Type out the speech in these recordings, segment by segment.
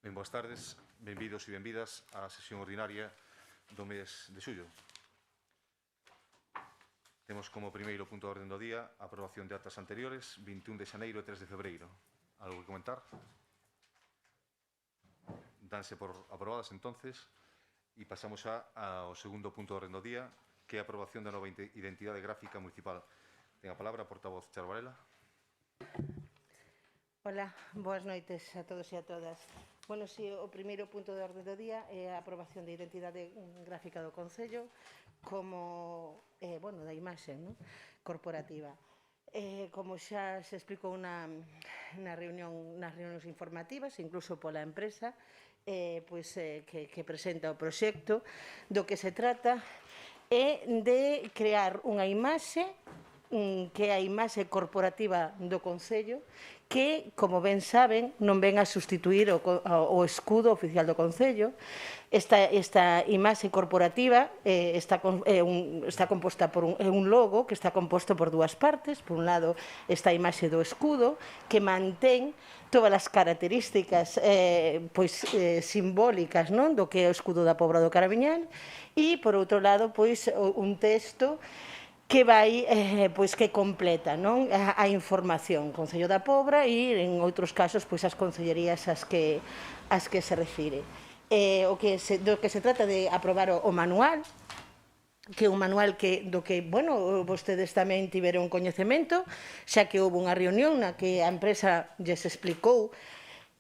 Ben, boas tardes, benvidos e benvidas á sesión ordinaria do mes de xullo. Temos como primeiro punto de orden do día a aprobación de actas anteriores, 21 de xaneiro e 3 de febreiro. Algo que comentar? Danse por aprobadas, entonces, e pasamos ao segundo punto de orden do día, que é a aprobación da nova identidade gráfica municipal. Ten a palabra a portavoz Charo Varela. Ola, boas noites a todos e a todas. Bueno, si o primeiro punto de orde do día é a aprobación de identidade gráfica do Concello como, bueno, da imaxe, non? Corporativa. Como xa se explicou nas reunións informativas, incluso pola empresa, que presenta o proxecto, do que se trata é de crear unha imaxe que é a imaxe corporativa do Concello, que, como ben saben, non ven a sustituir o escudo oficial do Concello. Esta imaxe corporativa está composta por un logo que está composto por dúas partes. Por un lado, esta imaxe do escudo, que mantén todas as características simbólicas do que é o escudo da Pobra do Carabiñal, e, por outro lado, un texto que vai, que completa a información Concello da Pobra e, en outros casos, as concellerías ás que se refire. Do que se trata de aprobar o manual, que é un manual do que, bueno, vostedes tamén tiveron coñecemento, xa que houve unha reunión na que a empresa lles explicou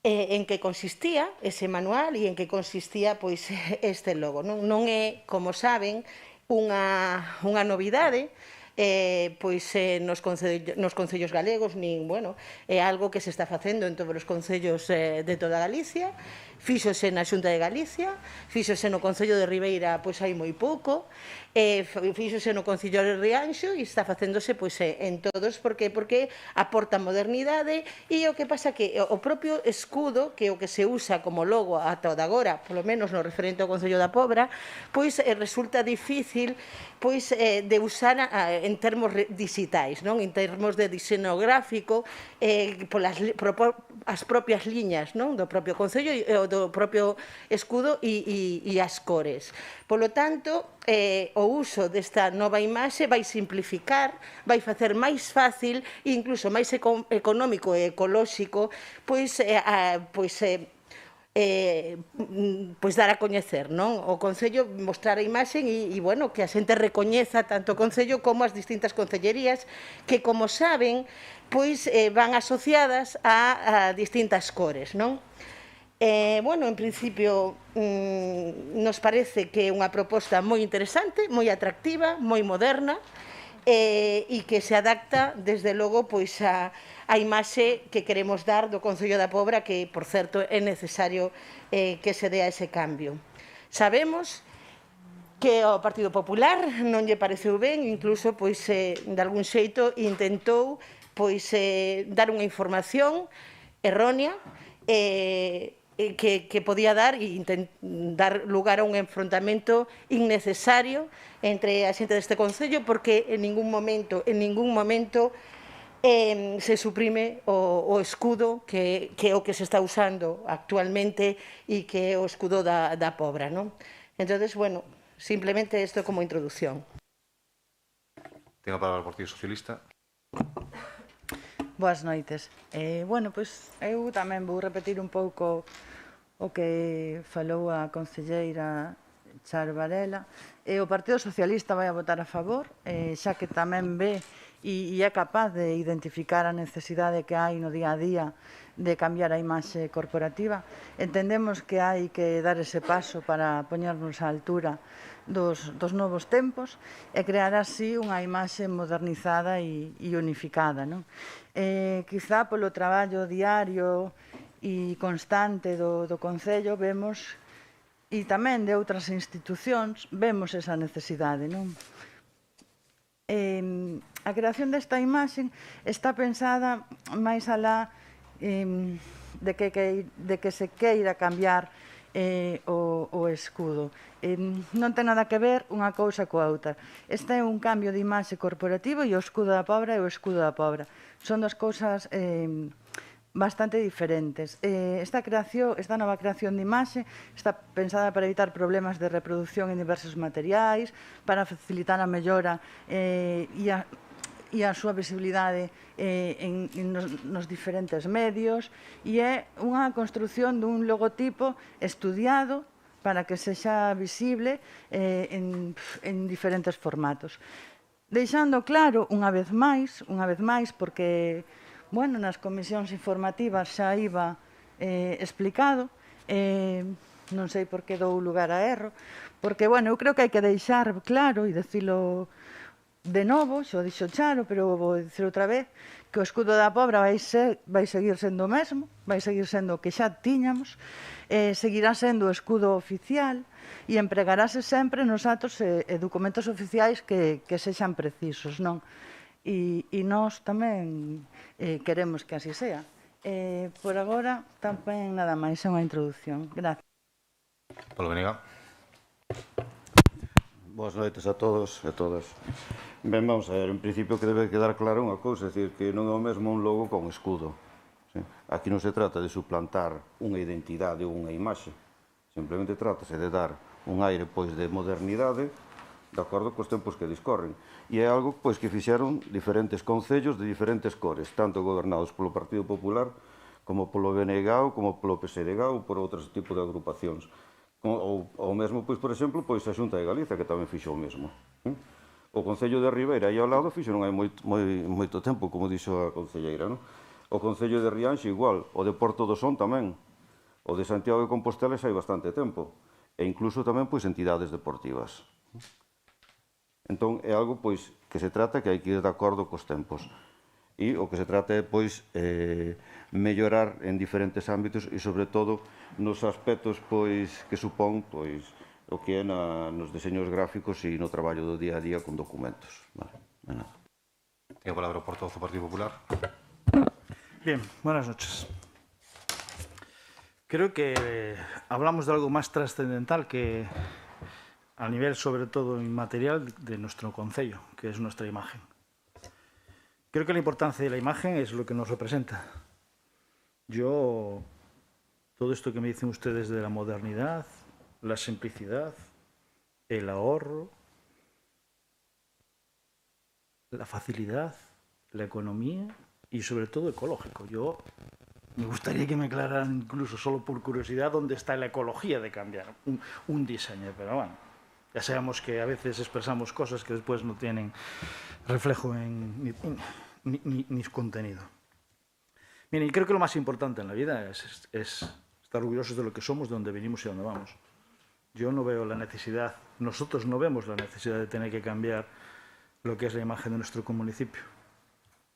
en que consistía ese manual e en que consistía este logo. Non é, como saben, unha novidade nos concellos galegos, nin, bueno, é algo que se está facendo en todos os concellos de toda Galicia. Fíxose na Xunta de Galicia, fíxose no Concello de Ribeira hai moi pouco, fíxose no Concello de Rianxo e está facéndose en todos, porque aporta modernidade. E o que pasa que o propio escudo, que é o que se usa como logo ata o de agora, polo menos no referente ao Concello da Pobra, resulta difícil de usar en termos digitais, en termos de diseño gráfico, polas propias liñas do propio Concello e do propio escudo e as cores. Polo tanto, o uso desta nova imaxe vai simplificar, vai facer máis fácil e incluso máis económico e ecolóxico dar a coñecer o Concello, mostrar a imaxe e, bueno, que a xente recoñeza tanto o Concello como as distintas concellerías que, como saben, van asociadas a distintas cores, non? Bueno, en principio, nos parece que é unha proposta moi interesante, moi atractiva, moi moderna, e que se adapta, desde logo, a imaxe que queremos dar do Concello da Pobra, que, por certo, é necesario que se dea ese cambio. Sabemos que ao Partido Popular non lle pareceu ben, incluso, de algún xeito, intentou dar unha información errónea que podía dar lugar a un enfrontamento innecesario entre a xente deste Concello, porque en ningún momento se suprime o escudo que é o que se está usando actualmente e que é o escudo da Pobra. Entón, bueno, simplemente isto como introducción. Ten a palabra o Partido Socialista. Boas noites. Bueno, eu tamén vou repetir un pouco o que falou a concelleira Charo Varela. O Partido Socialista vai a votar a favor, xa que tamén ve e é capaz de identificar a necesidade que hai no día a día de cambiar a imaxe corporativa. Entendemos que hai que dar ese paso para poñernos á altura dos novos tempos e crear así unha imaxe modernizada e unificada. Quizá polo traballo diario e constante do Concello vemos, e tamén de outras institucións, vemos esa necesidade. A creación desta imaxe está pensada máis alá de que se queira cambiar o escudo. Non ten nada que ver unha cousa coa outra. Este é un cambio de imaxe corporativo e o escudo da Pobra é o escudo da Pobra. Son das cousas bastante diferentes. Esta nova creación de imaxe está pensada para evitar problemas de reproducción en diversos materiais, para facilitar a mellora e a súa visibilidade nos diferentes medios, e é unha construción dun logotipo estudiado para que sexa visible en diferentes formatos. Deixando claro, unha vez máis, porque nas comisións informativas xa iba explicado, non sei por que dou lugar a erro, porque, eu creo que hai que deixar claro e dicilo de novo, xo dixo Charo, pero vou dicir outra vez, que o escudo da Pobra vai seguir sendo o mesmo, vai seguir sendo o que xa tiñamos, seguirá sendo o escudo oficial e empregarase sempre nos atos e documentos oficiais que sexan precisos, non? E nós tamén queremos que así sea. Por agora, tamén nada máis, é unha introducción. Gracias. Pablo Venega. Boas noites a todos e a todas. Ben, vamos a ver, en principio que debe quedar claro unha cousa, é dicir, que non é o mesmo un logo con escudo. Aquí non se trata de suplantar unha identidade ou unha imaxe, simplemente trátase de dar un aire de modernidade de acordo cos tempos que discorren. E é algo que fixeron diferentes concellos de diferentes cores, tanto gobernados polo Partido Popular como polo BNG como polo PSDG ou por outros tipos de agrupacións. Ou mesmo, por exemplo, a Xunta de Galicia, que tamén fixo o mesmo. O Concello de Ribeira aí ao lado fixo non hai moito tempo, como dixo a concelleira, non? O Concello de Rianxo igual, o de Porto do Son tamén, o de Santiago de Compostela xa hai bastante tempo, e incluso tamén entidades deportivas. Entón, é algo que se trata que hai que ir de acordo cos tempos. E o que se trata é mellorar en diferentes ámbitos e, sobre todo, nos aspectos que supón o que é nos diseños gráficos e no traballo do día a día con documentos. Tiene palabra el portavoz del Partido Popular. Bien, buenas noches. Creo que hablamos de algo más trascendental que a nivel, sobre todo, inmaterial de nuestro concello, que es nuestra imagen. Creo que la importancia de la imagen es lo que nos representa. Todo esto que me dicen ustedes de la modernidad, la simplicidad, el ahorro, la facilidad, la economía y sobre todo ecológico. Me gustaría que me aclararan, incluso solo por curiosidad, dónde está la ecología de cambiar un diseño, pero bueno, ya sabemos que a veces expresamos cosas que después no tienen reflejo ni contenido. Miren, creo que lo más importante en la vida es estar orgullosos de lo que somos, de dónde venimos y dónde vamos. Yo no veo la necesidad, nosotros no vemos la necesidad de tener que cambiar lo que es la imagen de nuestro municipio.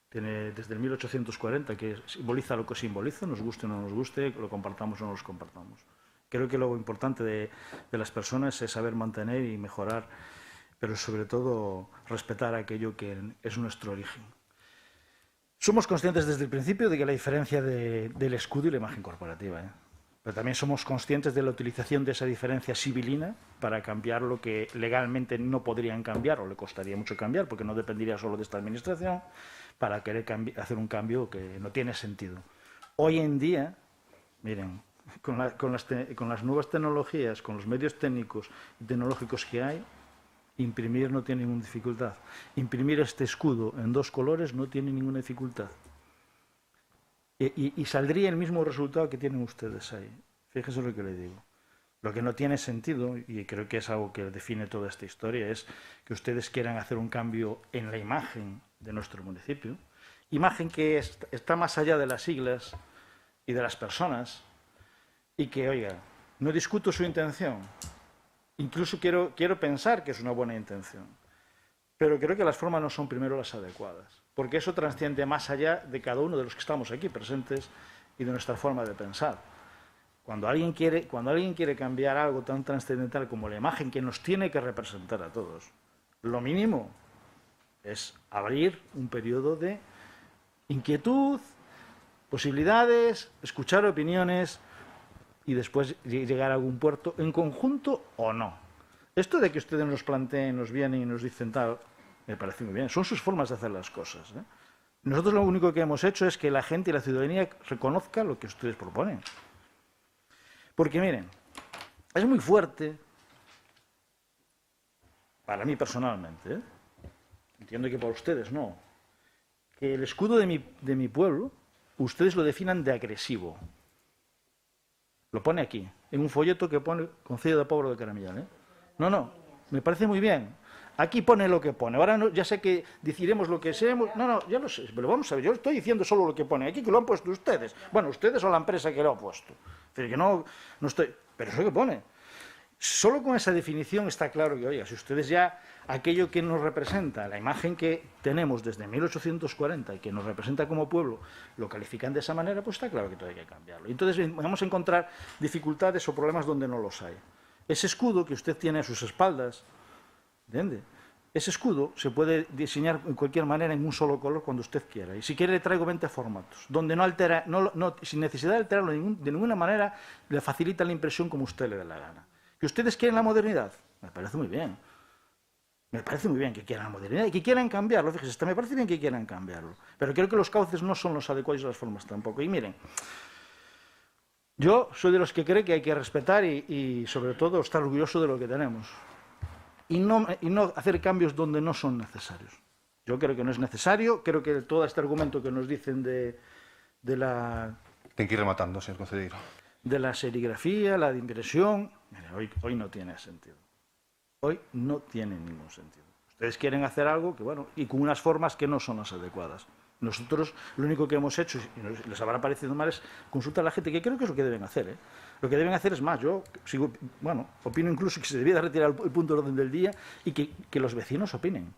Tiene desde el 1840 que simboliza lo que simboliza, nos guste o no nos guste, lo compartamos o no lo compartamos. Creo que lo importante de las personas es saber mantener y mejorar, pero sobre todo respetar aquello que es nuestro origen. Somos conscientes desde el principio de que la diferencia del escudo y la imagen corporativa, pero también somos conscientes de la utilización de esa diferencia sibilina para cambiar lo que legalmente no podrían cambiar o le costaría mucho cambiar porque no dependería solo de esta administración para querer hacer un cambio que no tiene sentido. Hoy en día, miren, con las nuevas tecnologías, con los medios técnicos y tecnológicos que hay, imprimir no tiene ninguna dificultad. Imprimir este escudo en 2 colores no tiene ninguna dificultad. Y saldría el mismo resultado que tienen ustedes ahí. Fíjese lo que le digo. Lo que no tiene sentido, y creo que es algo que define toda esta historia, es que ustedes quieran hacer un cambio en la imagen de nuestro municipio. Imagen que está más allá de las siglas y de las personas. Y que, oiga, no discuto su intención. Incluso quiero pensar que es una buena intención. Pero creo que las formas no son primero las adecuadas. Porque eso trasciende más allá de cada uno de los que estamos aquí presentes y de nuestra forma de pensar. Cuando alguien quiere cambiar algo tan trascendental como la imagen que nos tiene que representar a todos, lo mínimo es abrir un periodo de inquietud, posibilidades, escuchar opiniones y después llegar a algún puerto en conjunto o no. Esto de que ustedes nos planteen, nos vienen y nos dicen tal, me parece muy bien. Son sus formas de hacer las cosas, Nosotros lo único que hemos hecho es que la gente y la ciudadanía reconozca lo que ustedes proponen. Porque, miren, es muy fuerte, para mí personalmente, ¿eh? Entiendo que para ustedes no, que el escudo de mi pueblo, ustedes lo definan de agresivo. Lo pone aquí, en un folleto que pone Concello da Pobra do Caramillán. No, me parece muy bien. Aquí pone lo que pone. Ahora no, ya sé que deciremos lo que seamos. No, ya lo sé, pero vamos a ver, yo estoy diciendo solo lo que pone aquí, que lo han puesto ustedes. Bueno, ustedes o la empresa que lo ha puesto. Es decir, que no estoy... Pero es lo que pone. Solo con esa definición está claro que, oiga, si ustedes ya aquello que nos representa, la imagen que tenemos desde 1840 y que nos representa como pueblo, lo califican de esa manera, pues está claro que todo hay que cambiarlo. Entonces vamos a encontrar dificultades o problemas donde no los hay. Ese escudo que usted tiene a sus espaldas, ¿entiende? Ese escudo se puede diseñar en cualquier manera en un solo color cuando usted quiera. Y si quiere le traigo 20 formatos, donde no altera, sin necesidad de alterarlo de ninguna manera, le facilita la impresión como usted le dé la gana. ¿Que ustedes quieren la modernidad? Me parece muy bien. Me parece muy bien que quieran la modernidad y que quieran cambiarlo. Fíjese, me parece bien que quieran cambiarlo. Pero creo que los cauces no son los adecuados y las formas tampoco. Y miren, yo soy de los que cree que hay que respetar y sobre todo, estar orgulloso de lo que tenemos. Y no hacer cambios donde no son necesarios. Yo creo que no es necesario. Creo que todo este argumento que nos dicen de la... Ten que ir rematando, señor concelleiro. De la serigrafía, la de impresión... Mire, hoy no tiene sentido. Hoy no tiene ningún sentido. Ustedes quieren hacer algo que, bueno, y con unas formas que no son las adecuadas. Nosotros lo único que hemos hecho, y les habrá parecido mal, es consultar a la gente, que creo que es lo que deben hacer, ¿eh? Lo que deben hacer es más. Yo sigo, bueno, opino incluso que se debía de retirar el punto de orden del día y que los vecinos opinen.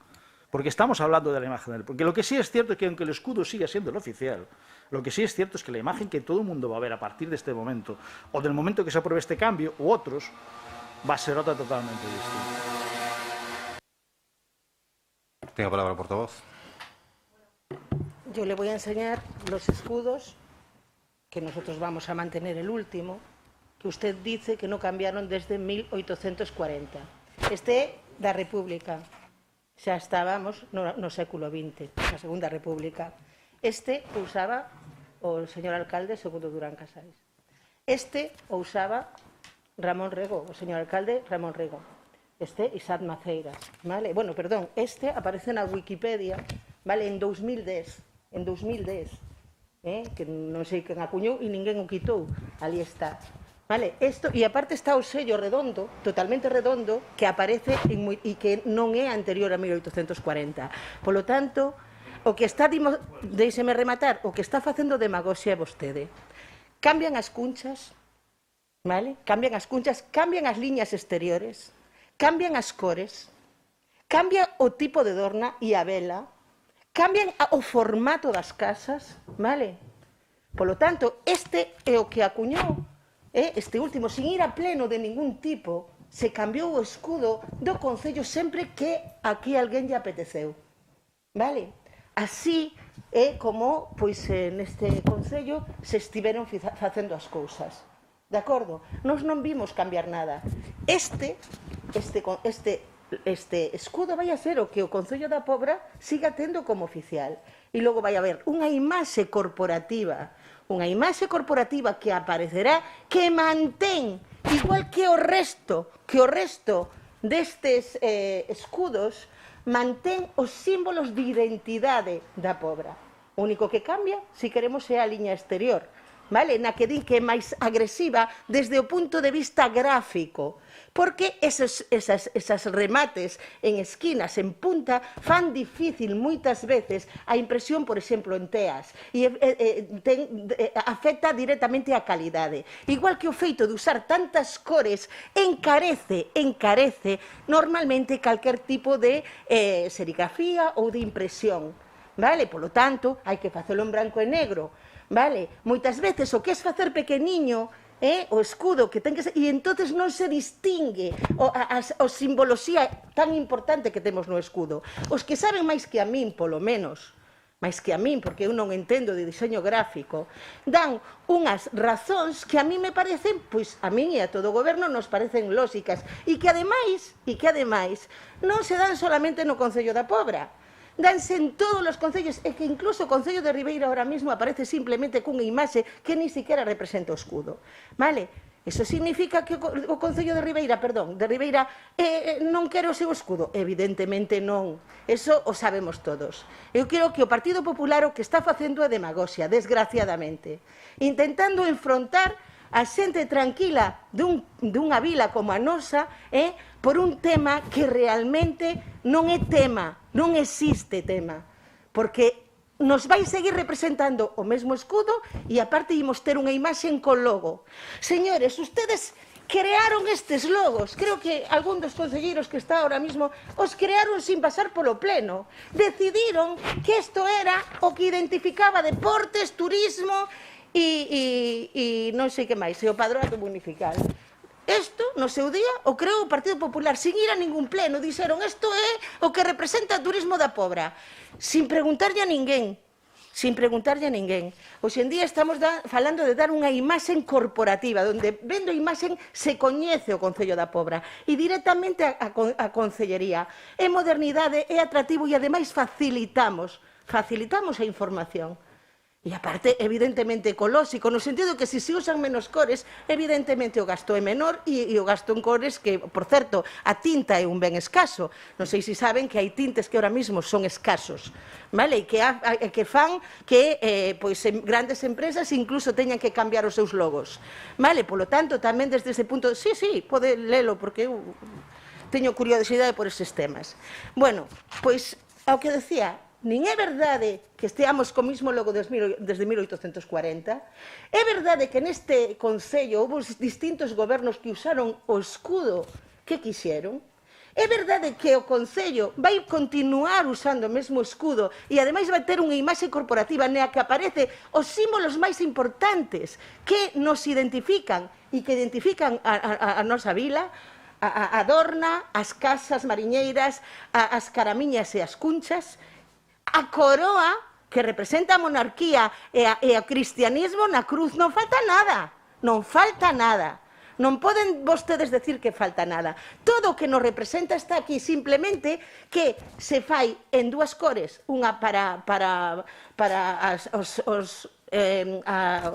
Porque estamos hablando de la imagen del... Porque lo que sí es cierto es que aunque el escudo siga siendo el oficial, lo que sí es cierto es que la imagen que todo el mundo va a ver a partir de este momento, o del momento que se apruebe este cambio, u otros, va a ser otra totalmente distinta. Tenga palabra, portavoz. Yo le voy a enseñar los escudos, que nosotros vamos a mantener el último, que usted dice que no cambiaron desde 1840. Este da República. Xa estábamos no século XX, na Segunda República. Este o usaba o señor alcalde segundo Durán Casais. Este o usaba Ramón Rego, o señor alcalde Ramón Rego. Este, Isaac Maceiras. Vale? Bueno, perdón, este aparece na Wikipedia, vale, en 2010. En 2010. Que non sei quen acuñou e ninguén o quitou. Ali está. Vale, isto, e aparte está o sello redondo, totalmente redondo, que aparece e que non é anterior a 1840. Polo tanto, o que está, deixeme rematar, o que está facendo demagoxia é vostede. Cambian as cunchas, vale? Cambian as cunchas, cambian as liñas exteriores, cambian as cores, cambia o tipo de dorna e a vela, cambian o formato das casas, vale? Polo tanto, este é o que acuñou. Este último, sin ir a pleno de ningún tipo, se cambiou o escudo do Concello sempre que aquí alguén lle apeteceu. Vale? Así é como, pois, neste Concello se estiveron facendo as cousas. De acordo? Nós non vimos cambiar nada. Este escudo vai a ser o que o Concello da Pobra siga tendo como oficial. E logo vai haber unha imaxe corporativa que aparecerá, que mantén, igual que o resto destes escudos, mantén os símbolos de identidade da Pobra. O único que cambia, se queremos, é a liña exterior, vale? Na que din que é máis agresiva desde o punto de vista gráfico, porque esas remates en esquinas, en punta, fan difícil moitas veces a impresión, por exemplo, en teas, e afecta directamente a calidade. Igual que o feito de usar tantas cores encarece normalmente calquer tipo de serigrafía ou de impresión. Vale? Polo tanto, hai que facelo en branco e negro. Vale? Moitas veces o que é facer pequeniño o escudo que ten que ser, e entonces non se distingue a simboloxía tan importante que temos no escudo. Os que saben máis que a min, polo menos, máis que a min, porque eu non entendo de diseño gráfico, dan unhas razóns que a mí me parecen, pois a min e a todo o goberno nos parecen lóxicas, e que ademais non se dan solamente no Concello da Pobra. danse en todos os concellos, e que incluso o Concello de Ribeira ahora mismo aparece simplemente cunha imaxe que ni siquiera representa o escudo, vale? Iso significa que o Concello de Ribeira, non quere o seu escudo? Evidentemente non. Eso o sabemos todos. Eu creo que o Partido Popular o que está facendo é demagoxia, desgraciadamente, intentando enfrontar a xente tranquila dunha vila como a nosa por un tema que realmente non é tema, non existe tema, porque nos vai seguir representando o mesmo escudo e aparte imos ter unha imaxe con logo. Señores, ustedes crearon estes logos, creo que algún dos concelleiros que está ahora mismo os crearon sin pasar polo pleno. Decidiron que isto era o que identificaba deportes, turismo e non sei que máis, e o padronato municipal. Isto, no seu día, o creou o Partido Popular sin ir a ningún pleno. Dixeron, isto é o que representa o turismo da Pobra. Sin preguntarlle a ninguén. Sin preguntarlle a ninguén. Hoxe en día estamos falando de dar unha imaxe corporativa, onde vendo a imaxe se coñece o Concello da Pobra e directamente a Concellería. É modernidade, é atractivo e ademais facilitamos a información. E aparte, evidentemente, ecolóxico, no sentido que se usan menos cores, evidentemente o gasto é menor e o gasto en cores que, por certo, a tinta é un ben escaso. Non sei se saben que hai tintes que ahora mismo son escasos, vale? E que fan que grandes empresas incluso teñan que cambiar os seus logos, vale? Polo tanto, tamén desde ese punto... Sí, pode lelo, porque eu teño curiosidade por eses temas. Bueno, pois, ao que decía... Nin é verdade que esteamos co mismo logo desde 1840, é verdade que neste Concello houve distintos gobernos que usaron o escudo que quixeron, é verdade que o Concello vai continuar usando o mesmo escudo e ademais vai ter unha imaxe corporativa na que aparece os símbolos máis importantes que nos identifican e que identifican a nosa vila, a Dorna, as casas mariñeiras, as caramiñas e as cunchas, a coroa que representa a monarquía e o cristianismo na cruz. Non falta nada, non falta nada. Non poden vostedes decir que falta nada. Todo o que nos representa está aquí, simplemente que se fai en dúas cores, unha para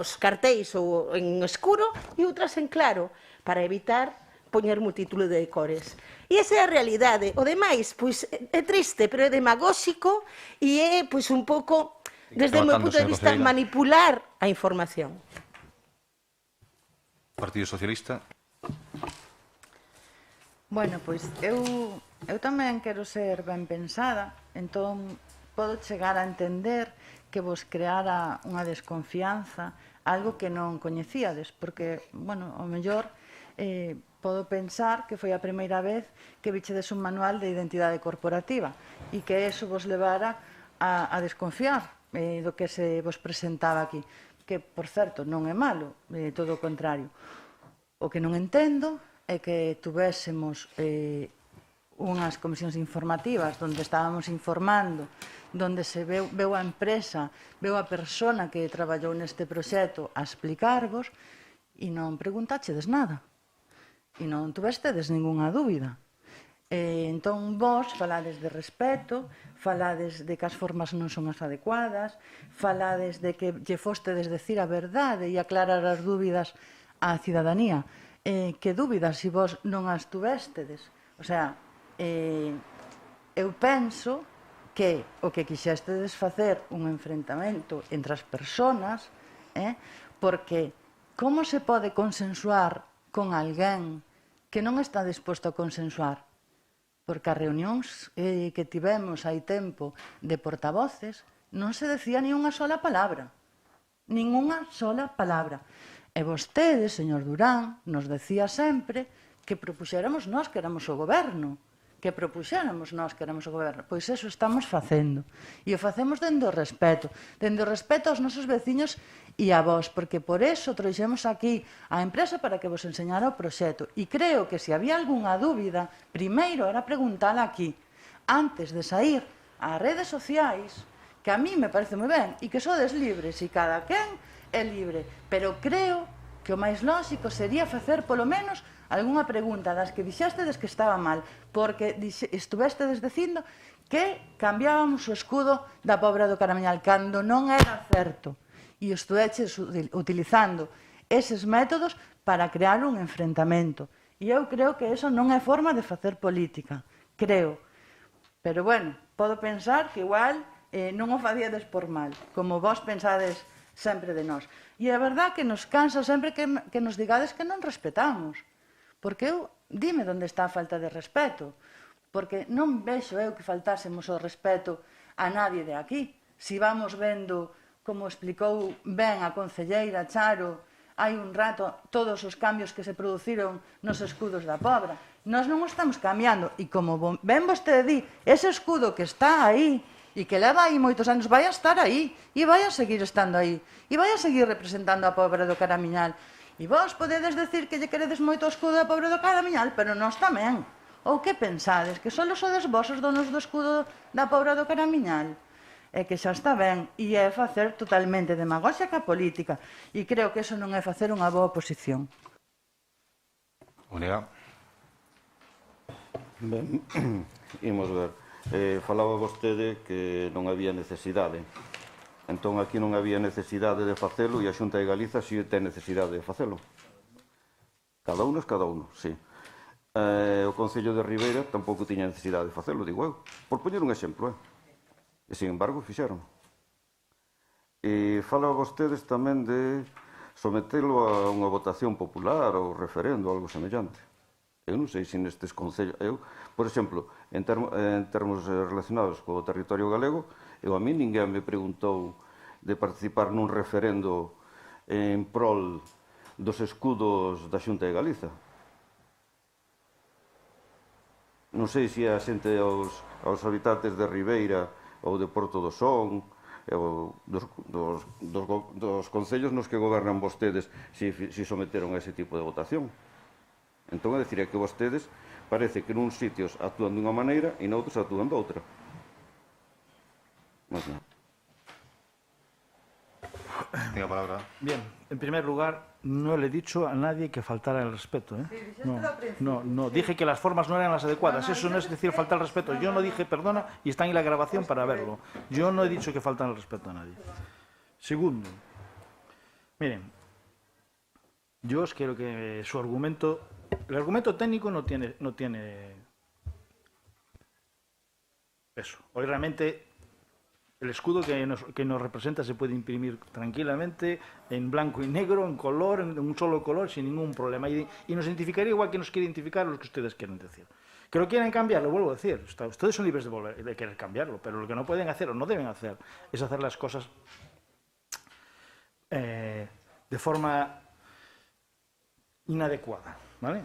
os cartéis ou en escuro e outras en claro, para evitar poñer multitude de cores. E esa é a realidade. O demais, pois, é triste, pero é demagóxico e é, pois, un pouco, desde o meu punto de vista, manipular a información. Partido Socialista. Bueno, pois, eu tamén quero ser ben pensada, entón podo chegar a entender que vos creara unha desconfianza, algo que non coñecíades, porque, bueno, ao mellor... podo pensar que foi a primeira vez que vichedes un manual de identidade corporativa e que eso vos levara a desconfiar do que se vos presentaba aquí, que, por certo, non é malo, todo o contrario. O que non entendo é que tuvésemos unhas comisións informativas onde estábamos informando, onde se veu a empresa, veu a persona que traballou neste proxecto a explicarvos e non preguntáchedes nada. E non tuvestedes ningunha dúbida. Entón, vos falades de respeto, falades de que as formas non son as adecuadas, falades de que lle fostedes decir a verdade e aclarar as dúbidas á cidadanía. Que dúbidas se vos non as tuvestedes? O sea, eu penso que o que quixestedes facer un enfrentamento entre as persoas, porque como se pode consensuar con alguén que non está disposto a consensuar? Porque as reunións que tivemos hai tempo de portavoces non se decía ni unha sola palabra. Nin unha sola palabra. E vostedes, señor Durán, nos decía sempre que propuxéramos nós que éramos o goberno. Que propuxéramos nós que éramos o goberno. Pois eso estamos facendo. E o facemos dende o respeto. Dende o respeto aos nosos veciños e a vos, porque por eso trouxemos aquí a empresa para que vos enseñara o proxecto. E creo que se había algunha dúbida, primeiro era preguntala aquí, antes de sair ás redes sociais, que a mí me parece moi ben, e que sodes libres, e cada quen é libre. Pero creo que o máis lóxico sería facer, polo menos, algunha pregunta das que dixéstedes que estaba mal, porque estuvestedes dicindo que cambiábamos o escudo da Pobra do Caramiñal cando non era certo. E estuveches utilizando eses métodos para crear un enfrentamento. E eu creo que eso non é forma de facer política. Creo. Pero, bueno, podo pensar que igual non o facíades por mal, como vos pensades sempre de nós. E é verdad que nos cansa sempre que nos digades que non respetamos. Porque eu, dime onde está a falta de respeto. Porque non vexo eu que faltásemos o respeto a nadie de aquí. Si vamos vendo, como explicou ben a concelleira Charo, hai un rato, todos os cambios que se produciron nos escudos da Pobra. Nós non o estamos cambiando. E como ben vostede di, ese escudo que está aí e que leva aí moitos anos vai a estar aí e vai a seguir estando aí e vai a seguir representando a Pobra do Caramiñal. E vos podedes decir que lle queredes moito o escudo da Pobra do Caramiñal, pero nós tamén. Ou que pensades? Que só sodes vos os donos do escudo da Pobra do Caramiñal? É que xa está ben, e é facer totalmente demagoxia ca política, e creo que eso non é facer unha boa oposición. Única. Ben, imos ver. Falaba vostede que non había necesidade. Entón, aquí non había necesidade de facelo e a Xunta de Galiza si ten necesidade de facelo. Cada uno é cada uno, sí. O Concello de Ribeira tampouco tiña necesidade de facelo, digo eu. Por poñer un exemplo, E, sin embargo, fixeron. E falaba vostedes tamén de sometelo a unha votación popular ou referendo, algo semellante. Eu non sei se nestes concellos... Eu, por exemplo, en termos relacionados co territorio galego, a mí ninguén me preguntou de participar nun referendo en prol dos escudos da Xunta de Galiza. Non sei se a xente aos habitantes de Ribeira ou de Porto do Son, dos concellos nos que gobernan vostedes se someteron a ese tipo de votación. Entón, é dicir, é que vostedes parece que nuns sitios actúan dunha maneira e noutros actúan doutra. Mas non. Tenga palabra. Bien, en primer lugar, no le he dicho a nadie que faltara el respeto. No, dije que las formas no eran las adecuadas. Eso no es decir faltar el respeto. Yo no dije perdona y está en la grabación para verlo. Yo no he dicho que falta el respeto a nadie. Segundo, miren, yo os quiero que su argumento, el argumento técnico no tiene peso. Hoy realmente el escudo que nos representa se puede imprimir tranquilamente en blanco y negro, en color, en un solo color, sin ningún problema. Y nos identificaría igual que nos quiere identificar los que ustedes quieren decir. Que lo quieren cambiar, lo vuelvo a decir. Ustedes son libres de querer cambiarlo, pero lo que no pueden hacer o no deben hacer es hacer las cosas de forma inadecuada, ¿vale?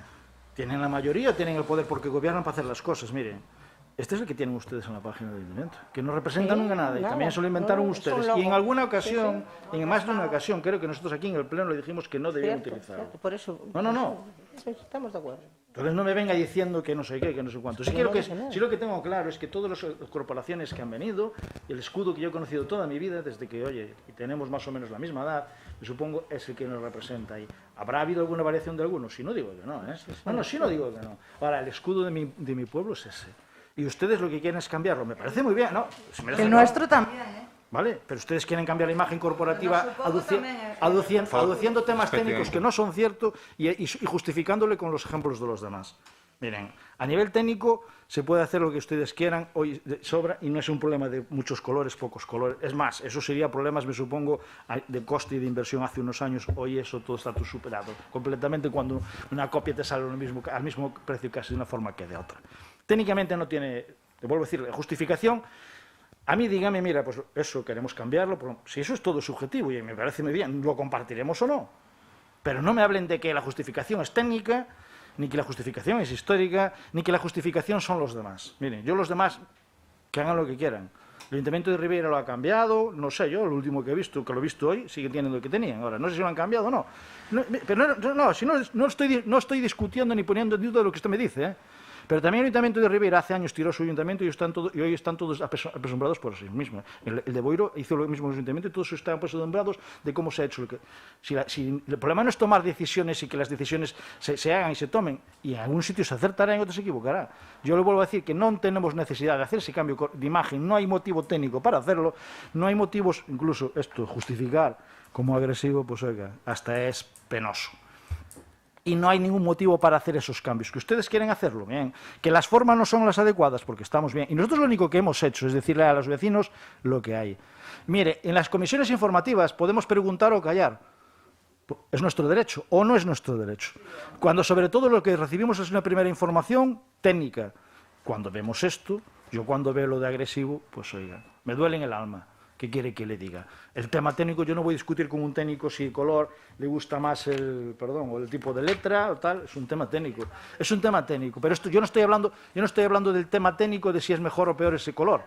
Tienen la mayoría, tienen el poder porque gobiernan para hacer las cosas, miren. Este es el que tienen ustedes en la página del ayuntamiento, que no representa nunca nada, y también se lo inventaron ustedes. Y en alguna ocasión, en más de una ocasión, creo que nosotros aquí en el Pleno le dijimos que no debían utilizarlo. Por eso... No. Estamos de acuerdo. Entonces no me venga diciendo que no sé qué, que no sé cuánto. Sí lo que tengo claro es que todas las corporaciones que han venido, el escudo que yo he conocido toda mi vida, desde que, oye, y tenemos más o menos la misma edad, me supongo es el que nos representa ahí. ¿Habrá habido alguna variación de algunos? Si no digo que no, ¿eh? Sí no digo que no. Ahora, el escudo de mi pueblo es ese. Y ustedes lo que quieren es cambiarlo. Me parece muy bien, ¿no? El nuestro también, ¿eh? ¿Vale? Pero ustedes quieren cambiar la imagen corporativa aduciendo temas técnicos que no son ciertos y justificándole con los ejemplos de los demás. Miren, a nivel técnico se puede hacer lo que ustedes quieran, hoy sobra, y no es un problema de muchos colores, pocos colores. Es más, eso sería problemas, me supongo, de coste y de inversión hace unos años. Hoy eso todo está superado completamente cuando una copia te sale al mismo precio casi de una forma que de otra. Técnicamente no tiene, te vuelvo a decir, justificación. A mí dígame, mira, pues eso queremos cambiarlo, si eso es todo subjetivo y me parece muy bien, lo compartiremos o no. Pero no me hablen de que la justificación es técnica, ni que la justificación es histórica, ni que la justificación son los demás. Miren, yo los demás, que hagan lo que quieran. El Ayuntamiento de Ribeira lo ha cambiado, no sé yo, lo último que he visto, que lo he visto hoy, sigue teniendo lo que tenían. Ahora, no sé si lo han cambiado o no. Pero no estoy discutiendo ni poniendo en duda lo que usted me dice, ¿eh? Pero tamén o Ayuntamiento de Ribeira hace años tirou o Ayuntamiento e hoy están todos apresombrados por sí mismos. El de Boiro hizo lo mismo en el Ayuntamiento y todos están apresombrados de cómo se ha hecho. Si el problema no es tomar decisiones y que las decisiones se hagan y se tomen, y en algún sitio se acertará y en otro se equivocará. Yo le vuelvo a decir que no tenemos necesidad de hacer ese cambio de imagen, no hay motivo técnico para hacerlo, no hay motivos, incluso esto, justificar como agresivo, pues oiga, hasta es penoso. Y no hay ningún motivo para hacer esos cambios. Que ustedes quieren hacerlo, bien. Que las formas no son las adecuadas, porque estamos bien. Y nosotros lo único que hemos hecho es decirle a los vecinos lo que hay. Mire, en las comisiones informativas podemos preguntar o callar. Es nuestro derecho o no es nuestro derecho. Cuando sobre todo lo que recibimos es una primera información técnica. Cuando vemos esto, yo cuando veo lo de agresivo, pues oiga, me duele en el alma. ¿Qué quiere que le diga? El tema técnico, yo no voy a discutir con un técnico si el color le gusta más el tipo de letra o tal, es un tema técnico. Es un tema técnico, pero esto, yo no estoy hablando del tema técnico de si es mejor o peor ese color.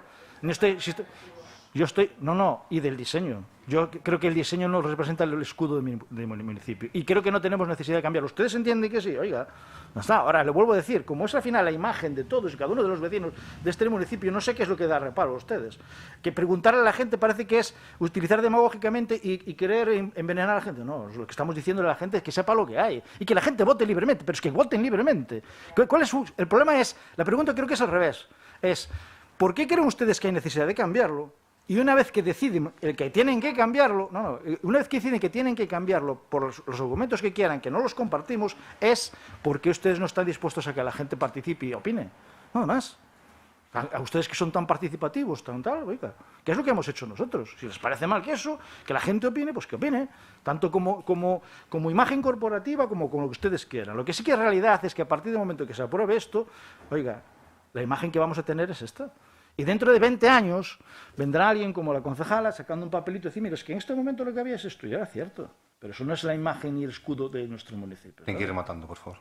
Y del diseño. Yo creo que el diseño no representa el escudo de mi municipio. Y creo que no tenemos necesidad de cambiarlo. ¿Ustedes entienden que sí? Oiga, no está. Ahora, le vuelvo a decir, como es al final la imagen de todos y cada uno de los vecinos de este municipio, no sé qué es lo que da reparo a ustedes. Que preguntarle a la gente parece que es utilizar demagógicamente y querer envenenar a la gente. No, lo que estamos diciendo a la gente es que sepa lo que hay y que la gente vote libremente, pero es que voten libremente. ¿Cuál es el problema? La pregunta creo que es al revés. ¿Por qué creen ustedes que hay necesidad de cambiarlo? Y una vez que deciden que tienen que cambiarlo, una vez que deciden que tienen que cambiarlo por los argumentos que quieran, que no los compartimos, es porque ustedes no están dispuestos a que la gente participe y opine. Nada más. A ustedes que son tan participativos, oiga, ¿qué es lo que hemos hecho nosotros? Si les parece mal que eso, que la gente opine, pues que opine. Tanto como imagen corporativa como con lo que ustedes quieran. Lo que sí que es realidad es que a partir del momento que se apruebe esto, oiga, la imagen que vamos a tener es esta. Y dentro de 20 años vendrá alguien como la concejala sacando un papelito y decir, mira, es que en este momento lo que había es esto, y era cierto. Pero eso no es la imagen ni el escudo de nuestro municipio. Ten que ir matando, por favor.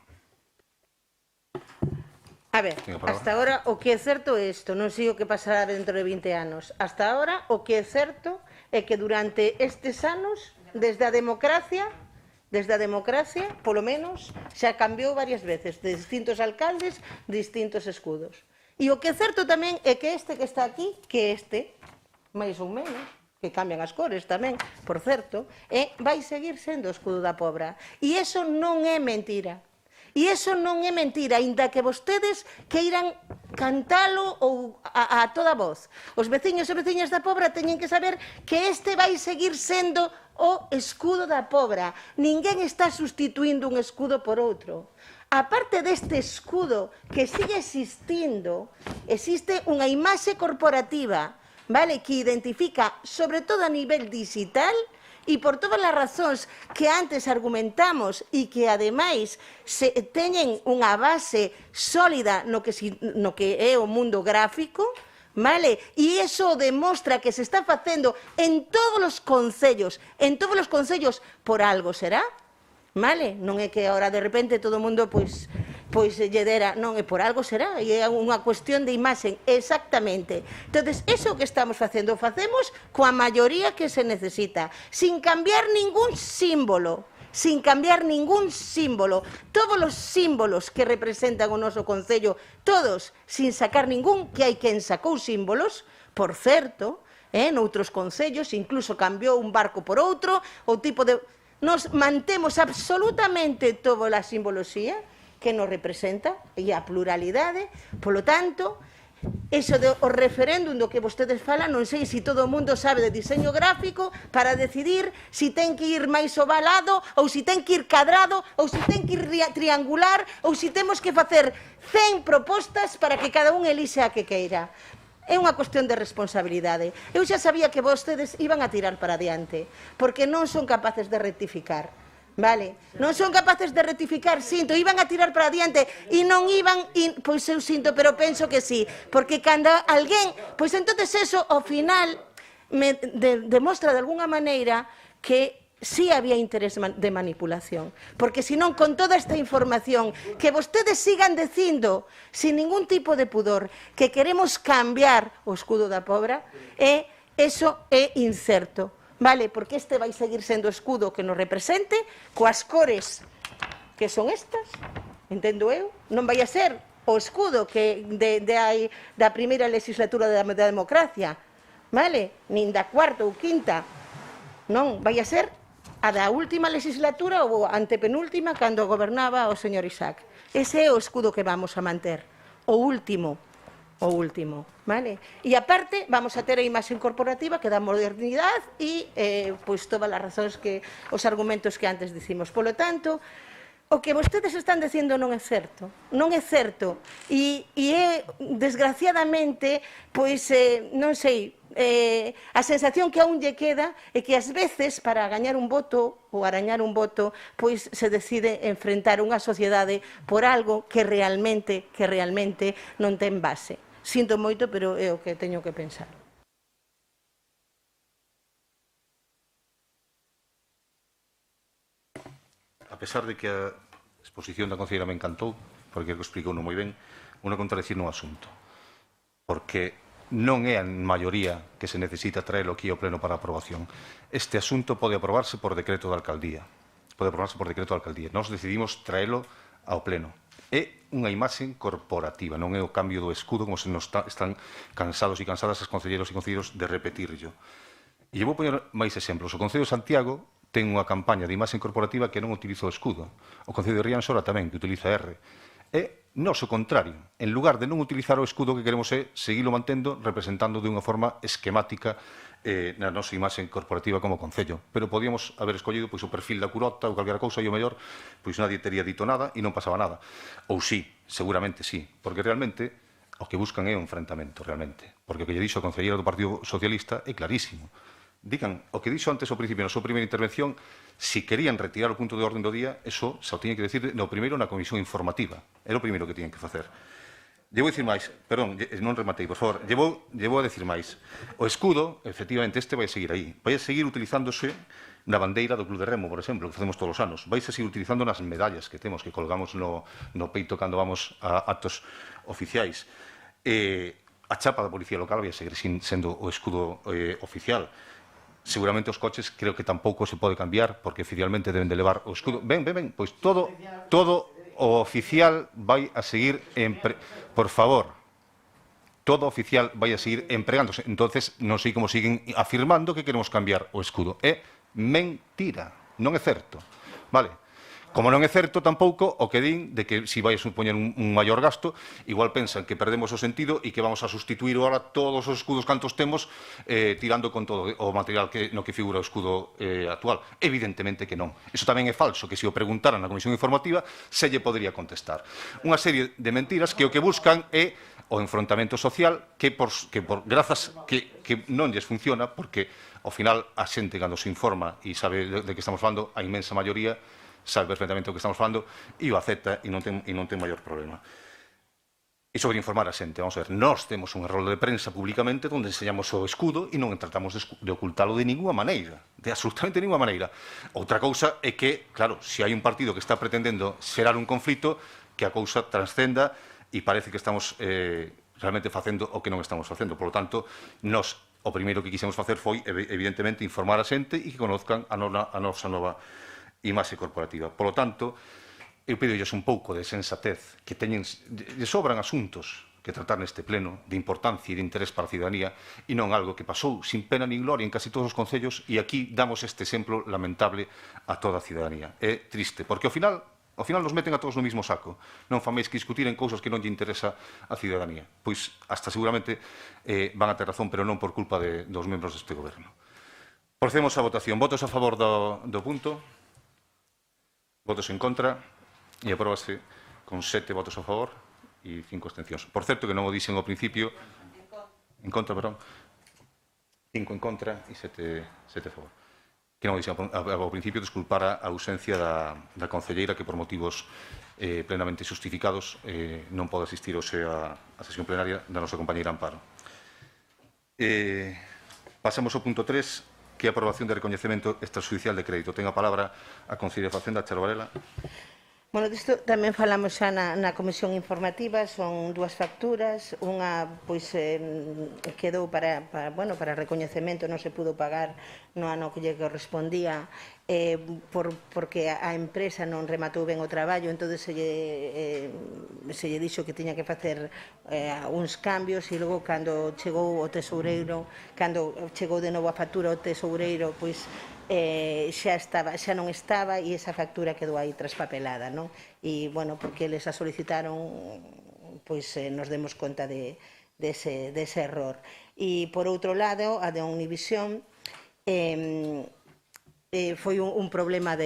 A ver, hasta ahora o que é certo é isto, non sei o que pasará dentro de 20 anos. Hasta ahora o que é certo é que durante estes anos, desde a democracia, polo menos, xa cambiou varias veces, de distintos alcaldes, distintos escudos. E o que é certo tamén é que este que está aquí, que este, máis ou menos, que cambian as cores tamén, por certo, vai seguir sendo o escudo da Pobra. E iso non é mentira. E iso non é mentira, aínda que vostedes queiran cantalo ou a toda voz. Os veciños e veciñas da Pobra teñen que saber que este vai seguir sendo o escudo da Pobra. Ninguén está sustituindo un escudo por outro. Aparte deste escudo que sigue existindo, existe unha imaxe corporativa, vale, que identifica, sobre todo a nivel digital, e por todas as razóns que antes argumentamos e que, ademais, teñen unha base sólida no que é o mundo gráfico, vale? E iso demostra que se está facendo en todos os concellos, por algo será. Vale? Non é que agora de repente todo o mundo pois lle dera, non, é por algo será, e é unha cuestión de imaxen, exactamente. Entonces, eso que estamos facendo, facemos coa maioría que se necesita, sin cambiar ningún símbolo, todos os símbolos que representan o noso concello, todos, sin sacar ningún, que hai quen sacou símbolos, por certo, noutros concellos, incluso cambiou un barco por outro, o tipo de... Nos mantemos absolutamente toda a simboloxía que nos representa e a pluralidade. Polo tanto, eso do referéndum do que vostedes falan, non sei se todo o mundo sabe de diseño gráfico para decidir se ten que ir máis ovalado ou se ten que ir cadrado ou se ten que ir triangular ou se temos que facer 100 propostas para que cada un elixe a que queira. É unha cuestión de responsabilidade. Eu xa sabía que vostedes iban a tirar para adiante, porque non son capaces de rectificar. Vale? Non son capaces de rectificar, sinto, iban a tirar para adiante e non iban, pois eu sinto, pero penso que sí, porque cando alguén, pois entonces eso ao final me demostra de alguna maneira que sí había interés de manipulación, porque senón con toda esta información que vostedes sigan dicindo sin ningún tipo de pudor que queremos cambiar o escudo da Pobra, eso é incerto, vale? Porque este vai seguir sendo o escudo que nos represente coas cores que son estas, entendo eu, non vai a ser o escudo que da primeira legislatura da democracia, vale? Nin da cuarta ou quinta, non, vai a ser a da última legislatura ou antepenúltima cando gobernaba o señor Isaac. Ese é o escudo que vamos a manter, o último, vale? E aparte vamos a ter a imaxe corporativa que dá modernidade e pois todas as razóns que os argumentos que antes dicimos. Polo tanto, o que vostedes están dicindo non é certo, e é, desgraciadamente, pois, non sei, a sensación que aún lle queda é que ás veces, para gañar un voto ou arañar un voto, pois se decide enfrentar unha sociedade por algo que realmente non ten base. Sinto moito, pero é o que teño que pensar. A pesar de que a exposición da concelleira me encantou, porque o explicou moi ben, unha contradicir nun asunto. Porque non é a maioría que se necesita traelo aquí ao pleno para aprobación. Este asunto pode aprobarse por decreto da alcaldía. Nós decidimos traelo ao pleno. É unha imaxe corporativa, non é o cambio do escudo como se nos están cansados e cansadas as concelleiros e concelleiros de repetirlo. E vou poñer máis exemplos. O Concello de Santiago ten unha campaña de imaxe corporativa que non utiliza o escudo. O Concello de Rianxora tamén, que utiliza R. É nós o contrario. En lugar de non utilizar o escudo, que queremos é seguilo mantendo, representando de unha forma esquemática na nosa imaxe corporativa como Concello. Pero podíamos haber escollido pois, o perfil da curota ou calquera cousa e o mellor, pois nadie teria dito nada e non pasaba nada. Ou sí, seguramente sí, porque realmente o que buscan é o enfrentamento, realmente. Porque o que lle dixo a concelleira do Partido Socialista é clarísimo. Digan, o que dixo antes ao principio na súa primeira intervención, si querían retirar o punto de orden do día, eso se o tiñen que decir no primeiro na comisión informativa. Era o primeiro que tiñen que facer. Lle vou dicir máis, perdón, non rematei, por favor, lle vou a decir máis. O escudo, efectivamente, este vai a seguir aí. Vai a seguir utilizándose na bandeira do Club de Remo, por exemplo, que facemos todos os anos. Vai a seguir utilizando nas medallas que temos, que colgamos no peito cando vamos a actos oficiais. A chapa da Policía Local vai a seguir sendo o escudo oficial. Seguramente os coches creo que tampouco se pode cambiar porque oficialmente deben de levar o escudo. Ben, pois todo o oficial vai a seguir por favor, todo oficial vai a seguir empregándose. Entonces non sei como siguen afirmando que queremos cambiar o escudo. É mentira, non é certo. Vale? Como non é certo tampouco o que din de que se vai a supoñer un maior gasto, igual pensan que perdemos o sentido e que vamos a sustituir ahora todos os escudos cantos temos tirando con todo o material no que figura o escudo actual. Evidentemente que non. Iso tamén é falso, que se o preguntaran na Comisión Informativa se lle podría contestar. Unha serie de mentiras que o que buscan é o enfrontamento social que grazas que non lles funciona porque ao final a xente cando se informa e sabe de que estamos falando, a inmensa maioría sabe perfectamente o que estamos falando e o acepta e non ten maior problema. E sobre informar a xente, vamos a ver, nós temos un rol de prensa públicamente onde enseñamos o escudo e non tratamos de ocultalo de ninguna maneira, de absolutamente ninguna maneira. Outra cousa é que, claro, se hai un partido que está pretendendo xerar un conflito, que a cousa transcenda e parece que estamos realmente facendo o que non estamos facendo. Por lo tanto, nós o primeiro que quixemos facer foi, evidentemente, informar a xente e que conozcan a nosa nova imaxe corporativa. Por lo tanto, eu pídolles un pouco de sensatez, que lle sobran asuntos que tratar neste pleno de importancia e de interés para a ciudadanía e non algo que pasou sin pena nin gloria en casi todos os concellos e aquí damos este exemplo lamentable a toda a ciudadanía. É triste, porque ao final nos meten a todos no mismo saco. Non fa máis que discutir en cousas que non lle interesa a ciudadanía. Pois hasta seguramente van a ter razón, pero non por culpa dos membros deste goberno. Procedemos á votación. Votos a favor do punto? Votos en contra e apróbase con 7 votos a favor e 5 abstencións. Por certo, que non o dixen ao principio, en contra, perdón, 5 en contra e 7 a favor. Que non o dixen ao principio, disculpar a ausencia da concelleira que por motivos plenamente justificados non pode asistir hoxe á sesión plenaria da nosa compañeira Amparo. Pasamos ao punto 3, que é a aprobación de recoñecemento extrajudicial de crédito. Ten a palabra a conselleira de Facenda, Charo Varela. Bueno, disto tamén falamos xa na comisión informativa, son dúas facturas, unha pois quedou para recoñecemento, non se pudo pagar no ano que lle correspondía porque a empresa non rematou ben o traballo, entón se lle dixo que tiña que facer uns cambios e logo cando chegou o tesoureiro, cando chegou de novo a factura ao tesoureiro, pois xa non estaba e esa factura quedou aí traspapelada, non? E, bueno, porque eles a solicitaron, pois nos demos conta dese error. E, por outro lado, a de Univisión foi un problema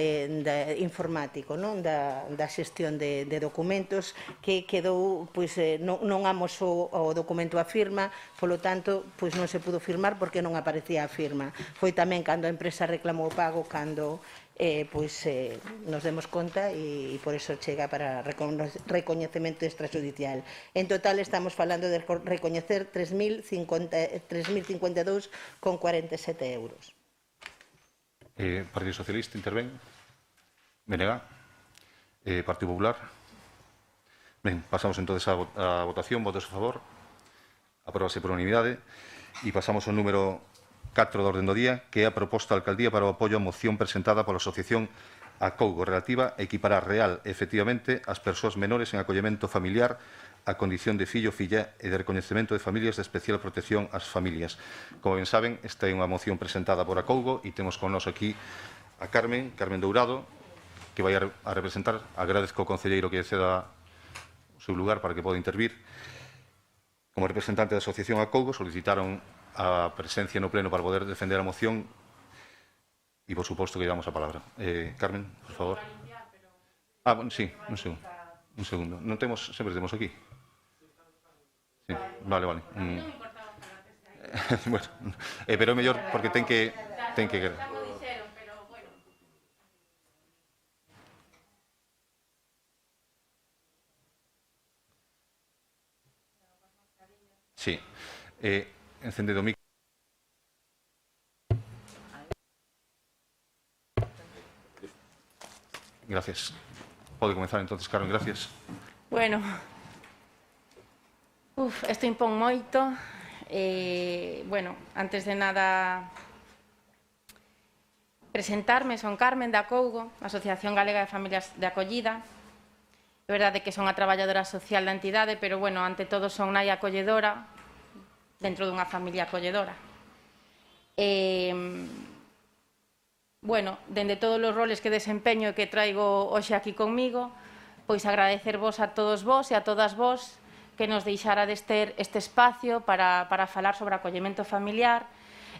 informático, non? Da xestión de documentos que quedou, pois non amosou o documento a firma, polo tanto, pois non se pudo firmar porque non aparecía a firma. Foi tamén cando a empresa reclamou o pago, cando nos demos conta e por iso chega para recoñecemento extrajudicial. En total estamos falando de recoñecer 3.052,47 euros. Partido Socialista, intervén. BNG. Partido Popular. Ben, pasamos entonces a votación. Votos a favor. Apróbase por unanimidade. E pasamos ao número 4 do orden do día, que é a proposta da Alcaldía para o apoio á moción presentada pola Asociación Acougo, relativa a equiparar real e efectivamente as persoas menores en acollemento familiar a condición de fillo, filla e de recoñecemento de familias de especial protección ás familias. Como ben saben, esta é unha moción presentada por Acougo e temos con nós aquí a Carmen Dourado, que vai a representar. Agradezco ao concelleiro que ceda o seu lugar para que poda intervir. Como representante da Asociación Acougo, solicitaron a presencia no pleno para poder defender a moción e, por suposto, que damos a palabra. Carmen, por favor. Bueno, sí, un segundo. Non temos, sempre temos aquí. Sí, vale. Bueno, pero é mellor porque ten que... Sí. Encendido o micro. Gracias. Pode comenzar entonces, Carmen, gracias. Bueno, isto impón moito. Bueno, antes de nada presentarme, son Carmen de Acougo, Asociación Galega de Familias de Acollida. É verdade que son a traballadora social da entidade, pero, bueno, ante todo son nai acolledora dentro dunha familia acolledora. Bueno, dende todos os roles que desempeño e que traigo hoxe aquí conmigo, pois agradecervos a todos vos e a todas vos que nos deixarades ter este espacio para falar sobre acollemento familiar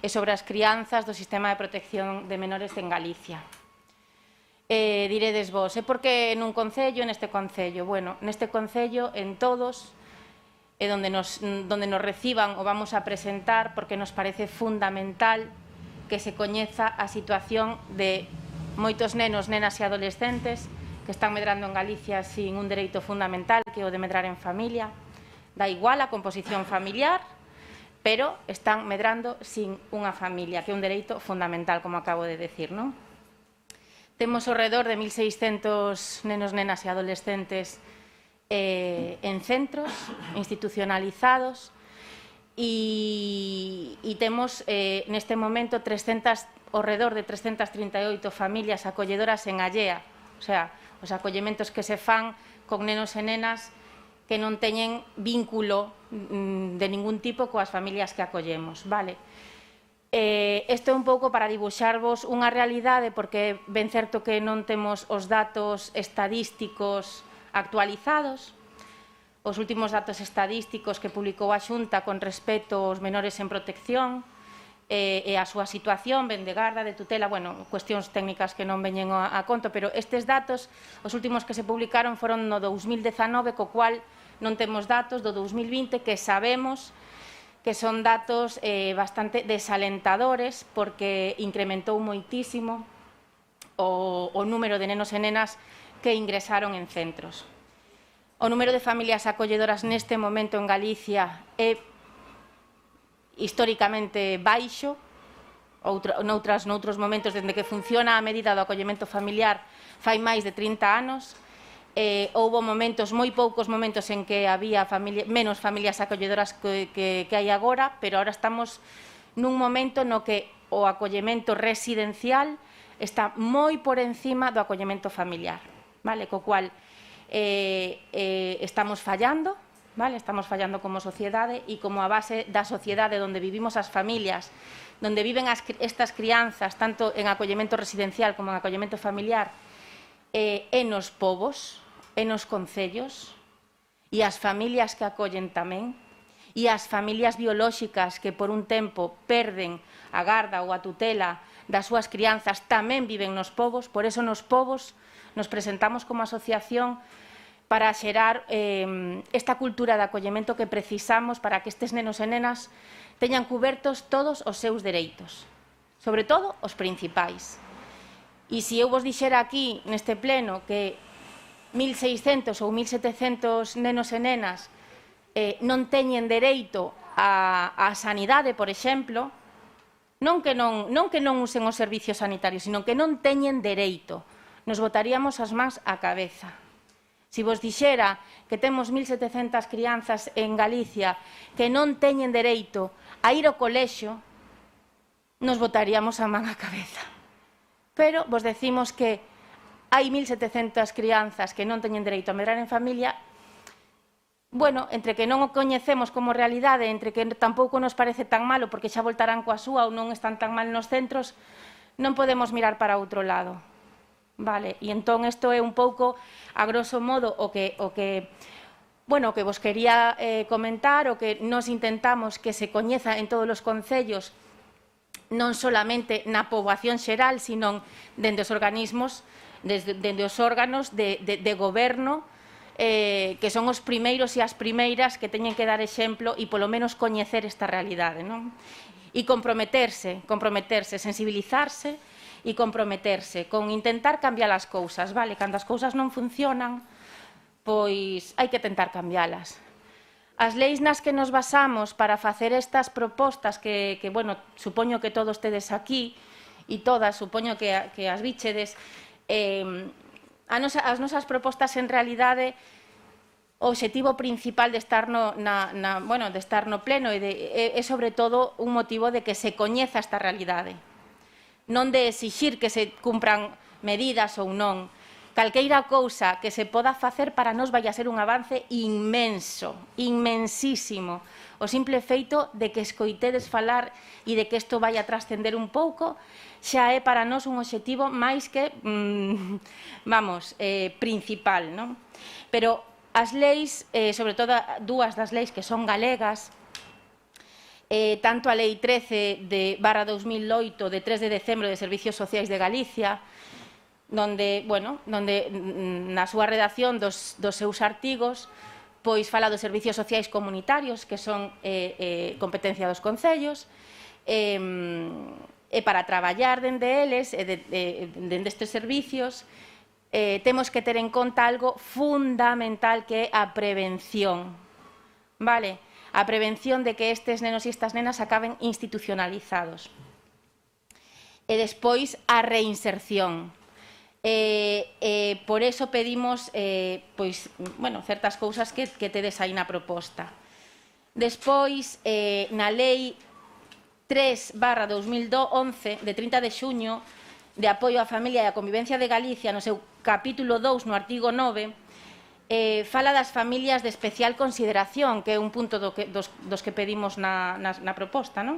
e sobre as crianzas do sistema de protección de menores en Galicia. Diredes vos, por que nun concello, neste concello? Bueno, neste concello, en todos, e donde nos reciban o vamos a presentar, porque nos parece fundamental que se coñeza a situación de moitos nenos, nenas e adolescentes que están medrando en Galicia sin un dereito fundamental, que é o de medrar en familia. Da igual a composición familiar, pero están medrando sin unha familia, que é un dereito fundamental, como acabo de decir, non? Temos ao redor de 1.600 nenos, nenas e adolescentes en centros institucionalizados e temos neste momento ao redor de 338 familias acolledoras en Allea, o sea, os acollementos que se fan con nenos e nenas que non teñen vínculo de ningún tipo coas familias que acollemos, vale? Isto é un pouco para dibuixarvos unha realidade, porque ben certo que non temos os datos estadísticos actualizados. Os últimos datos estadísticos que publicou a Xunta con respecto aos menores en protección e a súa situación, ben de garda, de tutela, bueno, cuestións técnicas que non veñen a conto, pero estes datos, os últimos que se publicaron foron no 2019, co cual non temos datos do 2020, que sabemos que son datos bastante desalentadores, porque incrementou moitísimo o número de nenos e nenas que ingresaron en centros. O número de familias acolledoras neste momento en Galicia é históricamente baixo, noutros momentos, desde que funciona a medida do acollemento familiar, fai máis de 30 anos, houbo momentos, moi poucos momentos en que había menos familias acolledoras que hai agora, pero agora estamos nun momento no que o acollemento residencial está moi por encima do acollemento familiar, vale? Co cual estamos fallando, vale? Estamos fallando como sociedade e como a base da sociedade onde vivimos as familias, onde viven estas crianzas, tanto en acollemento residencial como en acollemento familiar, e nos povos, e nos concellos, e as familias que acollen tamén, e as familias biolóxicas que por un tempo perden a garda ou a tutela das súas crianzas tamén viven nos povos. Por eso nos povos nos presentamos como asociación para xerar esta cultura de acollemento que precisamos para que estes nenos e nenas teñan cubertos todos os seus dereitos, sobre todo os principais. E se eu vos dixera aquí, neste pleno, que 1.600 ou 1.700 nenos e nenas non teñen dereito á sanidade, por exemplo, non que non usen os servicios sanitarios, sino que non teñen dereito, nos botaríamos as mans á cabeza. Se vos dixera que temos 1.700 crianzas en Galicia que non teñen dereito a ir ao colexio, nos botaríamos a man á cabeza. Pero vos decimos que hai 1.700 crianzas que non teñen dereito a medrar en familia. Bueno, entre que non o coñecemos como realidade, entre que tampouco nos parece tan malo porque xa voltarán coa súa ou non están tan mal nos centros, non podemos mirar para outro lado. Vale, e entón isto é un pouco, a grosso modo, o que vos quería comentar, o que nos intentamos que se coñeza en todos os concellos, non solamente na poboación xeral, sino dende os organismos, dende os órganos de goberno, que son os primeiros e as primeiras que teñen que dar exemplo e polo menos coñecer esta realidade, non? E comprometerse, sensibilizarse e comprometerse con intentar cambiar as cousas, vale? Cando as cousas non funcionan, pois hai que tentar cambialas. As leis nas que nos basamos para facer estas propostas que bueno, supoño que todos tedes aquí e todas, supoño que as bichedes, as nosas propostas en realidade, o obxectivo principal de estar no pleno é sobre todo un motivo de que se coñeza esta realidade, non de exixir que se cumpran medidas ou non. Calqueira cousa que se poda facer para nós vai a ser un avance inmenso, inmensísimo. O simple feito de que escoitedes falar e de que isto vai a trascender un pouco xa é para nós un obxectivo máis que, principal, non? Pero as leis, sobre todo dúas das leis que son galegas, tanto a Lei 13/2008 de 3 de decembro de Servicios Sociais de Galicia, donde na súa redacción dos seus artigos pois fala dos servicios sociais comunitarios, que son competencia dos concellos, e para traballar dende eles, dende estes servicios, temos que ter en conta algo fundamental que é a prevención, vale? A prevención de que estes nenos e estas nenas acaben institucionalizados. E despois a reinserción. Por eso pedimos certas cousas que tedes aí na proposta. Despois, na Lei 3/2011, de 30 de xuño, de apoio á familia e á convivencia de Galicia, no seu capítulo 2, no artigo 9, fala das familias de especial consideración, que é un punto dos que pedimos na proposta, non?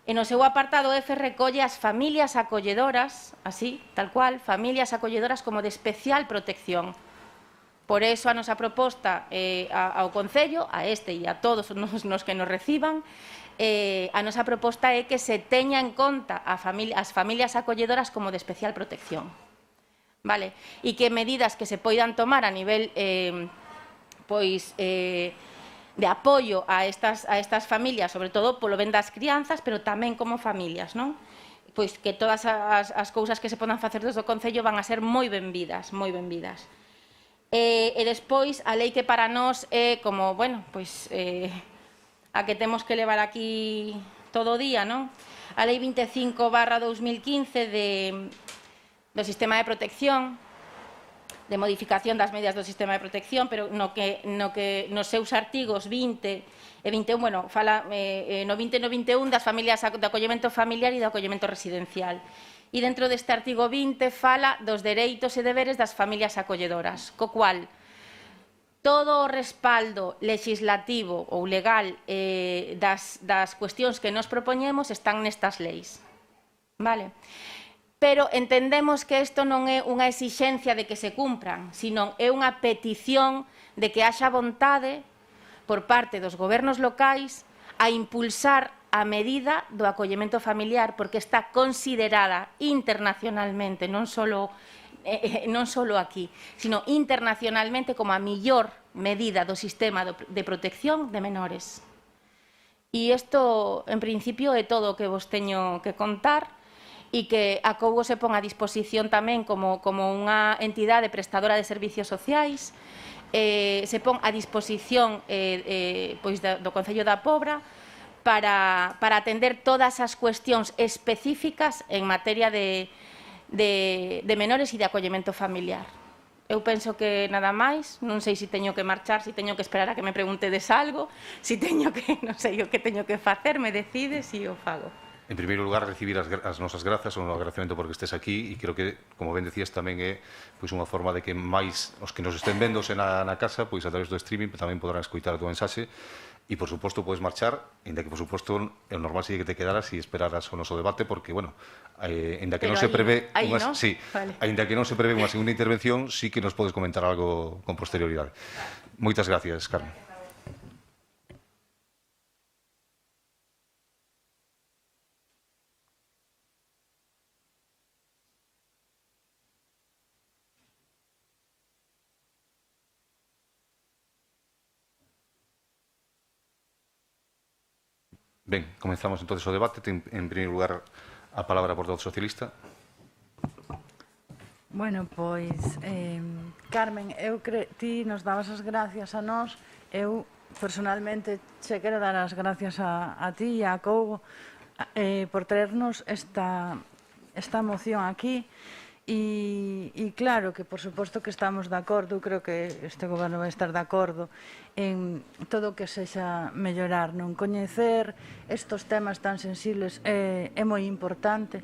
E no seu apartado F recolle as familias acolledoras, así, tal cual, familias acolledoras como de especial protección. Por eso a nosa proposta ao Concello, a este e a todos nos que nos reciban, a nosa proposta é que se teña en conta as familias acolledoras como de especial protección. Vale? E que medidas que se poidan tomar a nivel de apoio a estas familias, sobre todo polo ben das crianzas, pero tamén como familias, non? Pois que todas as cousas que se podan facer desde o Concello van a ser moi benvidas, moi benvidas. E despois, a lei que para nós é como, a que temos que levar aquí todo o día, non? A lei 25/2015 do Sistema de Protección, de modificación das medidas do sistema de protección, pero nos seus artigos 20 e 21, bueno, fala no 20 e no 21 das familias do acollemento familiar e do acollemento residencial. E dentro deste artigo 20 fala dos dereitos e deberes das familias acolledoras, co cual todo o respaldo legislativo ou legal das cuestións que nos propoñemos están nestas leis. Vale? Pero entendemos que isto non é unha exixencia de que se cumpran, sino é unha petición de que haxa vontade por parte dos gobernos locais a impulsar a medida do acollemento familiar, porque está considerada internacionalmente, non só aquí, sino internacionalmente como a mellor medida do sistema de protección de menores. E isto, en principio, é todo o que vos teño que contar, e que a Cougo se pon a disposición tamén como unha entidade prestadora de servicios sociais, se pon a disposición do Concello da Pobra para atender todas as cuestións específicas en materia de menores e de acollemento familiar. Eu penso que nada máis, non sei se teño que marchar, se teño que esperar a que me preguntedes algo, se teño que, non sei o que teño que facer, me decides e o fago. En primeiro lugar, recibir as nosas grazas, o agradecemento porque estés aquí, e creo que, como ben decías, tamén é unha forma de que máis os que nos estén vendose na casa, pois a través do streaming tamén podrán escoitar a tua mensaxe, e, por suposto, podes marchar, ainda que, por suposto, o normal sería que te quedaras e esperaras o noso debate, porque, bueno, ainda que non se prevé ainda que non se prevé unha segunda intervención, sí que nos podes comentar algo con posterioridade. Moitas gracias, Carmen. Ben, comenzamos entonces o debate. Ten, en primeiro lugar, a palabra a portavoz socialista. Bueno, pois, Carmen, ti nos dabas as gracias a nós. Eu, personalmente, che quero dar as gracias a ti e a Cougo por traernos esta moción aquí. E claro que, por suposto, que estamos de acordo, creo que este goberno vai estar de acordo en todo o que sexa mellorar, non coñecer estes temas tan sensibles é moi importante.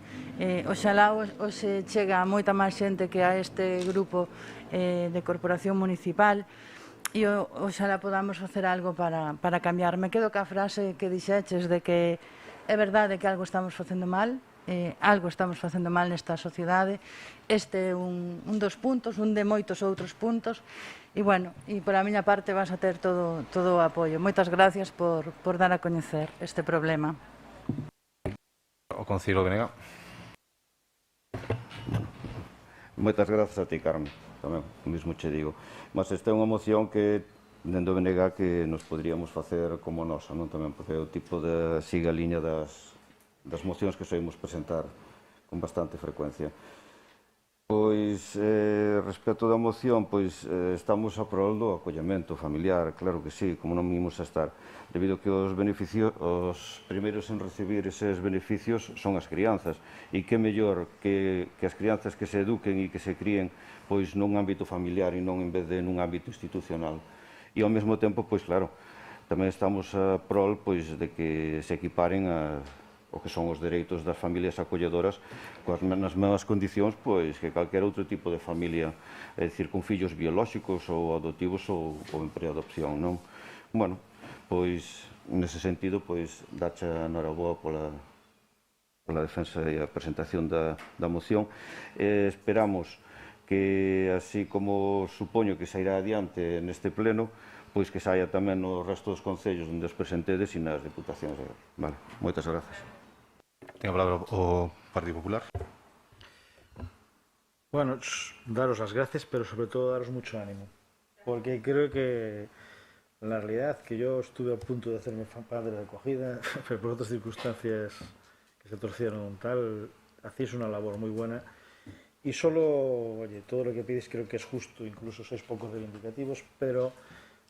Oxalá hoxe chega moita máis xente que a este grupo de corporación municipal e oxalá podamos facer algo para cambiar. Me quedo ca frase que dixeches de que é verdade que algo estamos facendo mal, algo estamos facendo mal nesta sociedade. Este é un dos puntos, un de moitos outros puntos. E, bueno, e por a miña parte vas a ter todo o apoio. Moitas gracias por dar a coñecer este problema. O Concello Benega. Moitas grazas a ti, Carmen. Tamén, o mesmo che digo. Mas esta é unha moción que, dentro de Benega, que nos poderíamos facer como nosa, non tamén, porque é o tipo de siga a liña das mocións que soimos presentar con bastante frecuencia. Pois, respecto da moción, pois estamos a prol do acollemento familiar, claro que sí, como non imos a estar, debido a que os primeiros en recibir eses beneficios son as crianzas, e que mellor que as crianzas que se eduquen e que se críen pois nun ámbito familiar e non en vez de nun ámbito institucional. E ao mesmo tempo, pois claro, tamén estamos a prol pois de que se equiparen o que son os dereitos das familias acolledoras nas mesmas condicións pois que calquera outro tipo de familia, é dicir, con fillos biolóxicos ou adoptivos ou en preadopción, non? Bueno, pois, nese sentido, pois, dache a noraboa pola defensa e a presentación da moción. Esperamos que, así como supoño que sairá adiante neste pleno, pois que saia tamén no resto dos concellos onde os presentedes e nas diputacións. Vale, moitas grazas. Ten a palabra o Partido Popular. Bueno, daros las gracias, pero sobre todo daros mucho ánimo, porque creo que la realidad que yo estuve a punto de hacerme padre de acogida, pero por otras circunstancias que se torcieron tal, hacéis una labor muy buena y solo, oye, todo lo que pides creo que es justo, incluso sois poco reivindicativos, pero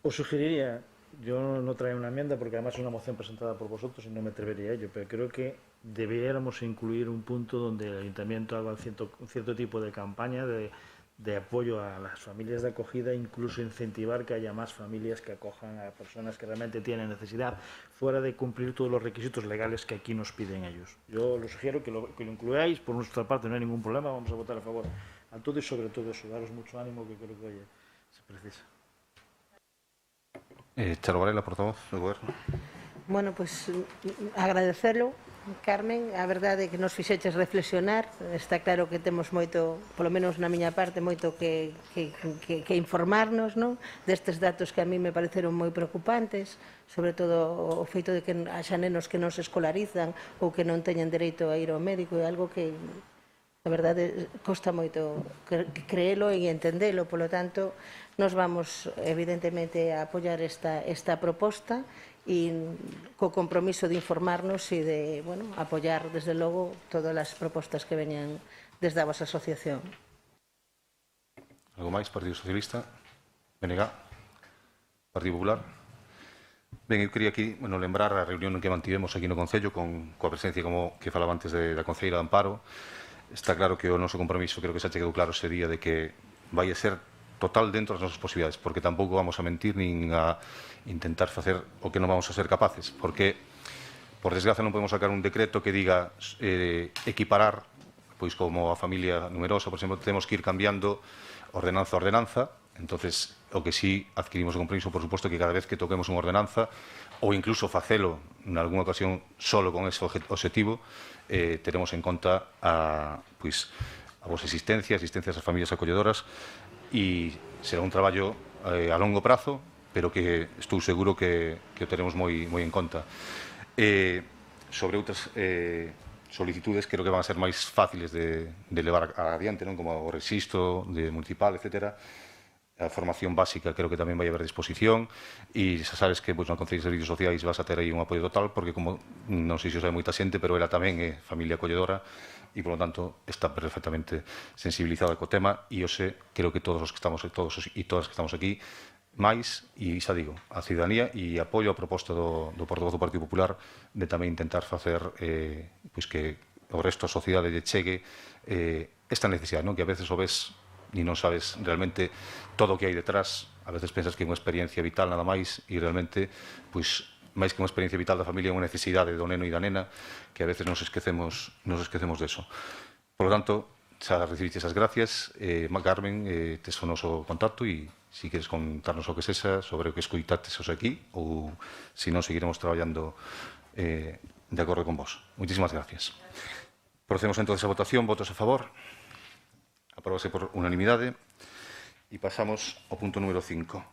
os sugeriría, yo no traía una enmienda porque además es una moción presentada por vosotros y no me atrevería a ello, pero creo que debiéramos incluir un punto donde el ayuntamiento haga un cierto tipo de campaña de de apoyo a las familias de acogida, incluso incentivar que haya más familias que acojan a personas que realmente tienen necesidad, fuera de cumplir todos los requisitos legales que aquí nos piden ellos. Yo lo sugiero que lo incluyáis, por nuestra parte no hay ningún problema, vamos a votar a favor a todo y sobre todo eso, daros mucho ánimo que creo que oye, se precisa. Charo Varela, portavoz do Goberno. Bueno, pois agradecelo, Carmen, a verdade é que nos fixeches reflexionar. Está claro que temos moito, polo menos na miña parte, moito que informarnos, non? Destes datos que a mí me pareceron moi preocupantes, sobre todo o feito de que haxa nenos que non se escolarizan ou que non teñen dereito a ir ao médico, é algo que a verdade costa moito creelo e entendelo, polo tanto nos vamos evidentemente a apoiar esta proposta e co compromiso de informarnos e de apoiar desde logo todas as propostas que veñan desde a vosa asociación. Algo máis? Partido Socialista? BNG? Partido Popular? Ben, eu quería aquí lembrar a reunión que mantivemos aquí no Concello coa presencia, como que falaba antes, da Concelleira de Amparo. Está claro que o noso compromiso, creo que xa quedou claro ese día, de que vai a ser total dentro das nosas posibilidades, porque tampouco vamos a mentir nin a intentar facer o que non vamos a ser capaces, porque, por desgracia, non podemos sacar un decreto que diga equiparar, pois como a familia numerosa, por exemplo, temos que ir cambiando ordenanza a ordenanza. Entonces, o que sí adquirimos o compromiso, por suposto, que cada vez que toquemos unha ordenanza, ou incluso facelo en algunha ocasión solo con ese objetivo, teremos en conta a vosa existencia, asistencias ás familias acolledoras, e será un traballo a longo prazo, pero que estou seguro que o teremos moi en conta. Sobre outras solicitudes, creo que van a ser máis fáciles de levar adiante, como o rexistro municipal, etcétera. A formación básica creo que tamén vai haber disposición, e xa sabes que no Concello de Servicios Sociais vas a ter aí un apoio total, porque como non sei se o sabe moita xente, pero ela tamén é familia acolledora e, polo tanto, está perfectamente sensibilizada co tema, e eu sei, creo que todos os que estamos e todas que estamos aquí, máis, e xa digo, a ciudadanía, e apoio a proposta do portavoz do Partido Popular de tamén intentar facer que o resto da sociedade lle chegue esta necesidade, que a veces o ves e non sabes realmente todo o que hai detrás. A veces pensas que é unha experiencia vital nada máis, e realmente, máis que unha experiencia vital da familia, é unha necesidade do neno e da nena, que a veces nos esquecemos deso. Por lo tanto, xa recibiches as gracias, Carmen, tes o noso contacto, e se queres contarnos o que sexa sobre o que escoitates aquí, ou se non seguiremos traballando de acordo con vos. Moitísimas gracias. Procedemos entonces a votación. Votos a favor? Aprobase por unanimidade, e pasamos ao punto número 5.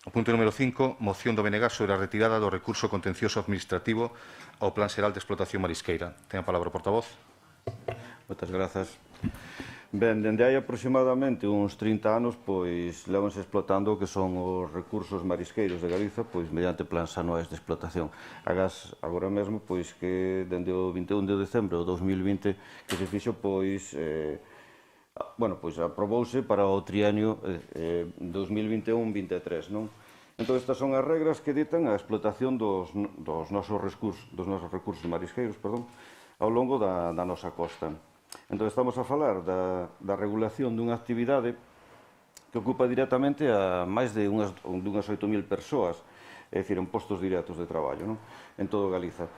O punto número 5, moción do BNG sobre a retirada do recurso contencioso administrativo ao Plan Xeral de Explotación Marisqueira. Ten a palabra o portavoz. Moitas grazas. Ben, dende hai aproximadamente uns 30 anos, levanse explotando o que son os recursos marisqueiros de Galiza, mediante plans anuais de explotación. Agás, agora mesmo, que dende o 21 de decembro de 2020 que se fixo, aprobouse para o trienio 2021-23, non? Entón, estas son as regras que ditan a explotación dos nosos recursos marisqueiros, ao longo da nosa costa. Entón, estamos a falar da regulación dunha actividade que ocupa directamente a máis de unhas 8.000 persoas, é dicir, en postos directos de traballo, en todo Galiza,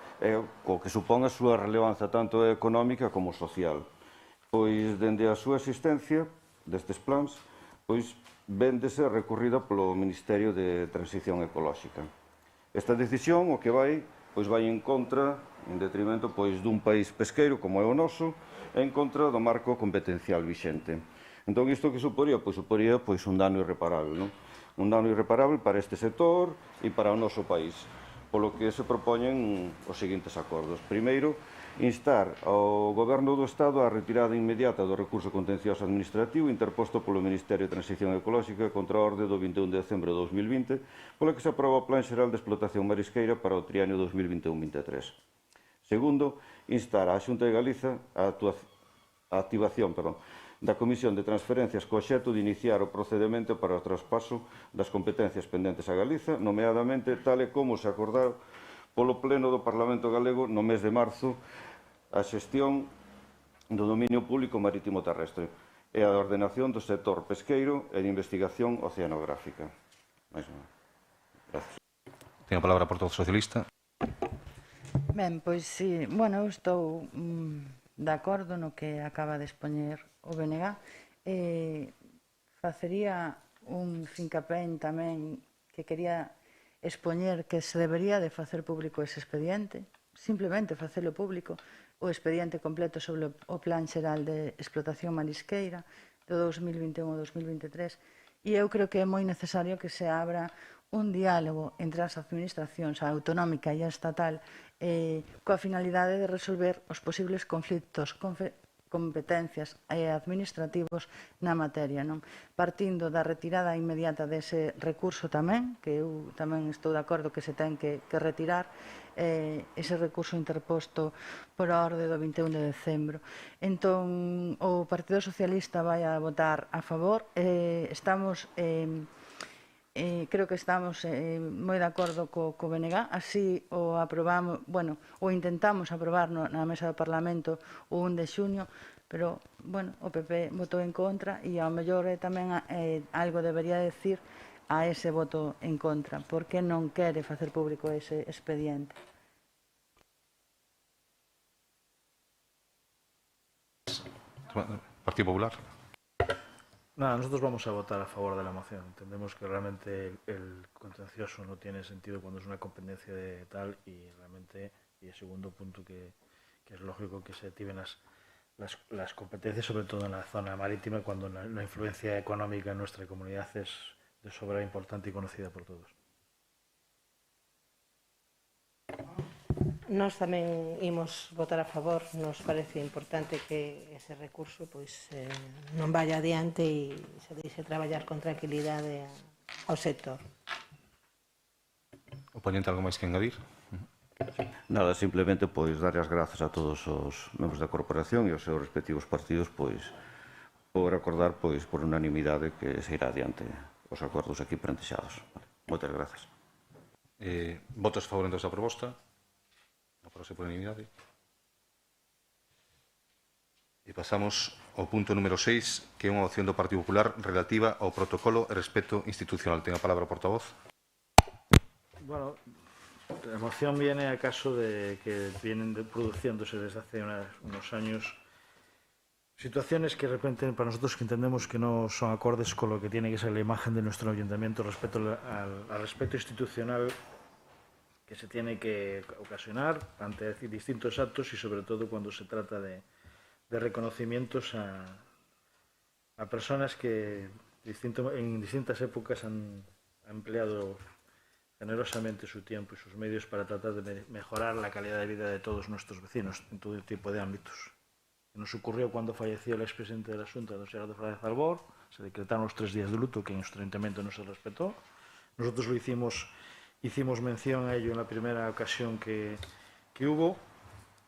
o que supón a súa relevancia tanto económica como social. Dende a súa existencia destes plans, véndese recorrida polo Ministerio de Transición Ecolóxica. Esta decisión o que vai en contra, en detrimento dun país pesqueiro como é o noso, en contra do marco competencial vixente. Entón, isto que suporía? Suporía un dano irreparable, un dano irreparable para este sector e para o noso país, polo que se propoñen os seguintes acordos. Primeiro, instar ao Goberno do Estado a retirada inmediata do recurso contencioso administrativo interposto polo Ministerio de Transición Ecolóxica contra a orde do 21 de decembro de 2020, polo que se aproba o Plan Xeral de Explotación Marisqueira para o trienio 2021-23. Segundo, instar a Xunta de Galiza a activación da Comisión de Transferencias co obxecto de iniciar o procedimento para o traspaso das competencias pendentes a Galiza, nomeadamente tal e como se acordou polo Pleno do Parlamento Galego no mes de marzo a xestión do dominio público marítimo terrestre e a ordenación do sector pesqueiro e de investigación oceanográfica. Gracias. Ten a palabra a portavoz socialista. Ben, pois sí, bueno, eu estou de acordo no que acaba de expoñer o BNG. Facería un fincapé tamén que quería expoñer que se debería de facer público ese expediente, simplemente facelo público, o expediente completo sobre o Plan Xeral de Explotación Marisqueira do 2021 ao 2023, e eu creo que é moi necesario que se abra un diálogo entre as administracións, a autonómica e a estatal, coa finalidade de resolver os posibles conflitos competencias e administrativos na materia, non? Partindo da retirada inmediata dese recurso tamén, que eu tamén estou de acordo que se ten que retirar, ese recurso interposto por a orde do 21 de decembro. Entón, o Partido Socialista vai a votar a favor. Estamos... creo que estamos moi de acordo co BNG, así o aprobamos, bueno, o intentamos aprobar na mesa do Parlamento o 1 de xuño, pero, bueno, o PP votou en contra e ao mellor tamén algo debería decir a ese voto en contra, porque non quere facer público ese expediente. Partido Popular. Nada, nosotros vamos a votar a favor de la moción. Entendemos que realmente el contencioso no tiene sentido cuando es una competencia de tal y realmente, y el segundo punto que es lógico que se activen las competencias, sobre todo en la zona marítima, cuando la influencia económica en nuestra comunidad es de sobra importante y conocida por todos. Nós tamén imos votar a favor, nos parece importante que ese recurso non vaya adiante e se deixe traballar con tranquilidade ao sector. O ponente algo máis que engadir? Nada, simplemente pois dar as grazas a todos os membros da corporación e aos seus respectivos partidos pois por acordar pois por unanimidade que se irá adiante os acordos aquí plantexados. Moitas grazas. Votos a favor da proposta? Aprobarse por unanimidade. E pasamos ao punto número 6, que é unha moción do Partido Popular relativa ao protocolo e respeto institucional. Ten a palabra o portavoz. Bueno, la moción viene a caso de que vienen produciéndose desde hace unos años situaciones que de repente para nosotros que entendemos que no son acordes con lo que tiene que ser la imagen de nuestro ayuntamiento respecto al respeto institucional que se tiene que ocasionar ante distintos actos y sobre todo cuando se trata de reconocimientos a personas que en distintas épocas han empleado generosamente su tiempo y sus medios para tratar de mejorar la calidad de vida de todos nuestros vecinos en todo tipo de ámbitos. Nos ocurrió cuando falleció el expresidente de la Xunta, don Xerardo Fernández Albor, se decretaron los 3 días de luto que en nuestro ayuntamiento no se respetó. Nosotros lo hicimos mención a ello en la primera ocasión que hubo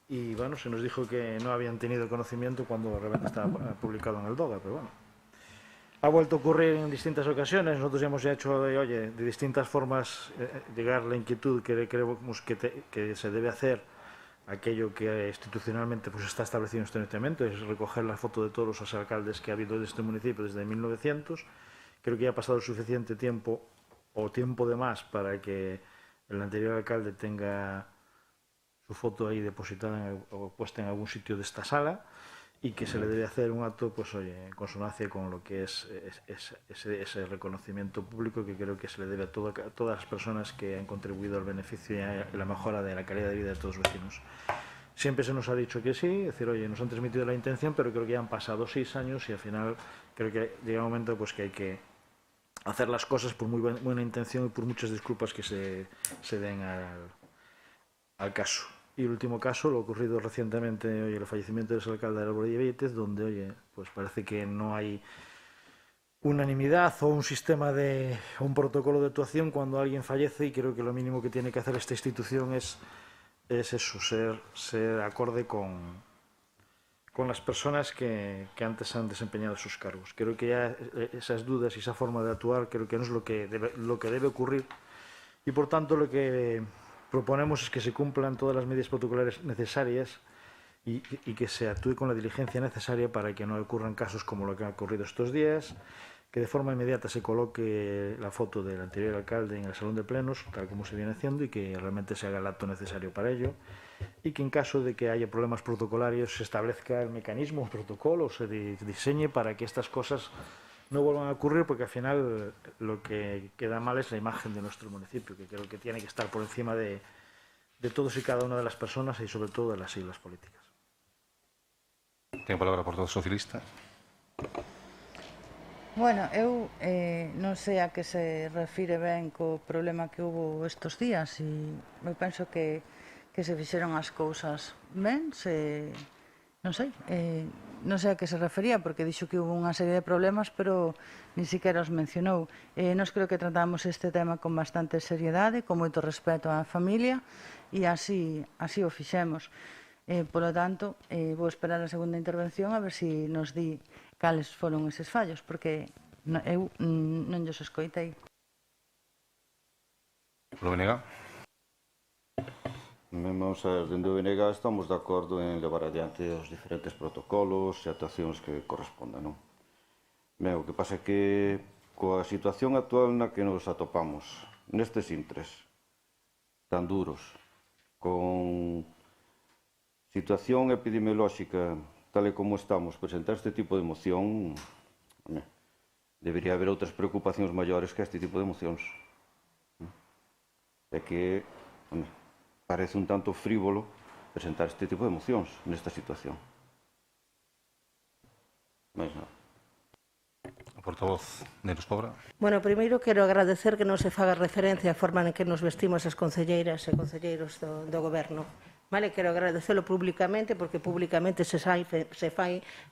y bueno, se nos dijo que no habían tenido conocimiento cuando de repente estaba publicado en el DOGA, pero bueno. Ha vuelto a ocurrir en distintas ocasiones, nosotros ya hemos hecho de distintas formas llegar la inquietud que creemos que se debe hacer aquello que institucionalmente pues, está establecido en este ayuntamiento, es recoger la foto de todos los alcaldes que ha habido de este municipio desde 1900. Creo que ya ha pasado suficiente tiempo o tiempo de más para que el anterior alcalde tenga su foto ahí depositada o puesta en algún sitio de esta sala y que se le debe hacer un acto pues, en consonancia con lo que es ese reconocimiento público que creo que se le debe a todas las personas que han contribuido al beneficio y a la mejora de la calidad de vida de todos los vecinos. Siempre se nos ha dicho que sí, es decir, oye, nos han transmitido la intención, pero creo que ya han pasado 6 años y al final creo que llega un momento pues, que hay que hacer las cosas por muy buena intención y por muchas disculpas que se den al caso. Y el último caso, lo ocurrido recientemente, oye, el fallecimiento del alcalde de Álvaro de Vieites, donde, oye, pues parece que no hay unanimidad o un sistema un protocolo de actuación cuando alguien fallece y creo que lo mínimo que tiene que hacer esta institución es eso, ser acorde con las personas que antes han desempeñado sus cargos. Creo que ya esas dudas y esa forma de actuar creo que no es lo que debe ocurrir y por tanto lo que proponemos es que se cumplan todas las medidas protocolares necesarias y que se actúe con la diligencia necesaria para que no ocurran casos como lo que ha ocurrido estos días, que de forma inmediata se coloque la foto del anterior alcalde en el salón de plenos, tal como se viene haciendo, y que realmente se haga el acto necesario para ello, y que en caso de que haya problemas protocolarios se establezca el mecanismo, el protocolo, se diseñe para que estas cosas no vuelvan a ocurrir, porque al final lo que queda mal es la imagen de nuestro municipio, que creo que tiene que estar por encima de todos y cada una de las personas y sobre todo de las siglas políticas. Ten a palabra por todo socialista. Bueno, eu non sei a que se refire ben co problema que hubo estes días e eu penso que se fixeron as cousas ben, non sei a que se refería porque dixo que hubo unha serie de problemas pero nin siquiera os mencionou. Nos creo que tratamos este tema con bastante seriedade, con moito respeto á familia e así o fixemos. Polo tanto, vou esperar a segunda intervención a ver se nos di cales foron eses fallos, porque eu non llos escoitei. Polo BNG. Vamos a ver, dende o BNG estamos de acordo en levar adiante os diferentes protocolos e actuacións que correspondan, non? Ben, o que pasa é que coa situación actual na que nos atopamos, nestes intres tan duros, con situación epidemiolóxica tal e como estamos, presentar este tipo de moción, debería haber outras preocupacións maiores que este tipo de mocións. É que parece un tanto frívolo presentar este tipo de mocións nesta situación. Mais nada. O portavoz Neros Pobra. Bueno, primeiro quero agradecer que non se faga referencia á forma en que nos vestimos as concelleiras e concelleiros do Goberno. Vale, quero agradecelo públicamente porque públicamente se fai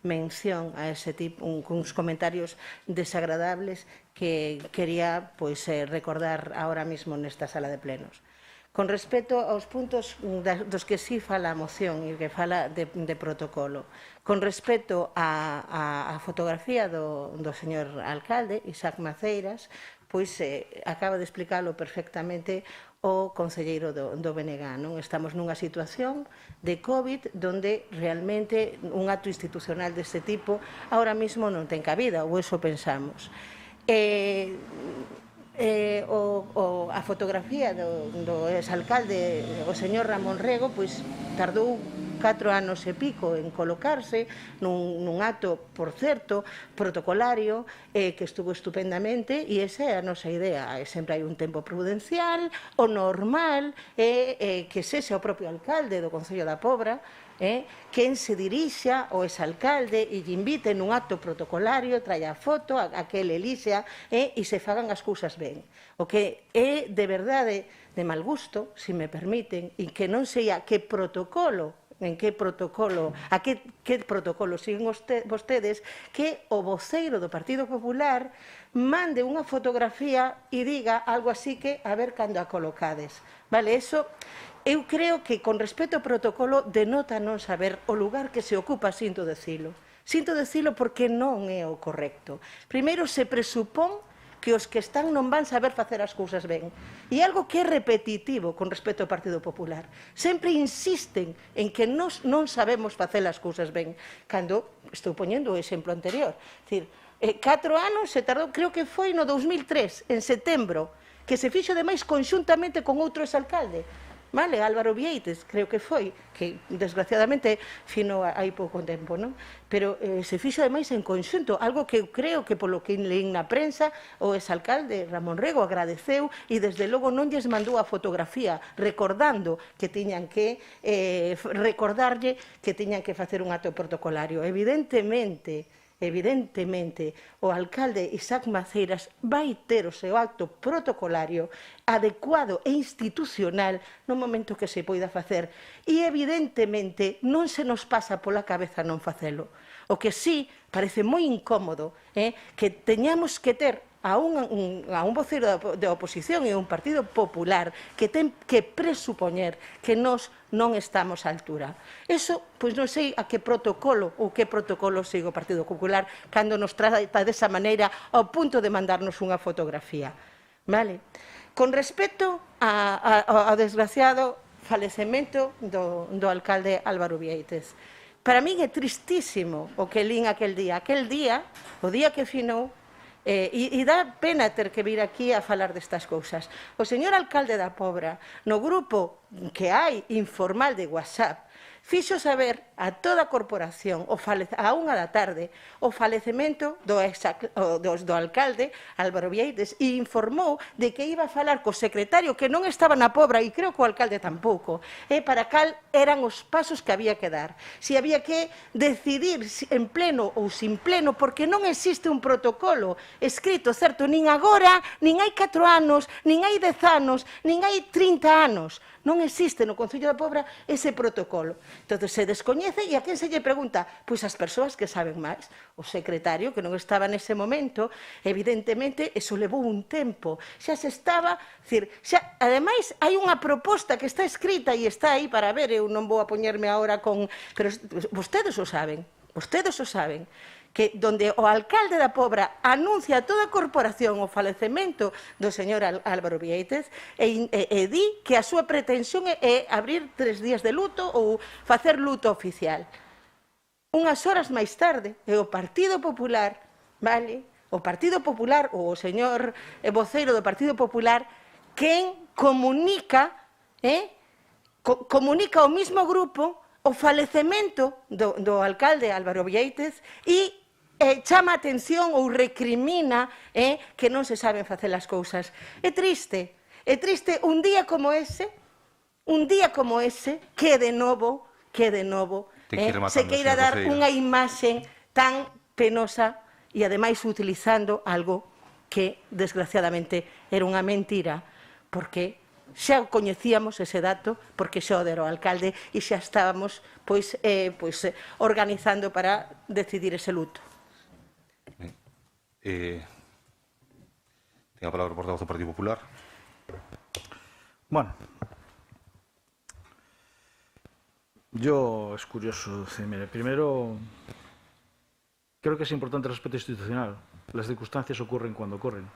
mención a ese tipo, uns comentarios desagradables que quería recordar ahora mismo nesta sala de plenos. Con respecto aos puntos dos que sí fala a moción e que fala de protocolo, con respecto á fotografía do señor alcalde, Isaac Maceiras, pois acaba de explicarlo perfectamente o concelleiro do BNG. Non? Estamos nunha situación de COVID donde realmente un acto institucional deste tipo ahora mismo non ten cabida, ou eso pensamos. A fotografía do exalcalde, o señor Ramón Rego, pois tardou 4 anos e pico en colocarse nun acto, por certo, protocolario, que estuvo estupendamente, e esa é a nosa idea. Sempre hai un tempo prudencial, o normal é que sexa o propio alcalde do Concello da Pobra quen se dirixa ao exalcalde e lle invite nun acto protocolario, traia a foto, a que ele elixa e se fagan as cousas ben. O que é de verdade de mal gusto, se me permiten, e que non sei a que protocolo siguen vostedes, que o voceiro do Partido Popular mande unha fotografía e diga algo así que a ver cando a colocades. Vale, eso eu creo que con respecto ao protocolo denota non saber o lugar que se ocupa, sinto dicilo. Sinto dicilo porque non é o correcto. Primeiro se presupón que os que están non van saber facer as cousas ben. E algo que é repetitivo con respecto ao Partido Popular. Sempre insisten en que nós non sabemos facer as cousas ben. Cando, estou poñendo o exemplo anterior, dicir, 4 anos se tardou, creo que foi no 2003, en setembro, que se fixo ademais conxuntamente con outro exalcalde. Vale, Álvaro Vieites, creo que foi, que desgraciadamente fino hai pouco tempo, non? Pero se fixo ademais en conxunto, algo que eu creo que polo que leín na prensa o exalcalde Ramón Rego agradeceu e desde logo non lles mandou a fotografía recordando que tiñan que recordarlle que tiñan que facer un acto protocolario. Evidentemente, o alcalde Isaac Maceiras vai ter o seu acto protocolario adecuado e institucional no momento que se poida facer. E, evidentemente, non se nos pasa pola cabeza non facelo. O que sí parece moi incómodo é que teñamos que ter a un voceiro da oposición e un partido popular que ten que presupoñer que nós non estamos á altura. Eso, pois non sei a que protocolo ou que protocolo sigue o Partido Popular cando nos trata desa maneira ao punto de mandarnos unha fotografía. Vale? Con respecto ao desgraciado falecemento do alcalde Álvaro Vieites, para min é tristísimo o que lín aquel día. Aquel día, o día que finou, e dá pena ter que vir aquí a falar destas cousas. O señor alcalde da Pobra, no grupo que hai informal de WhatsApp, fixo saber a toda a corporación a 1 da tarde o falecemento do alcalde Álvaro Vieites e informou de que iba a falar co secretario que non estaba na Pobra e creo que o alcalde tampouco, para cal eran os pasos que había que dar. Si había que decidir en pleno ou sin pleno, porque non existe un protocolo escrito, certo, nin agora, nin hai 4 anos, nin hai 10 anos, nin hai 30 anos. Non existe no Concello da Pobra ese protocolo. Entón, se descoñece e a quen se lle pregunta? Pois as persoas que saben máis. O secretario, que non estaba nese momento, evidentemente, eso levou un tempo. Xa se estaba... Ademais, hai unha proposta que está escrita e está aí para ver, eu non vou a poñerme agora con... Pero vostedes o saben, que donde o alcalde da Pobra anuncia a toda a corporación o falecemento do señor Álvaro Vieites e di que a súa pretensión é abrir 3 días de luto ou facer luto oficial. Unhas horas máis tarde, o Partido Popular, vale? O Partido Popular, ou o señor voceiro do Partido Popular, quen comunica ao mismo grupo o falecemento do alcalde Álvaro Vieites e chama a atención ou recrimina que non se saben facer as cousas. É triste un día como ese, que de novo se queira dar unha imaxe tan penosa e ademais utilizando algo que desgraciadamente era unha mentira, porque xa coñecíamos ese dato, porque xa o dera o alcalde e xa estábamos organizando para decidir ese luto. Ten a palabra o portavoz do Partido Popular. Bueno, yo es curioso. Mire, primero, creo que es importante el respeto institucional. Las circunstancias ocurren cuando ocurren.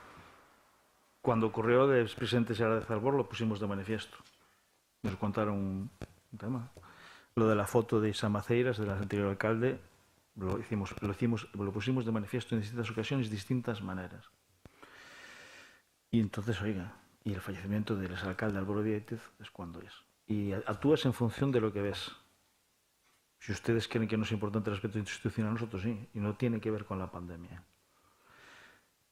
Cuando ocurrió del presidente Xara de Zarbor lo pusimos de manifiesto. Nos contaron un tema. Lo de la foto de Isa Maceiras, del anterior alcalde, lo pusimos de manifiesto en distintas ocasiones, distintas maneras. Y entonces, oiga, y el fallecimiento del exalcalde Álvaro Vieites es cuando es. Y actúas en función de lo que ves. Si ustedes creen que no es importante el respeto institucional, nosotros sí, y no tiene que ver con la pandemia.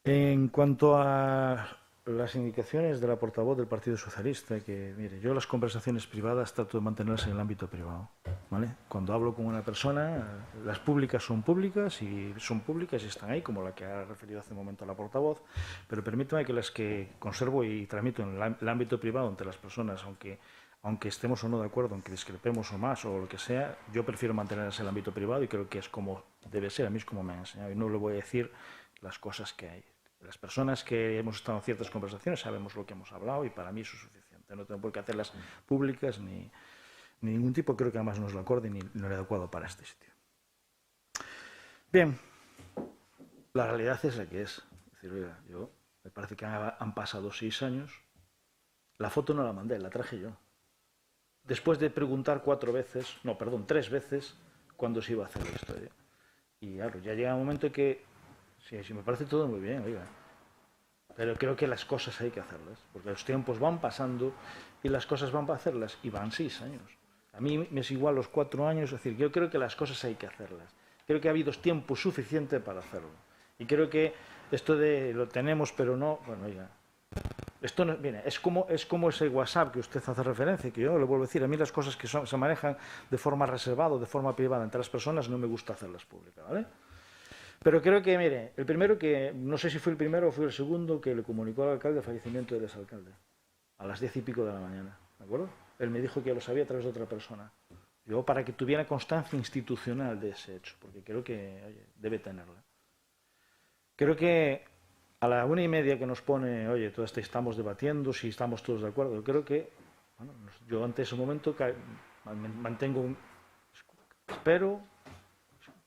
En cuanto a las indicaciones de la portavoz del Partido Socialista, que, mire, yo las conversaciones privadas trato de mantenerlas en el ámbito privado, ¿vale? Cuando hablo con una persona, las públicas son públicas y están ahí, como la que ha referido hace un momento la portavoz, pero permítame que las que conservo y tramito en el ámbito privado entre las personas, aunque estemos o no de acuerdo, aunque discrepemos o más o lo que sea, yo prefiero mantenerlas en el ámbito privado y creo que es como debe ser, a mí es como me han enseñado, y no le voy a decir las cosas que hay. Las personas que hemos estado en ciertas conversaciones sabemos lo que hemos hablado y para mí eso es suficiente. No tengo por qué hacerlas públicas ni ningún tipo. Creo que además no es lo acorde ni lo adecuado para este sitio. Bien, la realidad es la que es. Es decir, oiga, me parece que han pasado 6 años. La foto no la mandé, la traje yo. Después de preguntar 3 veces cuándo se iba a hacer la historia. Y claro, ya llega un momento en que sí, me parece todo muy bien, oiga. Pero creo que las cosas hay que hacerlas, porque los tiempos van pasando y las cosas van para hacerlas y van 6 años. A mí me es igual los 4 años, es decir, yo creo que las cosas hay que hacerlas. Creo que ha habido tiempo suficiente para hacerlo. Y creo que esto de lo tenemos pero no, bueno, oiga, esto no, mire, es como ese WhatsApp que usted hace referencia, que yo le vuelvo a decir, a mí las cosas que se manejan de forma reservada o de forma privada entre las personas no me gusta hacerlas públicas, ¿vale? Pero creo que, mire, el primero que, no sé si fue el primero o fue el segundo que le comunicó al alcalde el fallecimiento del exalcalde, a las 10 y pico de la mañana, ¿de acuerdo? Él me dijo que lo sabía a través de otra persona. Yo, para que tuviera constancia institucional de ese hecho, porque creo que, oye, debe tenerla. Creo que a la 1:30 que nos pone, oye, estamos debatiendo, si estamos todos de acuerdo, yo creo que, bueno, yo ante ese momento mantengo, espero,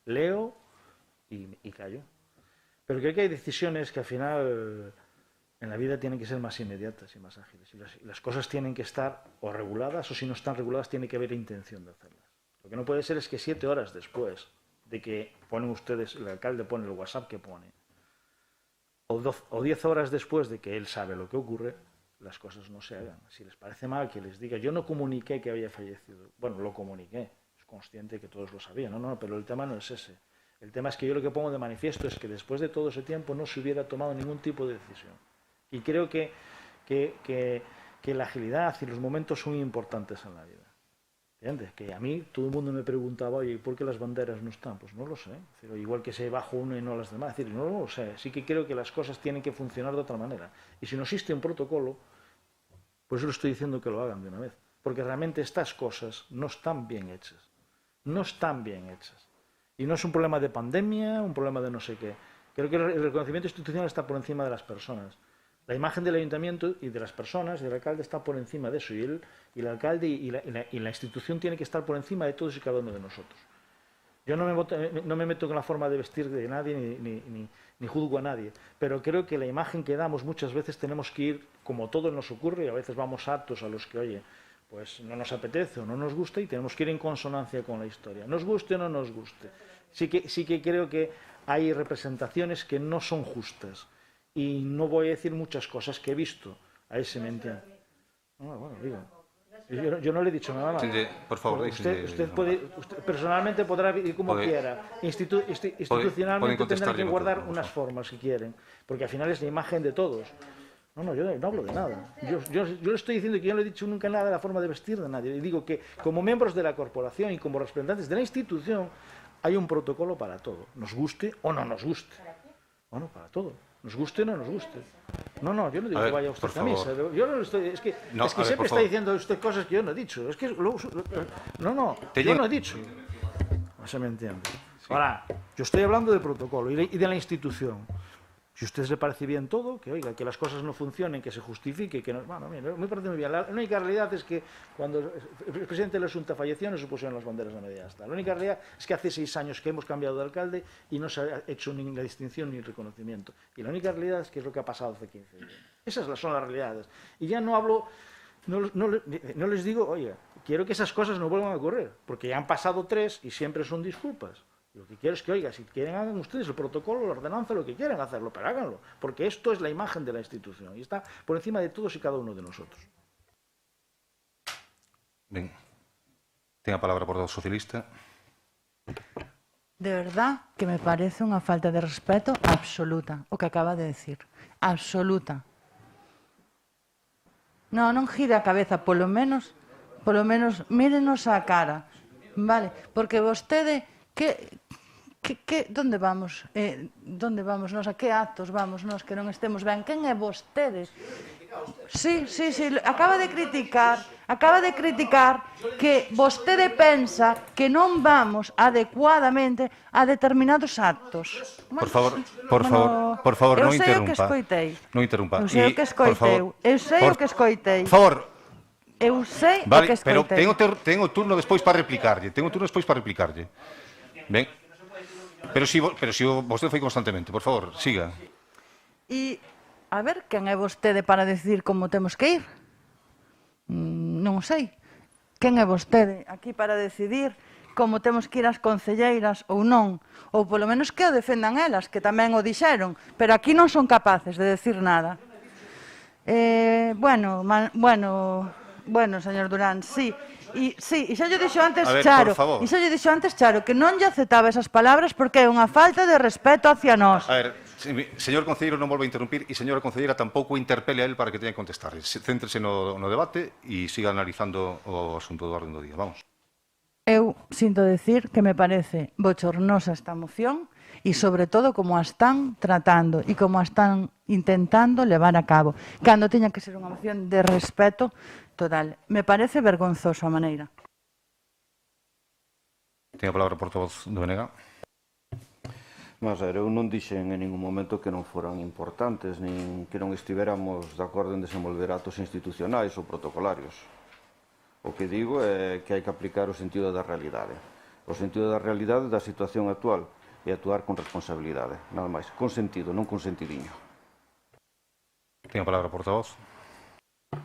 leo y callo. Pero creo que hay decisiones que al final en la vida tienen que ser más inmediatas y más ágiles. Y las cosas tienen que estar o reguladas, o si no están reguladas tiene que haber intención de hacerlas. Lo que no puede ser es que 7 horas después de que ponen ustedes, el alcalde pone el WhatsApp que pone, o 10 horas después de que él sabe lo que ocurre, las cosas no se hagan. Si les parece mal que les diga, yo no comuniqué que había fallecido. Bueno, lo comuniqué, es consciente que todos lo sabían, no, pero el tema no es ese. El tema es que yo lo que pongo de manifiesto es que después de todo ese tiempo no se hubiera tomado ningún tipo de decisión. Y creo que la agilidad y los momentos son importantes en la vida. ¿Entiendes? Que a mí todo el mundo me preguntaba, oye, ¿por qué las banderas no están? Pues no lo sé. Pero igual que se bajo uno y no las demás. Es decir, no lo sé. Sí que creo que las cosas tienen que funcionar de otra manera. Y si no existe un protocolo, pues yo le estoy diciendo que lo hagan de una vez. Porque realmente estas cosas no están bien hechas. No están bien hechas. Y no es un problema de pandemia, un problema de no sé qué. Creo que el reconocimiento institucional está por encima de las personas. La imagen del ayuntamiento y de las personas, del alcalde, está por encima de eso. Y el alcalde y la institución tiene que estar por encima de todos y cada uno de nosotros. Yo no me meto con la forma de vestir de nadie ni juzgo a nadie. Pero creo que la imagen que damos muchas veces tenemos que ir, como todo nos ocurre, y a veces vamos a actos a los que, oye, pues no nos apetece o no nos gusta y tenemos que ir en consonancia con la historia. Nos guste o no nos guste. Sí que creo que hay representaciones que no son justas. Y no voy a decir muchas cosas que he visto. Ahí se me entiende. No, bueno, digo. Yo no le he dicho nada más. Por favor, usted personalmente podrá ir como quiera. Institucionalmente tendrán que guardar unas formas si quieren. Porque al final es la imagen de todos. No, yo no hablo de nada. Yo le estoy diciendo que yo no le he dicho nunca nada de la forma de vestir de nadie. Y digo que como miembros de la corporación y como representantes de la institución hay un protocolo para todo. Nos guste o no nos guste. Bueno, para todo. Nos guste o no nos guste. No, yo no digo que vaya usted a misa. Yo no estoy, es que siempre está diciendo usted cosas que yo no he dicho. Es que yo no he dicho. No se me entiende. Sí. Ahora, yo estoy hablando del protocolo y de la institución. Si a usted le parece bien todo, que oiga, que las cosas no funcionen, que se justifique, que no... Bueno, me parece muy bien. La única realidad es que cuando el presidente de la Junta falleció no se pusieron las banderas a media asta. La única realidad es que hace 6 años que hemos cambiado de alcalde y no se ha hecho ninguna distinción ni reconocimiento. Y la única realidad es que es lo que ha pasado hace 15 días. Esas son las realidades. Y ya no hablo... No les digo, oiga, quiero que esas cosas no vuelvan a ocurrir, porque ya han pasado 3 y siempre son disculpas. Lo que quiero es que, oiga, si quieren hagan ustedes el protocolo, la ordenanza, lo que quieran hacerlo, pero háganlo, porque esto es la imagen de la institución y está por encima de todos y cada uno de nosotros. Ben, ten a palabra por do socialista. De verdad que me parece unha falta de respeto absoluta, o que acaba de decir. Absoluta. Non gire a cabeza, polo menos mírenos a cara, vale? Porque vostede... ¿Dónde vamos? ¿Dónde vamos nós? A que actos vamos nós que non estemos ben? Quen é vostede? Sí, acaba de criticar que vostede pensa que non vamos adecuadamente a determinados actos. Por favor, non interrumpa. Non interrumpa. Eu sei o que escoitei. Por favor. Eu sei o que escoitei. Pero tengo turno despois para replicarlle. Ben. Pero si vostede foi constantemente, por favor, siga. E, a ver, quen é vostede para decidir como temos que ir? Non sei. Quen é vostede aquí para decidir como temos que ir as concelleiras ou non? Ou polo menos que o defendan elas, que tamén o dixeron, pero aquí non son capaces de decir nada. Bueno, señor Durán, sí. E xa lle dixo antes Charo, que non lle aceptaba esas palabras porque é unha falta de respeto hacia nós. A ver, señor concelleiro non volve a interrumpir e señora concelleira tampouco interpele a él para que teña que contestar. Céntrese no debate e siga analizando o asunto do orden do día. Vamos. Eu sinto decir que me parece bochornosa esta moción e sobre todo como a están tratando e como a están intentando levar a cabo, cando teña que ser unha moción de respeto total. Me parece vergonzoso a maneira. Ten a palabra portavoz do BNG. Mas, eu non dixen en ningún momento que non foran importantes, nin que non estiveramos de acordo en desenvolver actos institucionais ou protocolarios. O que digo é que hai que aplicar o sentido da realidade. O sentido da realidade da situación actual e actuar con responsabilidade. Nada máis. Con sentido, non con sentidiño. Ten a palabra o portavoz.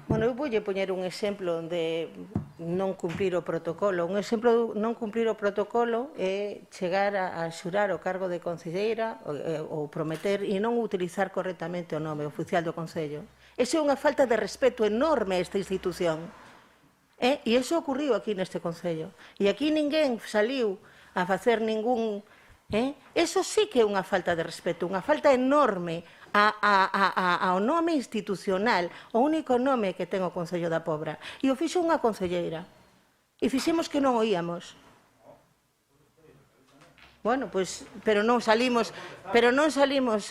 Bueno, eu voulle poñer un exemplo de non cumplir o protocolo. Un exemplo de non cumplir o protocolo é chegar a xurar o cargo de concelleira ou prometer e non utilizar correctamente o nome oficial do Concello. Esa é unha falta de respeto enorme a esta institución. E iso ocurriu aquí neste Concello. E aquí ninguén saliu a facer ningún... Eso sí que é unha falta de respeto, unha falta enorme ao nome institucional, o único nome que ten o Concello da Pobra. E o fixo unha concelleira. E fixemos que non oíamos. Bueno, pois, pero non salimos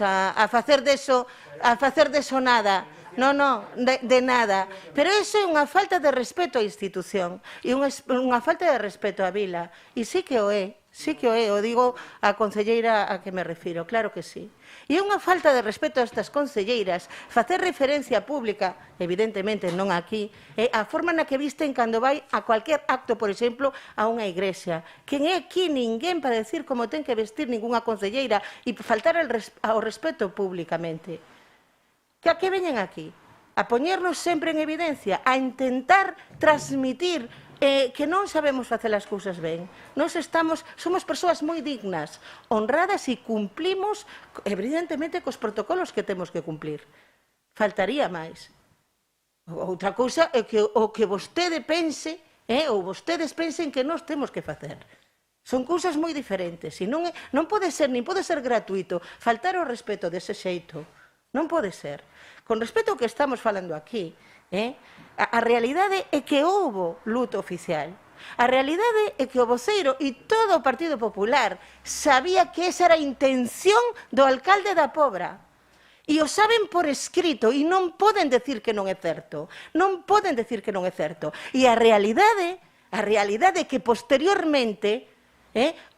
a facer deso nada. Non, de nada. Pero iso é unha falta de respeto á institución e unha falta de respeto á vila. E sí que o é, o digo a concelleira a que me refiro, claro que sí. E é unha falta de respeto a estas concelleiras facer referencia pública, evidentemente non aquí, a forma na que visten cando vai a cualquier acto, por exemplo, a unha igrexa. Quen é aquí ninguén para decir como ten que vestir ningunha concelleira e faltar ao respeto públicamente. Que a que veñen aquí? A poñernos sempre en evidencia, a intentar transmitir que non sabemos facer as cousas ben. Somos persoas moi dignas, honradas e cumplimos, evidentemente, cos protocolos que temos que cumplir. Faltaría máis. Outra cousa é que o que vostede pense, ou vostedes pensen que nós temos que facer. Son cousas moi diferentes. E non pode ser, nin pode ser gratuito, faltar o respeto dese xeito. Non pode ser. Con respecto ao que estamos falando aquí, a realidade é que houbo luto oficial. A realidade é que o voceiro e todo o Partido Popular sabía que esa era a intención do alcalde da Pobra. E o saben por escrito e non poden decir que non é certo. Non poden decir que non é certo. E a realidade é que posteriormente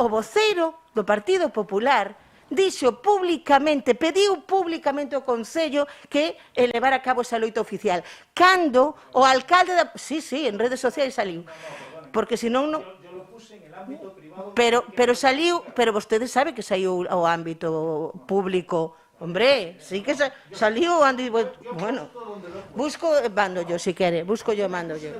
o voceiro do Partido Popular dixo públicamente, pediu públicamente ao Concello que elevara a cabo esa loita oficial. Cando o alcalde da... Sí, en redes sociais saliu. Porque senón non... Pero saliu... Pero vostede sabe que saiu ao ámbito público. Hombre, sí que saliu... Bueno, busco mando yo, si quere. Busco yo, mando yo.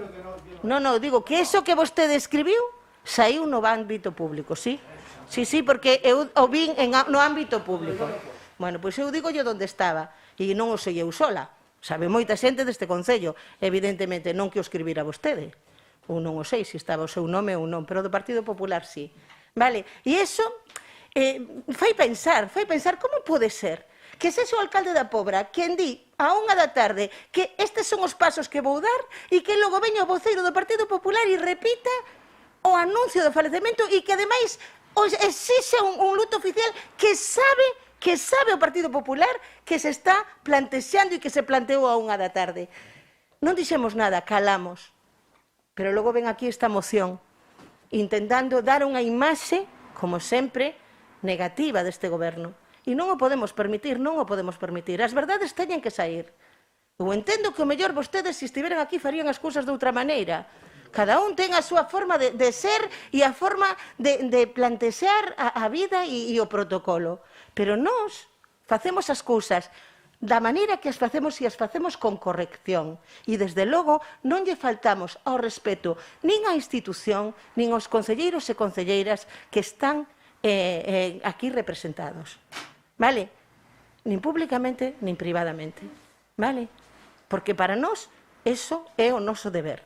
Non, digo que eso que vostede escribiu saiu no ámbito público, sí? Sí, porque eu o vin no ámbito público. Bueno, pois eu digo yo onde estaba, e non o sei eu sola. Sabe moita xente deste Concello, evidentemente non que o escribira vostede. Ou non o sei se estaba o seu nome ou non, pero do Partido Popular sí. Vale, e iso fai pensar como pode ser que sexa o alcalde da Pobra quen di a 1 da tarde que estes son os pasos que vou dar e que logo veña o voceiro do Partido Popular e repita o anuncio do falecemento e que ademais exixe un luto oficial que sabe o Partido Popular que se está plantexando e que se planteou a 1 da tarde. Non dixemos nada, calamos. Pero logo ven aquí esta moción intentando dar unha imaxe, como sempre, negativa deste goberno. E non o podemos permitir, As verdades teñen que sair. Eu entendo que o mellor vostedes, se estiveran aquí, farían as cousas de outra maneira. Cada un ten a súa forma de ser e a forma de plantexar a vida e o protocolo. Pero nós facemos as cousas da maneira que as facemos e as facemos con corrección. E, desde logo, non lle faltamos ao respeto nin á institución, nin aos concelleiros e concelleiras que están aquí representados. Vale? Nin públicamente, nin privadamente. Vale? Porque para nós, eso é o noso deber.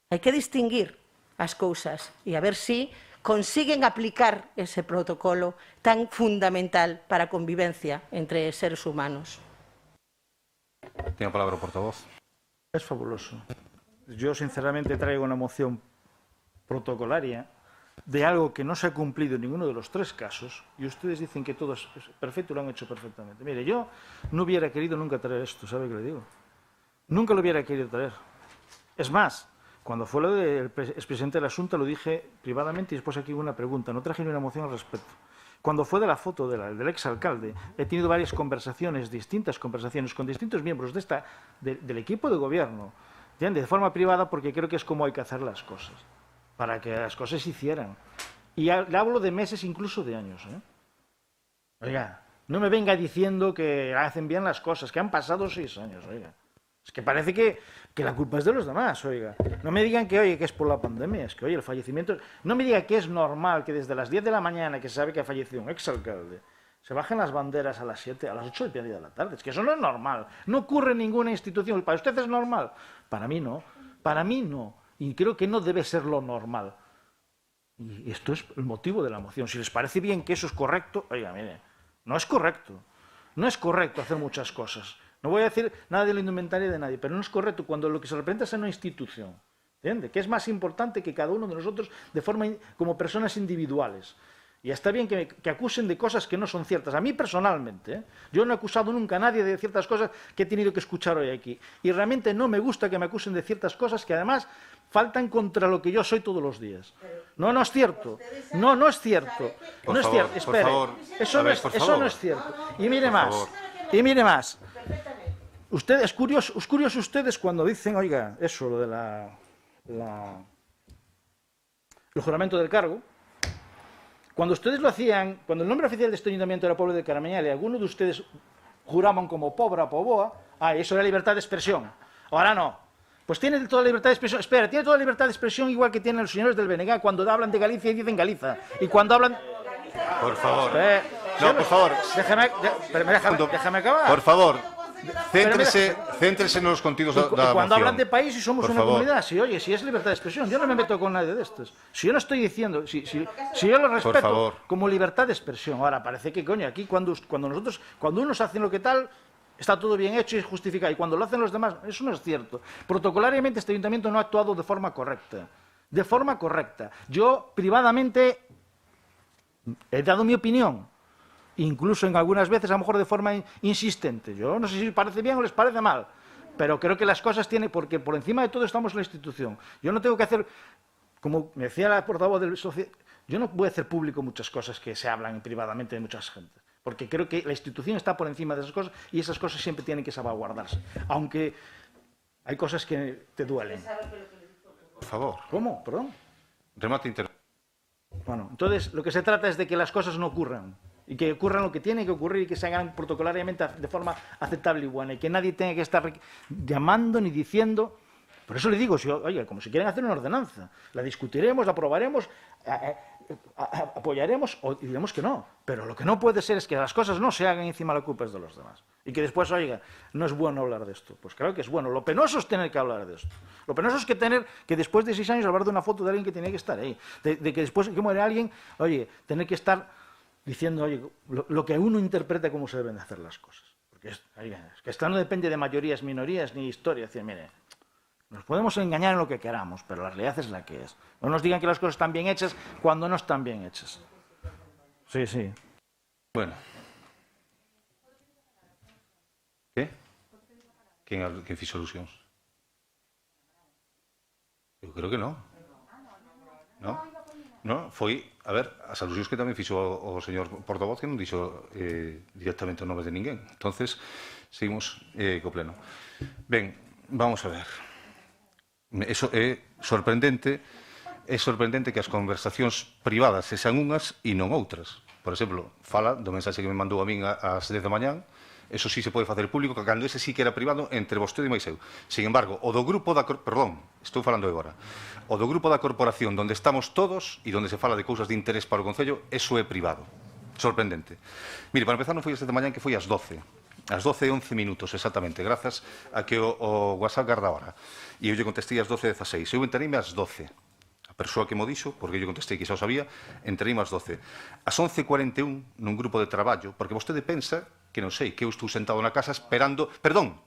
Hai que distinguir as cousas e a ver se consiguen aplicar ese protocolo tan fundamental para a convivencia entre seres humanos. Ten a palabra o portavoz. Es fabuloso. Yo, sinceramente, traigo una moción protocolaria de algo que no se ha cumplido en ninguno de los 3 casos y ustedes dicen que todo es perfecto y lo han hecho perfectamente. Mire, yo no hubiera querido nunca traer esto, ¿sabe qué le digo? Nunca lo hubiera querido traer. Es más, cuando fue lo del expresidente de la Junta lo dije privadamente y después aquí hubo una pregunta. No traje ni una moción al respecto. Cuando fue de la foto del exalcalde, he tenido varias conversaciones, distintas conversaciones con distintos miembros del equipo de gobierno, de forma privada, porque creo que es como hay que hacer las cosas, para que las cosas se hicieran. Y le hablo de meses, incluso de años. Oiga, No me venga diciendo que hacen bien las cosas, que han pasado 6 años, oiga. Es que parece que la culpa es de los demás, oiga. No me digan que, oye, que es por la pandemia, es que, oye, el fallecimiento... No me diga que es normal que desde las 10 de la mañana, que se sabe que ha fallecido un exalcalde, se bajen las banderas a las 7, a las 8:30 de la tarde. Es que eso no es normal. No ocurre en ninguna institución. ¿Para usted es normal? Para mí no. Para mí no. Y creo que no debe ser lo normal. Y esto es el motivo de la moción. Si les parece bien que eso es correcto, oiga, mire, no es correcto. No es correcto hacer muchas cosas. No voy a decir nada de la indumentaria de nadie, pero no es correcto cuando lo que se representa es una institución. ¿Entiende? Que es más importante que cada uno de nosotros de forma como personas individuales. Y está bien que acusen de cosas que no son ciertas. A mí personalmente, yo no he acusado nunca a nadie de ciertas cosas que he tenido que escuchar hoy aquí. Y realmente no me gusta que me acusen de ciertas cosas que además faltan contra lo que yo soy todos los días. No, no es cierto. No, no es cierto. No es cierto. Espere. Eso no es cierto. Y mire más. Y mire más. Usted, es curioso ustedes cuando dicen, oiga, eso, lo de el juramento del cargo. Cuando ustedes lo hacían, cuando el nombre oficial de este ayuntamiento era Pueblo de Carabanchel y algunos de ustedes juraban como Pobra, Poboa, eso era libertad de expresión. Ahora no. Pues tiene toda la libertad de expresión. Espera, tiene toda la libertad de expresión igual que tienen los señores del BNG cuando hablan de Galicia y dicen Galiza. Y cuando hablan... Por favor. No, por favor. Déjame acabar. Por favor. Céntrese en los contidos de la moción. Cuando hablan de país y somos una comunidad, si oye, si es libertad de expresión, yo no me meto con nadie de estos. Si yo no estoy diciendo, si yo lo respeto como libertad de expresión. Ahora, parece que, coño, aquí cuando unos hacen lo que tal, está todo bien hecho y justificado. Y cuando lo hacen los demás, eso no es cierto. Protocolariamente este ayuntamiento no ha actuado de forma correcta. De forma correcta. Yo, privadamente, he dado mi opinión. Incluso en algunas veces, a lo mejor de forma insistente. Yo no sé si les parece bien o les parece mal, pero creo que las cosas tienen, porque por encima de todo estamos en la institución. Yo no tengo que hacer, como me decía la portavoz del social, yo no voy a hacer público muchas cosas que se hablan privadamente de mucha gente, porque creo que la institución está por encima de esas cosas y esas cosas siempre tienen que salvaguardarse, aunque hay cosas que te duelen. Por favor. ¿Cómo? Perdón. Remate interno. Bueno, entonces lo que se trata es de que las cosas no ocurran. Y que ocurran lo que tiene que ocurrir y que se hagan protocolariamente de forma aceptable y buena. Y que nadie tenga que estar llamando ni diciendo... Por eso le digo, oye, como si quieren hacer una ordenanza, la discutiremos, la aprobaremos, apoyaremos o diremos que no. Pero lo que no puede ser es que las cosas no se hagan encima de la culpa de los demás. Y que después, oiga, no es bueno hablar de esto. Pues claro que es bueno. Lo penoso es tener que hablar de esto. Lo penoso es que después de 6 años hablar de una foto de alguien que tenía que estar ahí. De que después que muere alguien, oye, tener que estar... diciendo, oye, lo que uno interpreta cómo se deben de hacer las cosas. Porque es que esto no depende de mayorías, minorías, ni historia. Es decir, mire, nos podemos engañar en lo que queramos, pero la realidad es la que es. No nos digan que las cosas están bien hechas cuando no están bien hechas. Sí, sí. Bueno. ¿Qué? ¿Quién fixo solucións? Eu creo que non. Non? No, foi, a ver, as alusións que tamén fixo o señor portavoz que non dixo directamente o nome de ninguén. Entonces, seguimos co pleno. Ben, vamos a ver. Eso é sorprendente que as conversacións privadas sexan unhas e non outras. Por exemplo, fala do mensaxe que me mandou a min ás 10 da mañán. Eso sí se pode facer público, que cando ese sí que era privado entre vostede e máis eu. Sin embargo, o do grupo da... Perdón, estou falando agora. O do grupo da corporación onde estamos todos e onde se fala de cousas de interés para o Concello, eso é privado. Sorprendente. Mire, para empezar non foi esta mañán que foi ás 12. Ás 12 e 11 minutos, exactamente, grazas a que o WhatsApp garda ahora. E eu lle contestei ás 12:16. Eu entereime ás 12. A persoa que mo dixo, porque eu lle contestei que xa o sabía, entereime ás 12. Ás 11:41, nun grupo de traballo, porque vostede pensa que non sei, que eu estou sentado na casa esperando, perdón,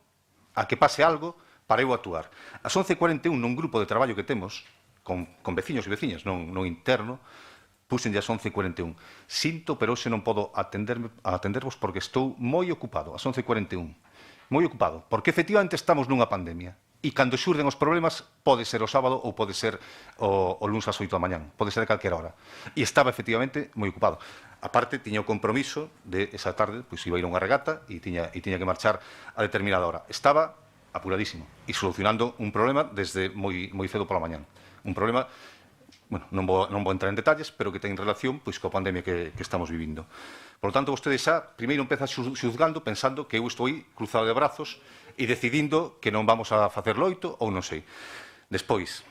a que pase algo para eu actuar. Ás 11:41, nun grupo de traballo que temos, con veciños e veciñas, non interno, puxen ás 11:41. Sinto, pero hoxe non podo atendervos porque estou moi ocupado, ás 11:41. Moi ocupado, porque efectivamente estamos nunha pandemia. E cando xurden os problemas, pode ser o sábado ou pode ser o luns ás 8 da mañán, pode ser a calquera hora. E estaba efectivamente moi ocupado. Aparte, tiña o compromiso de esa tarde, pois iba a ir a unha regata e tiña que marchar a determinada hora. Estaba apuradísimo e solucionando un problema desde moi cedo pola mañán. Un problema bueno, non vou entrar en detalles, pero que ten relación pois coa pandemia que estamos vivindo. Por lo tanto, vostede xa primeiro empeza xuzgando pensando que eu estou aí cruzado de brazos e decidindo que non vamos a facer loito ou non sei. Despois,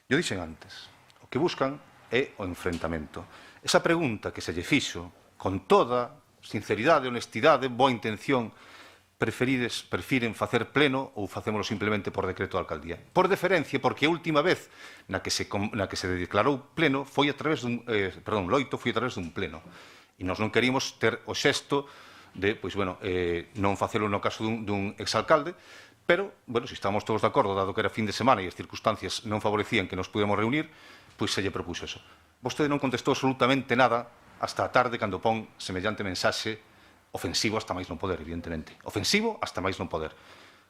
yo dixen antes, o que buscan é o enfrentamento. Esa pregunta que se lle fixo con toda sinceridade, honestidade, boa intención, prefiren facer pleno ou facémolo simplemente por decreto da alcaldía? Por deferencia, porque a última vez na que se declarou pleno foi a través dun, loito foi a través dun pleno. E nós non queríamos ter o xesto de, pois, bueno, non facelo no caso dun exalcalde, pero, bueno, se estamos todos de acordo, dado que era fin de semana e as circunstancias non favorecían que nos pudemos reunir, pois se lle propuxo eso. Vostede non contestou absolutamente nada hasta a tarde cando pon semellante mensaxe ofensivo hasta máis non poder, evidentemente. Ofensivo hasta máis non poder.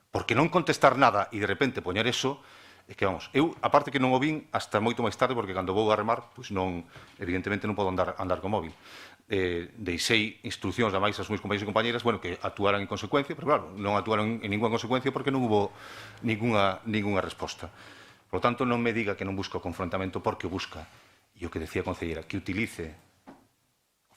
Porque non contestar nada e de repente poñer eso, é que, vamos, eu, aparte que non o vin hasta moito máis tarde, porque cando vou a remar, pois non, evidentemente non podo andar co móvil. Deixei instruccións a máis aos meus compañeros e compañeras, bueno, que actuaran en consecuencia, pero claro, non actuaron en ninguna consecuencia porque non hubo ninguna resposta. Por lo tanto, non me diga que non busca o confrontamento porque o busca. E o que decía a concelleira, que utilice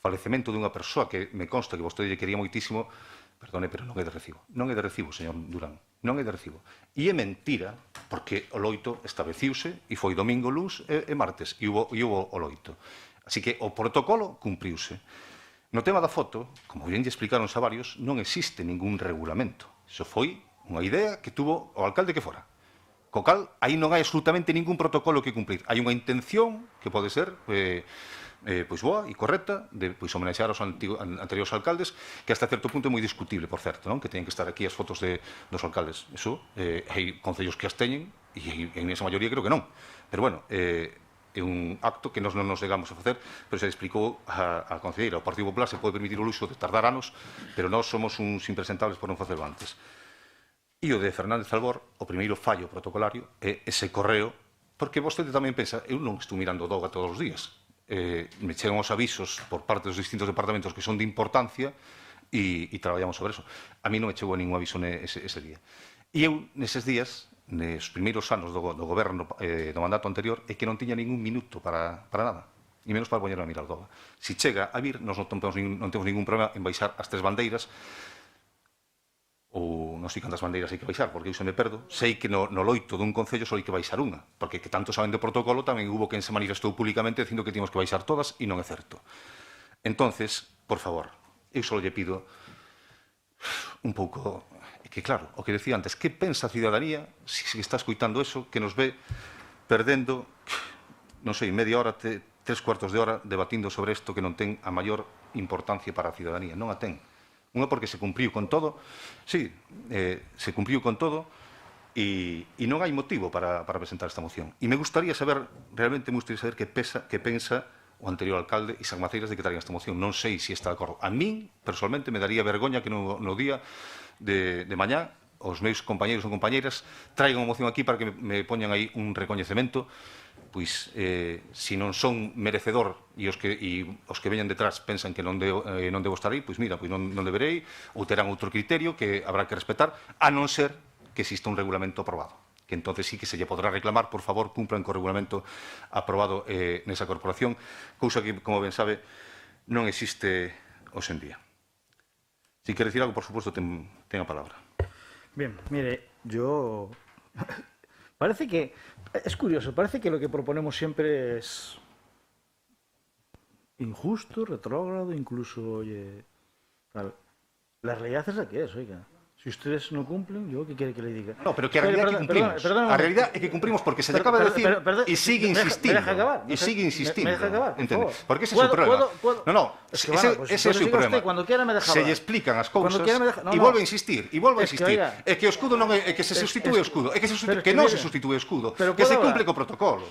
falecemento dunha persoa que me consta que vostede lle quería moitísimo, perdone, pero non é de recibo. Non é de recibo, señor Durán. Non é de recibo. E é mentira, porque o loito estableciuse e foi domingo, luns e martes, e hubo o loito. Así que o protocolo cumpriuse. No tema da foto, como bien lle explicaron xa varios, non existe ningún regulamento. Iso foi unha idea que tuvo o alcalde que fora. Co cal, aí non hai absolutamente ningún protocolo que cumplir. Hai unha intención que pode ser pois boa e correcta de pois homenaxear aos anteriores alcaldes, que hasta certo punto é moi discutible, por certo, non? Que teñen que estar aquí as fotos dos alcaldes. Iso, hai concellos que as teñen e en esa maioría creo que non. Pero bueno, é un acto que non nos negamos a facer, pero se explicou a concelleira. O Partido Popular se pode permitir o luxo de tardar anos, pero nós somos uns impresentables por non facelo antes. E o de Fernández Albor, o primeiro fallo protocolario é ese correo, porque vostede tamén pensa, eu non estou mirando o DOGA todos os días, me chegan os avisos por parte dos distintos departamentos que son de importancia e traballamos sobre eso. A mí non me chegou ningún aviso ese día. E eu, neses días, nos primeiros anos do goberno do mandato anterior, é que non tiña ningún minuto para nada, e menos para poñerme a mirar o DOGA. Se chega a vir, nós non temos ningún problema en baixar as 3 bandeiras, ou non sei cantas bandeiras hai que baixar, porque eu se me perdo. Sei que no loito dun concello só hai que baixar unha, porque que tanto saben do protocolo tamén hubo quen se manifestou públicamente dicindo que tínhamos que baixar todas e non é certo. Entonces, por favor, eu só lle pido un pouco, que claro, o que decía antes, que pensa a cidadanía se está escuitando eso, que nos ve perdendo, non sei, media hora, 3 cuartos de hora debatindo sobre isto que non ten a maior importancia para a cidadanía, non a ten. Unha porque se cumpriu con todo, sí, se cumpriu con todo e non hai motivo para presentar esta moción. E me gustaría saber, realmente me gustaría saber que pensa o anterior alcalde e San Maceiras de que traen esta moción. Non sei se está de acordo. A min, personalmente, me daría vergoña que no día de mañá os meus compañeros ou compañeiras traigan unha moción aquí para que me poñan aí un recoñecemento. Pois, se non son merecedor e os que veñan detrás pensan que non debo estar aí, pois mira, pois non deberei, ou terán outro criterio que habrá que respetar, a non ser que exista un regulamento aprobado, que entonces sí que se lle podrá reclamar, por favor, cumpran co regulamento aprobado nesa corporación, cousa que, como ben sabe, non existe hoxe en día. Si quere dicir algo, por suposto, ten a palabra. Bien, mire, yo... Parece que, es curioso, parece que lo que proponemos siempre es injusto, retrógrado, incluso, oye, tal. La realidad es la que es, oiga. Si ustedes no cumplen, ¿yo qué quiere que le diga? No, pero que a realidad que cumplimos. A realidad é que cumplimos porque se le acaba de decir e sigue insistindo. Me deja acabar. E sigue insistindo. Me deja acabar, por favor. Porque ese é o seu problema. No, ese é o seu problema. Cuando quiera me deja se lle explican as cousas e volve a insistir, e volve a insistir. É que o escudo non é que se substitúe o escudo, é que non se substitúe o escudo, que se cumple co protocolo.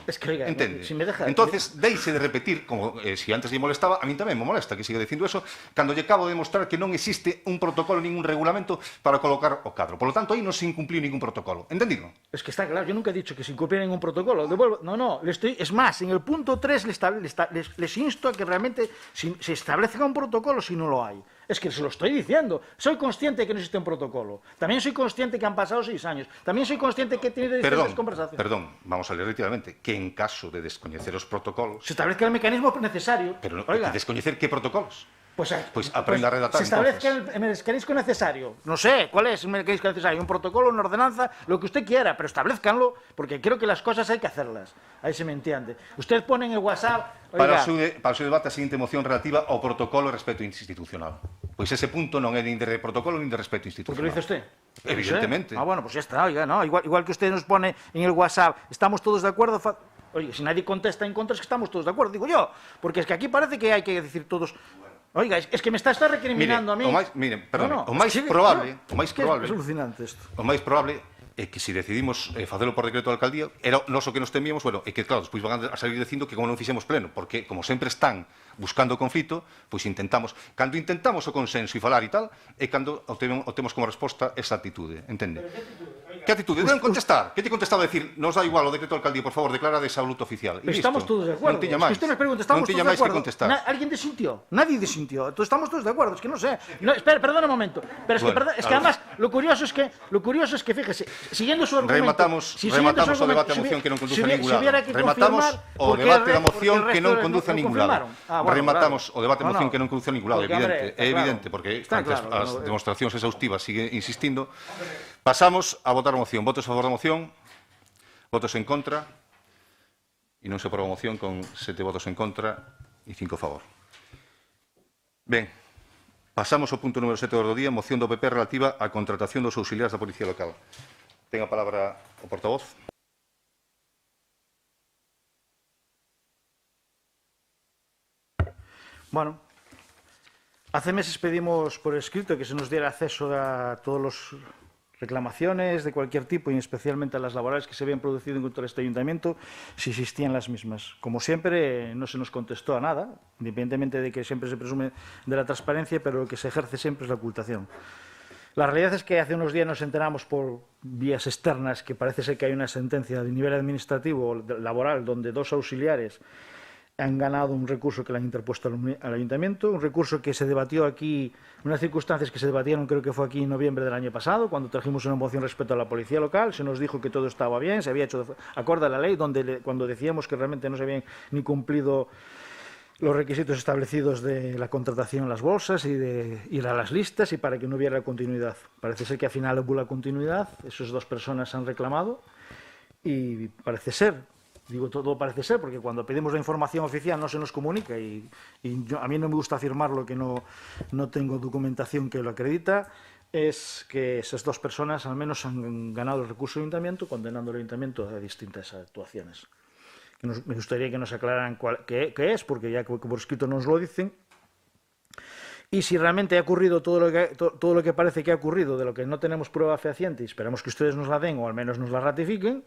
Entende? Entonces, deixe de repetir, como se antes lle molestaba, a mí tamén me molesta que siga dicindo eso, cando lle acabo de demostrar que non existe un protocolo nin un regulamento para para colocar o cadro. Por lo tanto, aí non se incumpliu ningún protocolo. Entendido? Es que está claro, yo nunca he dicho que se incumpliera ningún protocolo. No, es más, en el punto 3 les insto a que realmente se establezca un protocolo si no lo hay. Es que se lo estoy diciendo. Soy consciente de que no existe un protocolo. También soy consciente que han pasado 6 años. También soy consciente que he tenido distintas conversaciones. Perdón, vamos a leer retirativamente que en caso de descoñecer os protocolos... Se establezca el mecanismo necesario. Pero Oiga, descoñecer que protocolos? Pues aprenda a redactar, se establezca el mecanismo necesario. No sé, ¿cuál es el mecanismo necesario? Un protocolo, una ordenanza, lo que usted quiera, pero establezcanlo, porque creo que las cosas hay que hacerlas. Ahí se me entiende. Usted pone en el WhatsApp... Para o seu debate a seguinte moción relativa ao protocolo e respeto institucional. Pois ese punto non é nin de protocolo nin de respeto institucional. ¿Por qué lo dice usted? Evidentemente. Bueno, pues ya está, oiga, ¿no? Igual que usted nos pone en el WhatsApp, ¿estamos todos de acuerdo? Oye, si nadie contesta en contra es que estamos todos de acuerdo, digo yo. Porque es que aquí parece que hay que decir todos... Oiga, es que me está recriminando a mí. O máis probable... Es alucinante esto. O máis probable é que se decidimos facelo por decreto da alcaldía, era noso que nos temíamos, bueno, é que claro, despois van a salir dicindo que como non fixemos pleno, porque como sempre están buscando conflito, pois intentamos, cando intentamos o consenso e falar e tal, é cando obtemos como resposta esa actitude, entende? Que actitude? Deben contestar. Que te contestaba a decir, nos da igual o decreto da alcaldía, por favor, declara de luto oficial. Pero estamos todos de acuerdo. Non tiña máis. Es que usted me pregunta, estamos todos de acuerdo. ¿Alguien desintió? Nadie desintió. Entonces estamos todos de acuerdo. Es que no sé. No, espera, perdona un momento. Pero es que, es que además, lo curioso es que, fíjese, siguiendo su argumento... Rematamos o debate da moción que non conduce a ningún lado. Rematamos o debate da moción que non conduce a ningún lado. Rematamos o debate da moción que non conduce a ningún lado. É evidente, porque as demostracións exhaustivas sigue insistindo. Pasamos a votar a moción. Votos a favor da moción, votos en contra, e non se aproba a moción con 7 votos en contra e 5 a favor. Ben, pasamos ao punto número 7 do día, moción do PP relativa á contratación dos auxiliares da Policía Local. Ten a palabra o portavoz. Bueno, hace meses pedimos por escrito que se nos diera acceso a todos los reclamaciones de cualquier tipo, y especialmente a las laborales que se habían producido en contra de este ayuntamiento, si existían las mismas. Como siempre, no se nos contestó a nada, independientemente de que siempre se presume de la transparencia, pero lo que se ejerce siempre es la ocultación. La realidad es que hace unos días nos enteramos por vías externas que parece ser que hay una sentencia de nivel administrativo laboral donde 2 auxiliares han ganado un recurso que le han interpuesto al ayuntamiento, un recurso que se debatió aquí, unas circunstancias que se debatieron, creo que fue aquí en noviembre del año pasado, cuando trajimos una moción respecto a la policía local, se nos dijo que todo estaba bien, se había hecho acorde a la ley, cuando decíamos que realmente no se habían ni cumplido los requisitos establecidos de la contratación en las bolsas y de ir a las listas y para que no hubiera continuidad. Parece ser que al final hubo la continuidad, esas 2 personas han reclamado y parece ser... Digo, todo parece ser, porque cuando pedimos la información oficial no se nos comunica y a mí no me gusta afirmar lo que no tengo documentación que lo acredita, es que esas 2 personas al menos han ganado el recurso del ayuntamiento, condenando al ayuntamiento a distintas actuaciones. Me gustaría que nos aclararan qué es, porque ya por escrito nos lo dicen. Y si realmente ha ocurrido todo lo que parece que ha ocurrido, de lo que no tenemos prueba fehaciente, y esperamos que ustedes nos la den o al menos nos la ratifiquen.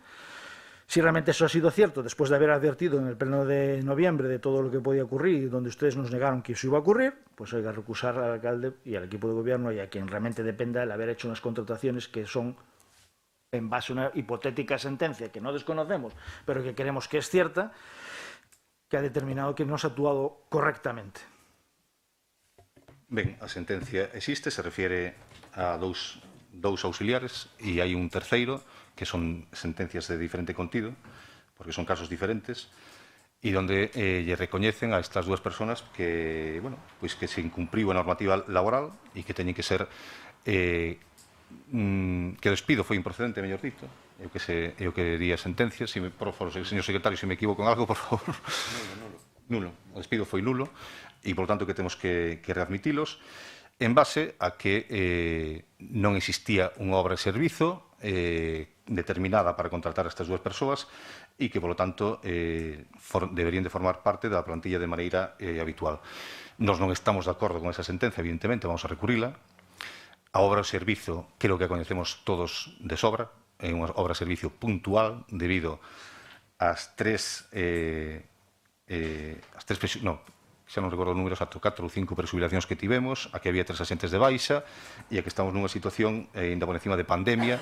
Si realmente eso ha sido cierto, después de haber advertido en el pleno de noviembre de todo lo que podía ocurrir y donde ustedes nos negaron que eso iba a ocurrir, pues hay que recusar al alcalde y al equipo de gobierno y a quien realmente dependa el haber hecho unas contrataciones que son en base a una hipotética sentencia que no desconocemos, pero que creemos que es cierta, que ha determinado que no se ha actuado correctamente. Ben, a sentencia existe, se refiere a dous auxiliares e hai un terceiro, que son sentencias de diferente contido, porque son casos diferentes, e onde lle recoñecen a estas 2 personas que, bueno, pois que se incumpriu a normativa laboral e que teñen que ser que o despido foi improcedente, mellor dito, é o que diría a sentencia. Por favor, señor secretario, se me equivoco en algo, por favor. Nulo. O despido foi nulo e, por tanto, que temos que readmitilos en base a que non existía unha obra de servizo determinada para contratar a estas 2 persoas e que, polo tanto, deberían de formar parte da plantilla de maneira habitual. Nós non estamos de acordo con esa sentencia, evidentemente, vamos a recurrila. A obra de servizo, creo que a coñecemos todos de sobra, é unha obra de servizo puntual debido ás 3 xa non recordo o número exacto, 4 ou 5 presubilacións que tivemos, a que había 3 asentes de baixa, e a que estamos nunha situación, ainda por encima de pandemia,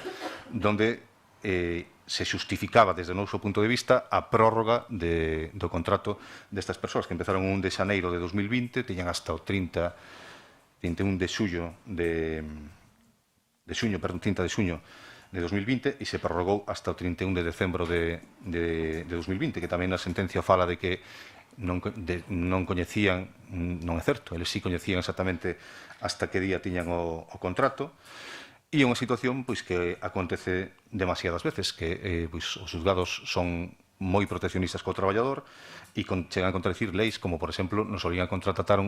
donde se justificaba desde o noso punto de vista a prórroga do contrato destas persoas que empezaron un de xaneiro de 2020, teñan hasta o 31 de xullo de xuño, perdón, 30 de xuño de 2020 e se prorrogou hasta o 31 de decembro de 2020, que tamén a sentencia fala de que non coñecían, non é certo, eles sí coñecían exactamente hasta que día tiñan o contrato. E é unha situación pois, que acontece demasiadas veces, que pois, os xulgados son moi proteccionistas co traballador e chegan a contradicir leis como, por exemplo, nos obrigan a contratar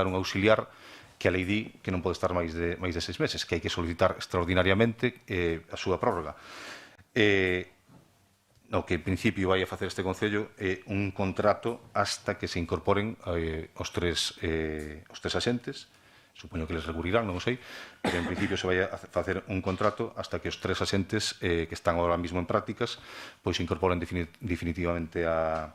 un auxiliar que a lei di que non pode estar máis de 6 meses, que hai que solicitar extraordinariamente a súa prórroga. O que en principio vai a facer este Concello é un contrato hasta que se incorporen os tres axentes. Supoño que les recurrirán, non o sei, pero en principio se vai a facer un contrato hasta que os 3 axentes que están ahora mismo en prácticas pois se incorporen definitivamente a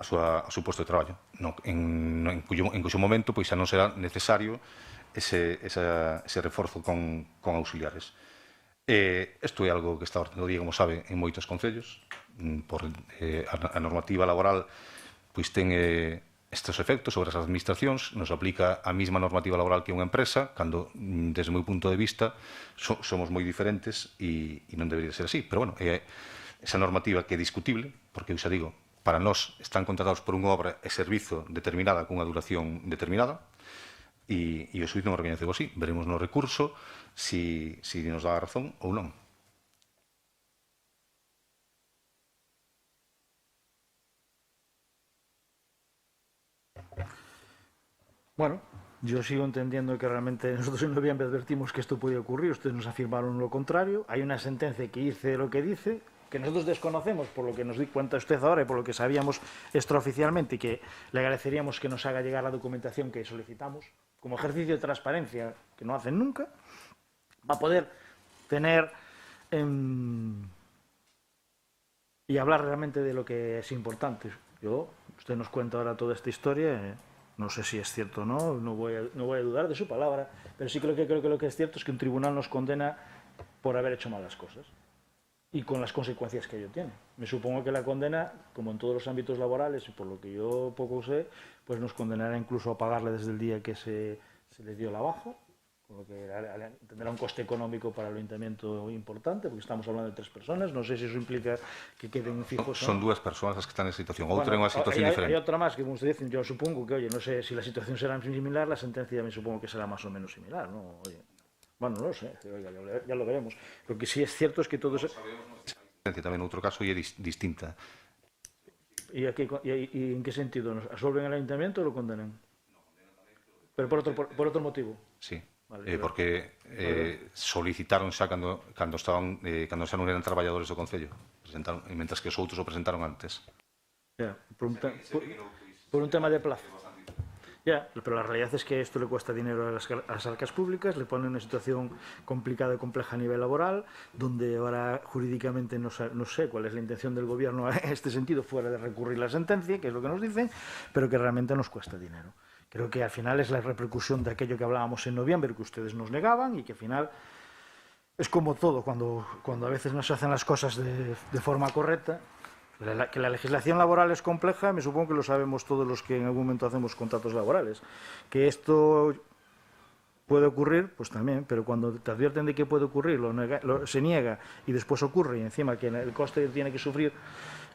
seu posto de traballo, en cuxo momento pois xa non será necesario ese reforzo con auxiliares. Isto é algo que está a orde do día, como sabe, en moitos concellos. A normativa laboral pois ten estes efectos sobre as administracións, nos aplica a mesma normativa laboral que unha empresa, cando, desde o meu punto de vista, somos moi diferentes e non debería ser así. Pero, bueno, é esa normativa que é discutible, porque, eu xa digo, para nós están contratados por unha obra e servizo determinada cunha duración determinada, e o xuiz non o recoñeceu así. Veremos no recurso si nos dá a razón ou non. Bueno, yo sigo entendiendo que realmente nosotros en noviembre advertimos que esto podía ocurrir, ustedes nos afirmaron lo contrario, hay una sentencia que dice lo que dice, que nosotros desconocemos por lo que nos di cuenta usted ahora y por lo que sabíamos extraoficialmente y que le agradeceríamos que nos haga llegar la documentación que solicitamos como ejercicio de transparencia que no hacen nunca, va a poder tener y hablar realmente de lo que es importante. Usted nos cuenta ahora toda esta historia. No sé si es cierto o no, no voy a dudar de su palabra, pero sí creo que lo que es cierto es que un tribunal nos condena por haber hecho malas cosas y con las consecuencias que ello tiene. Me supongo que la condena, como en todos los ámbitos laborales, y por lo que yo poco sé, pues nos condenará incluso a pagarle desde el día que se le dio la baja, con lo que tendrá un coste económico para el ayuntamiento importante, porque estamos hablando de 3 personas, no sé si eso implica que queden fijos. Son 2 personas as que están en situación, outra en unha situación diferente. Hay otra más que, como usted dice, yo supongo que, oye, no sé si la situación será similar, la sentencia me supongo que será más o menos similar, ¿no? Oye, bueno, no lo sé, oiga, ya lo veremos. Lo que sí es cierto es que todo eso... Tamén outro caso e é distinta. ¿Y en qué sentido? ¿Absuelven al ayuntamiento o lo condenan? Pero por otro motivo. Sí. Vale, porque solicitaron xa cando xa non eran traballadores do Concello, mentras que os outros o presentaron antes. Por un tema de plazo. Pero la realidad es que esto le cuesta dinero a las arcas públicas, le pone en una situación complicada y compleja a nivel laboral, donde ahora jurídicamente no sé cuál es la intención del gobierno en este sentido, fuera de recurrir la sentencia, que es lo que nos dicen, pero que realmente nos cuesta dinero. Creo que al final es la repercusión de aquello que hablábamos en noviembre, que ustedes nos negaban, y que al final es como todo, cuando a veces no se hacen las cosas de forma correcta. Que la legislación laboral es compleja, me supongo que lo sabemos todos los que en algún momento hacemos contratos laborales. Que esto puede ocurrir, pues también, pero cuando te advierten de que puede ocurrir, se niega y después ocurre, y encima que el coste tiene que sufrir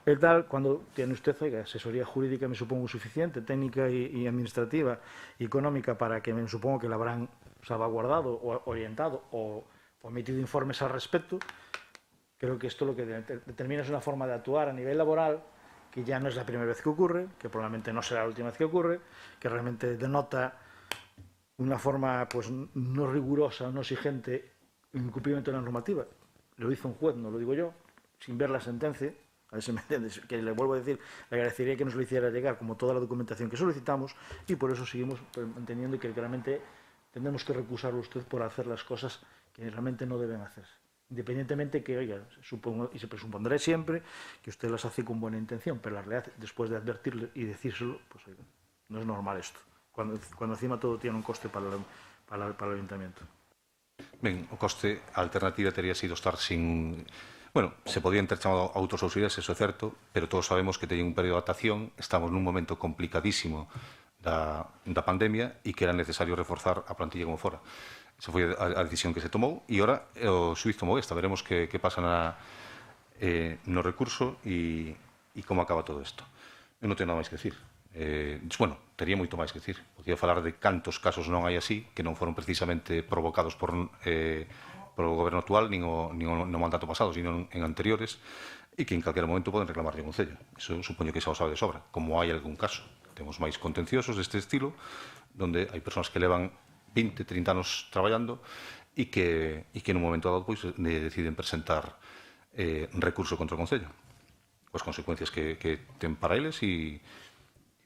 el tal, cuando tiene usted, oiga, asesoría jurídica me supongo suficiente, técnica y administrativa y económica para que me supongo que la habrán salvaguardado o orientado o emitido informes al respecto. Creo que esto lo que determina es una forma de actuar a nivel laboral que ya no es la primera vez que ocurre, que probablemente no será la última vez que ocurre, que realmente denota una forma pues no rigurosa, no exigente, incumplimiento de la normativa. Lo hizo un juez, no lo digo yo, sin ver la sentencia. A ver si me entiendes, que le vuelvo a decir, le agradecería que nos lo hiciera llegar como toda la documentación que solicitamos y por eso seguimos entendiendo que realmente tendremos que recusarlo a usted por hacer las cosas que realmente no deben hacerse. Independientemente que, oiga, supongo, y se presupondrá siempre que usted las hace con buena intención, pero la realidad, después de advertirle y decírselo, pues oiga, No es normal esto. Cuando encima todo tiene un coste para el ayuntamiento. Ben, o coste, a alternativa teria sido estar sin... Bueno, se podían ter chamado autos auxiliares, eso é certo, pero todos sabemos que teñen un período de adaptación, estamos nun momento complicadísimo da pandemia e que era necesario reforzar a plantilla como fora. Esa foi a decisión que se tomou e ora o xuiz tomou esta. Veremos que pasa no recurso e como acaba todo isto. Eu non tenho nada máis que decir. Bueno, tería moito máis que decir. Podía falar de cantos casos non hai así, que non foron precisamente provocados por o goberno actual, nin no mandato pasado, sino en anteriores, e que en calquera momento poden reclamar de Concello. Iso supoño que xa o sabe de sobra, como hai algún caso. Temos máis contenciosos deste estilo, donde hai persoas que levan 20, 30 anos traballando e que nun momento dado pois, deciden presentar recurso contra o Concello, coas consecuencias que ten para eles e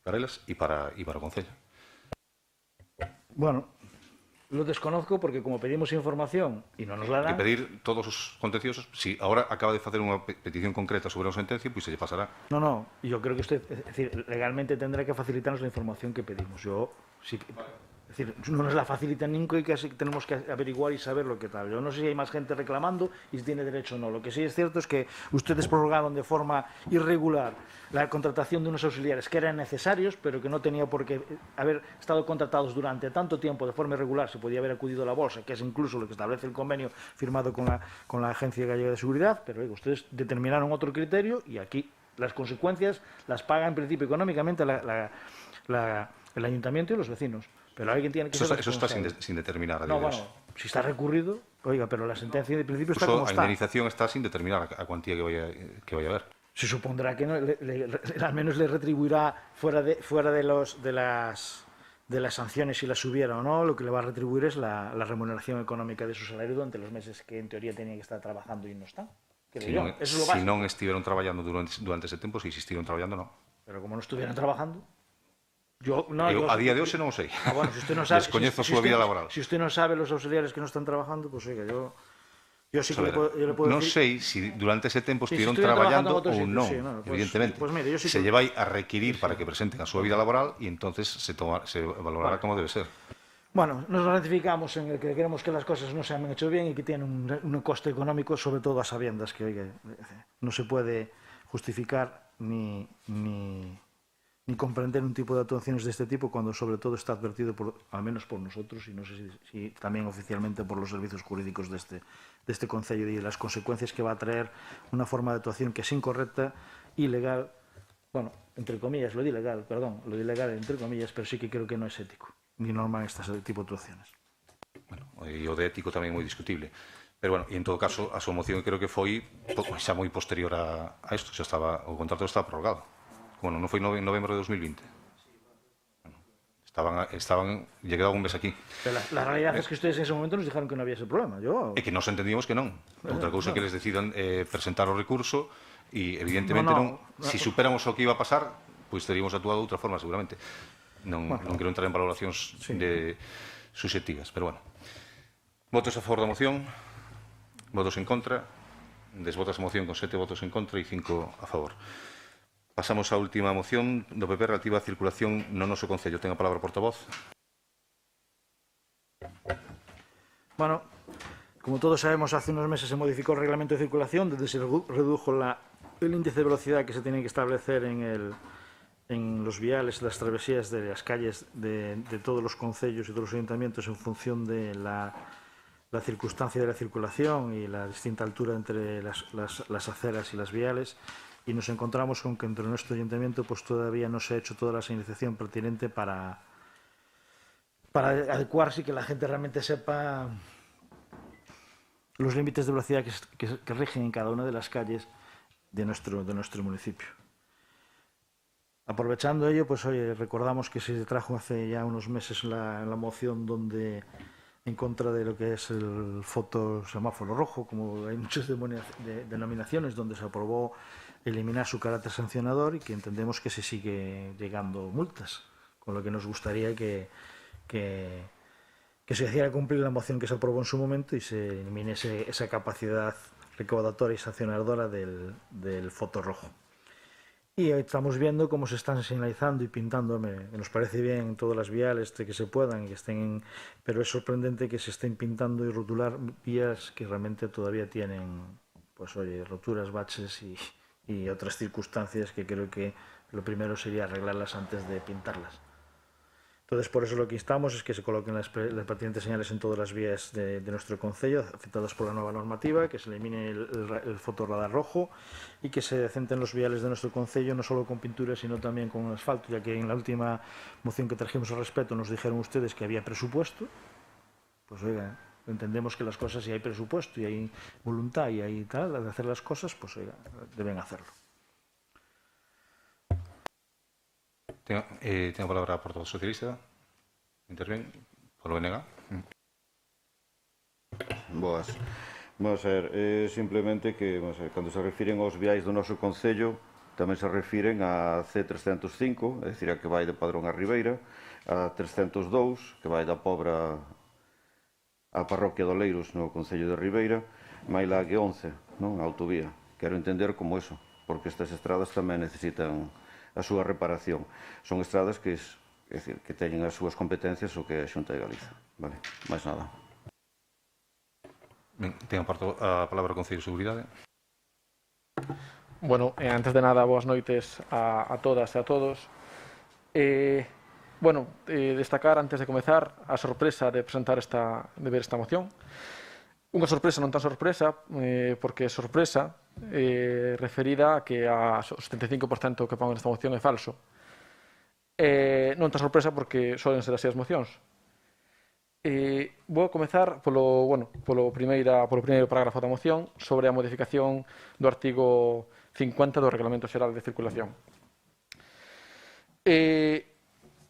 para elas e para o Concello. Bueno, lo desconozco porque como pedimos información e non nos la dan... Que pedir todos os contenciosos, si ahora acaba de facer unha petición concreta sobre unha sentencia, pois se lle pasará. No, yo creo que usted, es decir, legalmente tendrá que facilitarnos la información que pedimos. Yo sí que... Es decir, no nos la facilitan nunca y casi tenemos que averiguar y saber lo que tal. Yo no sé si hay más gente reclamando y si tiene derecho o no. Lo que sí es cierto es que ustedes prorrogaron de forma irregular la contratación de unos auxiliares que eran necesarios, pero que no tenía por qué haber estado contratados durante tanto tiempo de forma irregular. Se podía haber acudido a la bolsa, que es incluso lo que establece el convenio firmado con la Agencia Gallega de Seguridad, pero ustedes determinaron otro criterio y aquí las consecuencias las paga en principio económicamente el ayuntamiento y los vecinos. Pero alguien tiene que ser Eso está sin determinar. No, bueno, si está recurrido, oiga, pero la sentencia de principio está como está. La indemnización está sin determinar a cuantía que vaya a haber. Se supondrá que no, al menos le retribuirá fuera de las sanciones si las hubiera o no, lo que le va a retribuir es la remuneración económica de su salario durante los meses que en teoría tenía que estar trabajando y no están. Si non estiveron traballando durante ese tempo, se existiron traballando, non. Pero como no estuvieran trabajando... a día de hoxe non o sei. Bueno, si usted no sabe, descoñezo a súa vida laboral. Si usted non sabe los auxiliares que non están trabajando, pues oiga, yo sí que le puedo non sei decir... se durante ese tempo estiveron traballando ou non, evidentemente. Se lle vai a requirir para que presenten a súa vida laboral e entonces se valorará como debe ser. Bueno, nos ratificamos en el que queremos que las cosas no se han hecho bien y que tienen un coste económico, sobre todo a sabiendas que oiga, no se puede justificar ni comprender un tipo de actuaciones de este tipo cuando sobre todo está advertido, al menos por nosotros y no sé si también oficialmente por los servicios jurídicos de este Concello y las consecuencias que va a traer una forma de actuación que es incorrecta, ilegal, bueno, entre comillas, lo de ilegal entre comillas, pero sí que creo que no es ético ni normal este tipo de actuaciones. Bueno, e o de ético tamén moi discutible. Pero, bueno, e en todo caso, a súa moción creo que foi xa moi posterior a isto, xa estaba, o contrato estaba prorrogado. Bueno, non foi en novembro de 2020. Estaban lle quedaba un mes aquí. Pero la realidad es que ustedes en ese momento nos dijeron que no había ese problema. E que nos entendíamos que non. Outra cousa que les decidan presentar o recurso e, evidentemente, non. Si superamos o que iba a pasar, pois teríamos actuado de outra forma, seguramente. Non quero entrar en valoracións subxectivas, pero, bueno. Votos a favor da moción, votos en contra, desvotas a moción con 7 votos en contra e 5 a favor. Pasamos á última moción do PP relativa á circulación no noso Concello. Ten a palabra o portavoz. Bueno, como todos sabemos, hace unos meses se modificó el reglamento de circulación, donde se redujo el índice de velocidad que se tiene que establecer en los viales, las travesías de las calles de todos los concellos y todos los ayuntamientos en función de la circunstancia de la circulación y la distinta altura entre las aceras y las viales. Y nos encontramos con que entre nuestro ayuntamiento pues todavía no se ha hecho toda la señalización pertinente para adecuarse y que la gente realmente sepa los límites de velocidad que rigen en cada una de las calles de nuestro municipio. Aprovechando ello, pues hoy recordamos que se trajo hace ya unos meses la moción donde en contra de lo que es el fotosemáforo rojo, como hay muchas denominaciones, donde se aprobó eliminar su carácter sancionador y que entendemos que se sigue llegando multas, con lo que nos gustaría que se hiciera cumplir la moción que se aprobó en su momento y se elimine esa capacidad recaudatoria y sancionadora del foto rojo. Y estamos viendo cómo se están señalizando y pintando. Nos parece bien todas las viales que se puedan, que estén, pero es sorprendente que se estén pintando y rotular vías que realmente todavía tienen, pues oye, roturas, baches y otras circunstancias que creo que lo primero sería arreglarlas antes de pintarlas. Entonces, por eso lo que instamos es que se coloquen las pertinentes señales en todas las vías de nuestro concello afectadas por la nueva normativa, que se elimine el fotorradar rojo y que se decenten los viales de nuestro concello no solo con pintura, sino también con asfalto, ya que en la última moción que trajimos al respecto nos dijeron ustedes que había presupuesto. Pues oiga, entendemos que las cosas, si hay presupuesto y hay voluntad y hay tal, de hacer las cosas, pues oiga, deben hacerlo. Tengo palabra por todo socialista. Interven polo BNG. Boas. Vamos a ver, simplemente que, cando se refiren aos viais do noso concello, tamén se refiren a C305, é dicir, a que vai de Padrón a Ribeira, a 302, que vai da Pobra á parroquia de Oleiros, no concello de Ribeira, máis a G11, non? A autovía. Quero entender como eso, porque estas estradas tamén necesitan a súa reparación. Son estradas que, é dicir, que teñen as súas competencias o que é a Xunta de Galiza. Vale, máis nada. Ben, ten a palabra o Concello de Seguridade. Bueno, antes de nada, boas noites a todas e a todos. Destacar, antes de comezar, a sorpresa de ver esta moción. Unha sorpresa non tan sorpresa, porque é sorpresa referida a que o 75% que pon nesta moción é falso. Non tan sorpresa porque solen ser así as mocións. Vou comezar polo primeiro parágrafo da moción sobre a modificación do artigo 50 do Reglamento Xeral de Circulación.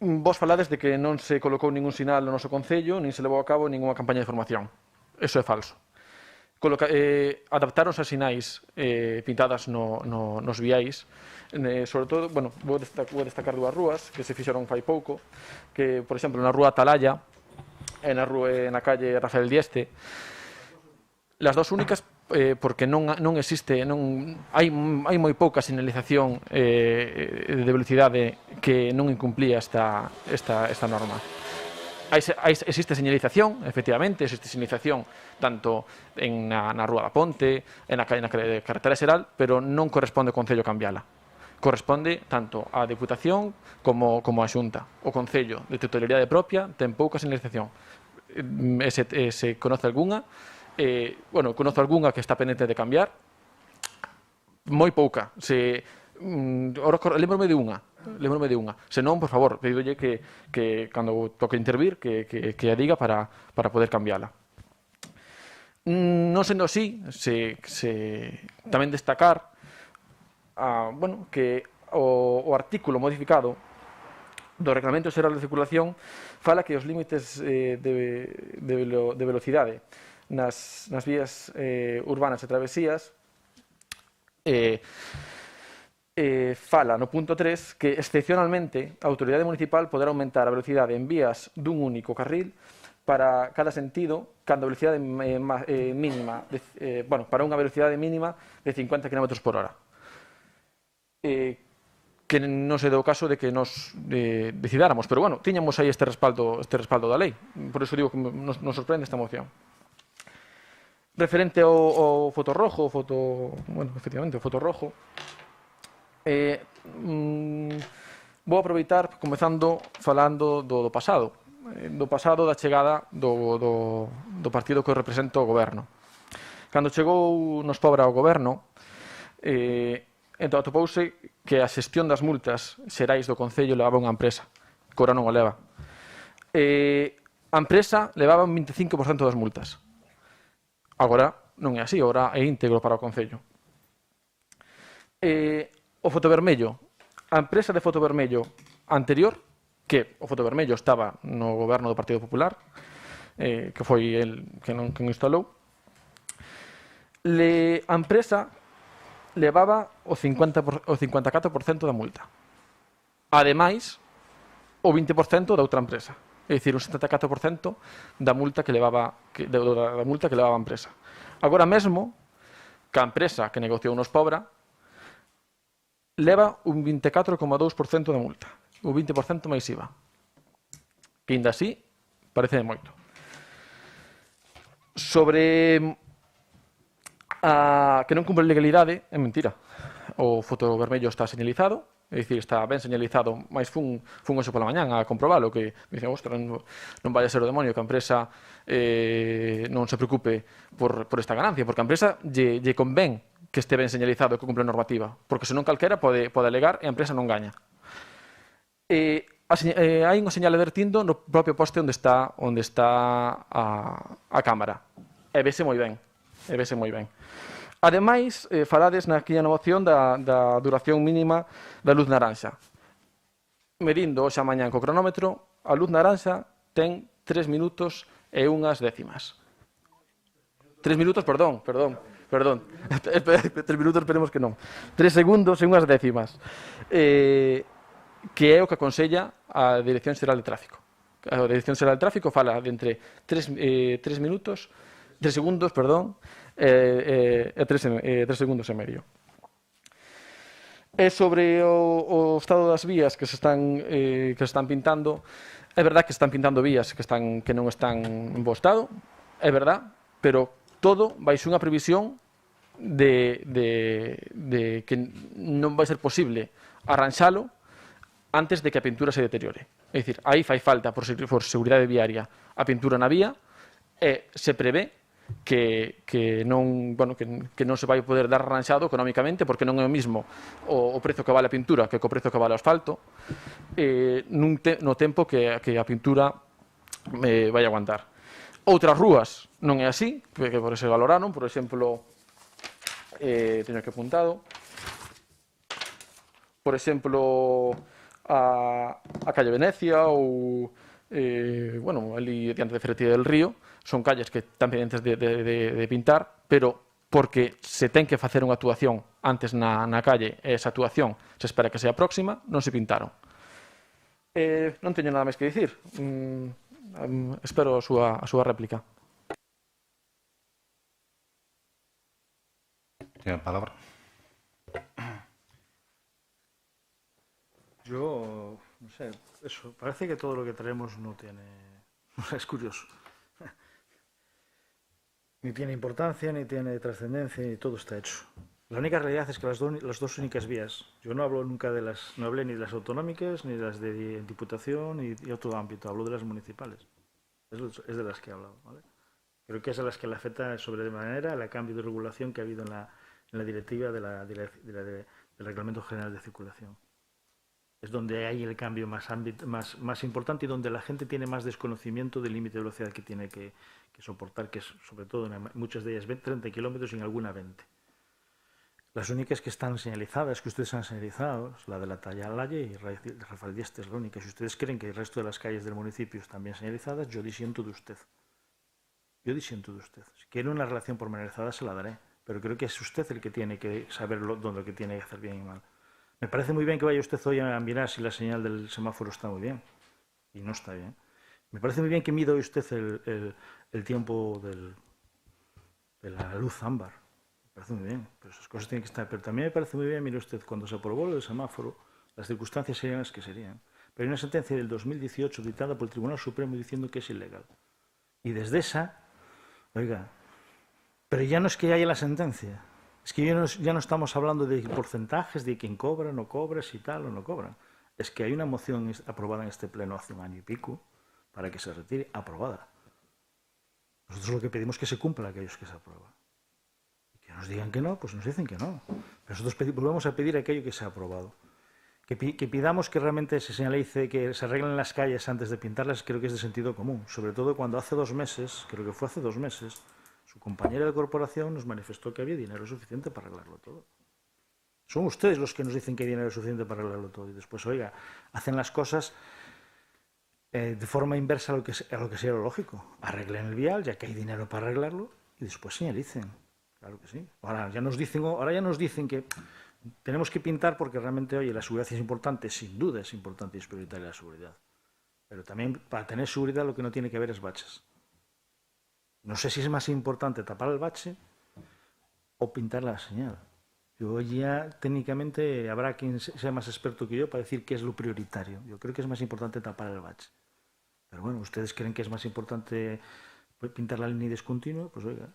Vos falades de que non se colocou ningún sinal no noso concello, nin se levou a cabo ninguna campaña de formación. Eso é falso. Adaptáronse a sinais pintadas nos viais, sobre todo, vou destacar dúas rúas que se fixeron fai pouco, que, por exemplo, na rúa Atalaya e na calle Rafael Dieste, las dos únicas, porque non existe, hai moi pouca sinalización de velocidade que non incumplía esta norma. Existe señalización, efectivamente, existe señalización tanto na Rúa da Ponte, na carretera xeral, pero non corresponde ao Concello cambiala. Corresponde tanto á Deputación como á Xunta. O Concello de titularidade propia ten pouca señalización. Se conoce algunha, conozo algunha que está pendente de cambiar, moi pouca. Lembrome de unha. Se non, por favor, pedidolle que cando toque intervir que a diga para poder cambiala. Non sendo así, tamén destacar que o artículo modificado do Reglamento Xeral de Circulación fala que os límites de velocidade nas vías urbanas e travesías fala no punto 3 que excepcionalmente a autoridade municipal poderá aumentar a velocidade en vías dun único carril para cada sentido cando a velocidade mínima para unha velocidade mínima de 50 km por hora, que non se deu o caso de que nos decidáramos, pero tiñamos aí este respaldo da lei, por iso digo que nos sorprende esta moción. Referente ao fotorrojo, efectivamente, o fotorrojo, vou aproveitar comezando falando do pasado da chegada do partido que representa o goberno. Cando chegou Nos Pobra ao goberno, entón atopouse que a xestión das multas xerais do Concello levaba unha empresa, que ora non o leva. A empresa levaba un 25% das multas. Agora non é así, agora é íntegro para o Concello. O fotovermello, a empresa de fotovermello anterior, que o fotovermello estaba no goberno do Partido Popular, que foi el que non instalou, a empresa levaba o 54% da multa. Ademais, o 20% da outra empresa. É dicir, un 74% da multa que levaba a empresa. Agora mesmo, que a empresa que negociou Nos Pobra leva un 24,2% de multa, o 20% máis IVA. Que ainda así, parece moito. Sobre a que non cumpre a legalidade, é mentira. O fotovermello está señalizado, é dicir, está ben señalizado, mas fun hoxe pola mañán a comprobalo, que dicen, ostras, non vai a ser o demonio que a empresa non se preocupe por esta ganancia, porque a empresa lle convén que este ben señalizado e que cumpre a normativa, porque senón calquera pode alegar e a empresa non gaña. Hai unha señal advertindo no propio poste onde está a cámara. E vese moi ben. Ademais, falades naquilla moción da duración mínima da luz naranxa. Medindo hoxe a mañán co cronómetro, a luz naranxa ten 3 minutos e unhas décimas. 3 minutos, perdón. 3 minutos, esperemos que non. 3 segundos e unhas décimas. Que é o que aconsella a Dirección Xeral de Tráfico. A Dirección Xeral de Tráfico fala de entre 3 segundos, e 3 segundos e medio. E sobre o estado das vías que se están pintando, é verdad que se están pintando vías que non están en bo estado, é verdad, pero todo baixo unha previsión de que non vai ser posible arranxalo antes de que a pintura se deteriore. É dicir, aí fai falta, por seguridade viaria, a pintura na vía e se prevé que non se vai poder dar arranxado económicamente porque non é o mismo o prezo que vale a pintura que o prezo que vale o asfalto no tempo que a pintura vai aguantar. Outras rúas non é así, que por se valoraron, por exemplo, teño que apuntado, por exemplo, a calle Venecia ou ali diante de Ferrería del Río, son calles que están pendentes de pintar, pero porque se ten que facer unha actuación antes na calle e esa actuación se espera que sea próxima, non se pintaron. Non teño nada máis que dicir. Espero a súa réplica. Tiene a palabra. Yo, no sé, eso, parece que todo lo que traemos no tiene... Es curioso. Ni tiene importancia, ni tiene trascendencia, ni todo está hecho. La única realidad es que las dos únicas vías, yo no hablo nunca no hablé ni de las autonómicas, ni de las de Diputación, y otro ámbito, hablo de las municipales. Es de las que he hablado, ¿vale? Creo que es de las que le afecta sobremanera el cambio de regulación que ha habido en la directiva del Reglamento General de Circulación. Es donde hay el cambio más importante y donde la gente tiene más desconocimiento del límite de velocidad que tiene que soportar, que es sobre todo en muchas de ellas 30 kilómetros y en alguna 20. Las únicas que están señalizadas, que ustedes han señalizado, es la de la Tallalalle y Rafael Dieste es la única. Si ustedes creen que el resto de las calles del municipio están bien señalizadas, yo disiento de usted. Si quiere una relación pormenorizada se la daré, pero creo que es usted el que tiene que saber dónde que tiene que hacer bien y mal. Me parece muy bien que vaya usted hoy a mirar si la señal del semáforo está muy bien, y no está bien. Me parece muy bien que mida hoy usted el tiempo de la luz ámbar. Me parece muy bien, pero esas cosas tienen que estar. Pero también me parece muy bien, mire usted, cuando se aprobó el semáforo, las circunstancias serían las que serían. Pero hay una sentencia del 2018 dictada por el Tribunal Supremo diciendo que es ilegal. Y desde esa, oiga, pero ya no es que haya la sentencia. Es que ya no estamos hablando de porcentajes, de quién cobra, no cobra, si tal o no cobra. Es que hay una moción aprobada en este pleno hace un año y pico para que se retire, aprobada. Nosotros lo que pedimos es que se cumpla aquellos que se aprueban. Y que nos digan que no, pues nos dicen que no. Pero nosotros volvemos a pedir aquello que se ha aprobado. Que pidamos que realmente se señalice, que se arreglen las calles antes de pintarlas, creo que es de sentido común. Sobre todo cuando hace 2 meses, creo que fue hace 2 meses, su compañera de corporación nos manifestó que había dinero suficiente para arreglarlo todo. Son ustedes los que nos dicen que hay dinero suficiente para arreglarlo todo. Y después, oiga, hacen las cosas de forma inversa a lo que sería lo lógico. Arreglen el vial, ya que hay dinero para arreglarlo, y después señalicen. Claro que sí. Ahora ya nos dicen que tenemos que pintar porque realmente, oye, la seguridad es importante, sin duda es importante y es prioritaria la seguridad. Pero también para tener seguridad lo que no tiene que haber es baches. No sé si es más importante tapar el bache o pintar la señal. Yo ya técnicamente habrá quien sea más experto que yo para decir qué es lo prioritario. Yo creo que es más importante tapar el bache. Pero bueno, ustedes creen que es más importante pintar la línea discontinua, pues oiga,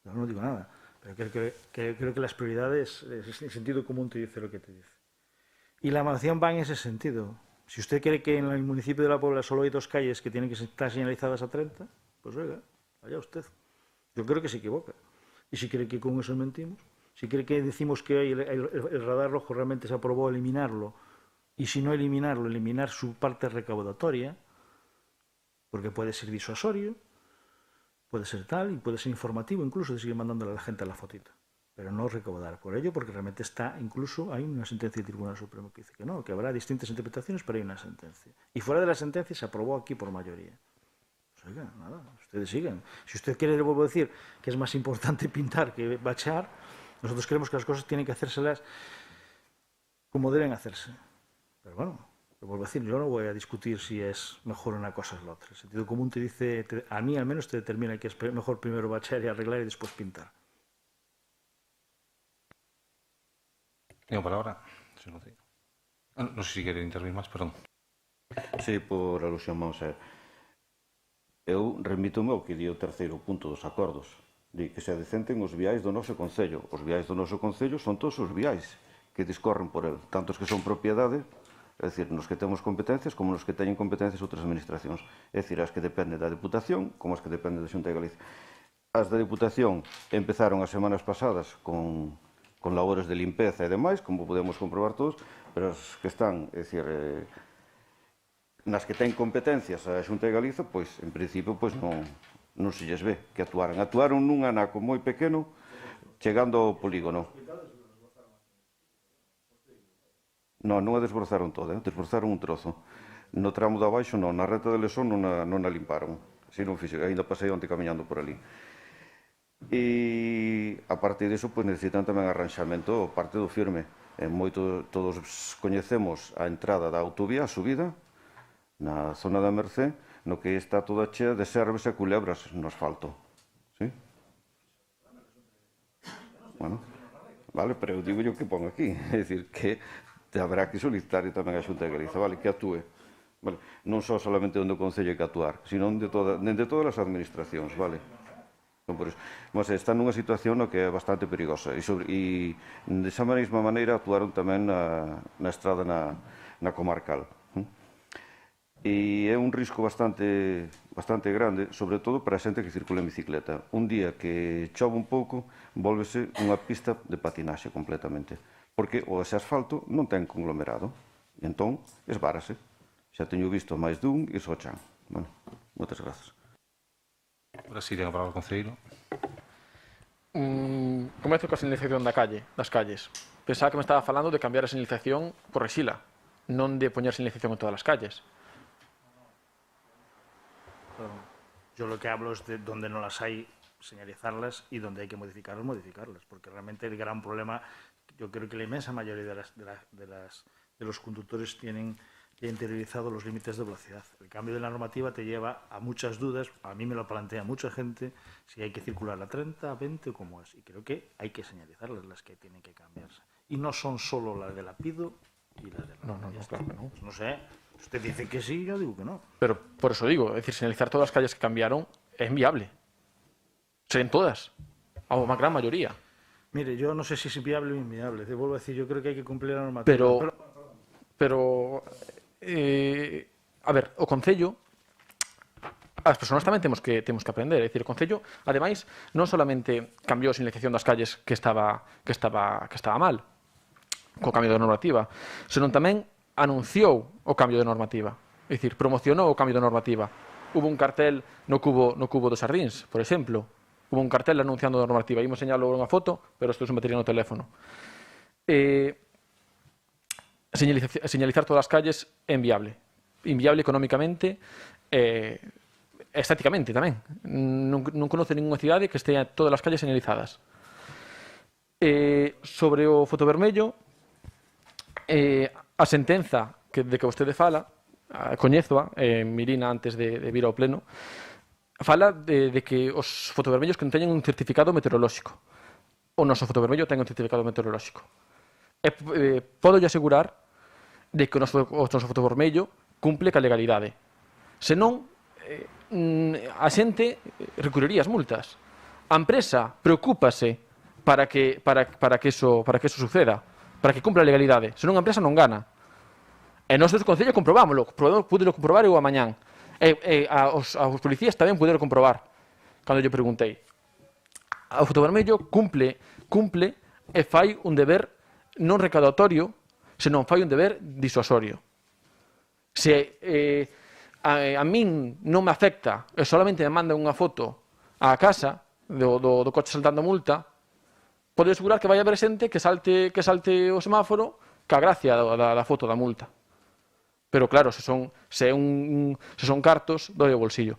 yo no digo nada. Pero creo que las prioridades, el sentido común te dice lo que te dice. Y la moción va en ese sentido. Si usted cree que en el municipio de La Puebla solo hay 2 calles que tienen que estar señalizadas a 30, pues oiga, vaya usted. Yo creo que se equivoca. Y si cree que con eso mentimos, si cree que decimos que el radar rojo realmente se aprobó eliminarlo, y si no eliminarlo, eliminar su parte recaudatoria, porque puede ser disuasorio, puede ser tal, y puede ser informativo incluso de seguir mandándole a la gente la fotita. Pero no recaudar por ello, porque realmente está, incluso hay una sentencia del Tribunal Supremo que dice que no, que habrá distintas interpretaciones, pero hay una sentencia. Y fuera de la sentencia se aprobó aquí por mayoría. Pues oiga, nada, ustedes sigan. Si usted quiere, le vuelvo a decir, que es más importante pintar que bachear, nosotros creemos que las cosas tienen que hacérselas como deben hacerse. Pero bueno, le vuelvo a decir, yo no voy a discutir si es mejor una cosa o la otra. El sentido común te dice, a mí al menos te determina que es mejor primero bachear y arreglar y después pintar. Tengo palabra. Non sei se quere intervir máis, perdón. Sí, por alusión, vamos a ver. Eu remítome ao que di o terceiro punto dos acordos. Di que se decenten os viais do noso Concello. Os viais do noso Concello son todos os viais que discorren por el, tanto os que son propiedade, é dicir, nos que temos competencias, como nos que teñen competencias outras administracións. É dicir, as que dependen da Deputación, como as que dependen da Xunta de Galicia. As da Deputación empezaron as semanas pasadas con labores de limpeza e demais, como podemos comprobar todos, pero as que están, é dicir, nas que ten competencias a Xunta de Galiza, pois, en principio, pois non se lles ve que actuaran. Actuaron nun anaco moi pequeno, chegando ao polígono. Non a desbrozaron toda, desbrozaron un trozo. No tramo de abaixo, non, na reta de Lesón non a limparon. Así non fixo, ainda pasei onte camiñando por ali. E a partir disso, pois, necesitan tamén arranxamento parte do firme. Todos coñecemos a entrada da autovía, a subida, na zona da Mercé, no que está toda chea de serves e culebras no asfalto. Sí? Bueno, vale, pero eu digo yo que pon aquí. É dicir, que habrá que solicitar tamén a Xunta de Galiza, vale, que actúe. Vale, non só solamente onde o Concello hai que actuar, sino de todas as administracións, vale? Entón, por iso, está nunha situación no que é bastante perigosa e desa mesma maneira actuaron tamén na estrada na comarcal. E é un risco bastante grande, sobre todo para a xente que circula en bicicleta. Un día que chove un pouco, volvese unha pista de patinaxe completamente, porque ese asfalto non ten conglomerado, e entón esvárase. Xa teño visto máis dun e só chan. Bueno, moitas grazas. Ahora sí, ten a palabra o concelleiro. Comezo coa señalización das calles. Pensaba que me estaba falando de cambiar a señalización por rexila, non de poñer señalización en todas as calles. Yo lo que hablo es de donde no las hay, señalizarlas, y donde hay que modificarlas, porque realmente el gran problema, yo creo que la inmensa mayoría de los conductores tienen ya interiorizado los límites de velocidad. El cambio de la normativa te lleva a muchas dudas, a mí me lo plantea mucha gente, si hay que circular a 30, a 20 o cómo es, y creo que hay que señalizarlas las que tienen que cambiarse. Y no son solo las de la Pido y las de la... No, claro que no. Pues no sé. Usted dice que sí, yo digo que no. Pero por eso digo, es decir, señalizar todas las calles que cambiaron es inviable. Serían todas, a la gran mayoría. Mire, yo no sé si es inviable o inviable. Te vuelvo a decir, yo creo que hay que cumplir la normativa. Pero a ver, o Concello, as persoas tamén temos que aprender. É dicir, o Concello, ademais, non solamente cambiou a señalización das calles que estaba mal, co cambio de normativa, senón tamén anunciou o cambio de normativa. É dicir, promocionou o cambio de normativa. Hubo un cartel no cubo dos Sardíns, por exemplo. Hubo un cartel anunciando a normativa. Imos señalo unha foto, pero isto se metería no teléfono. Señalizar todas as calles é inviable. Inviable económicamente e estéticamente tamén. Non conoce ninguna cidade que estea todas as calles señalizadas. Sobre o fotovermello, a sentenza de que vostede fala, coñézoa, Mirina antes de vir ao pleno, fala de que os fotovermellos que non teñen un certificado meteorolóxico. o noso fotovermello ten un certificado meteorolóxico. Podo asegurar de que o noso fotovermello cumple ca legalidade. Senón, a xente recurriría as multas. A empresa preocúpase para que eso suceda, para que cumpla a legalidade. Senón a empresa non gana. E nós do Concello comprobámoslo, pude comprobar eu a mañán. Aos policías tamén puderon comprobar, cando lle preguntei. O fotovermello cumple e fai un deber non recaudatorio, senón fai un deber disuasorio. Se a min non me afecta e solamente me mandan unha foto á casa do coche saltando a multa, pode asegurar que vai haber xente que salte o semáforo ca gracia da foto da multa. Pero claro, se son cartos, doi o bolsillo.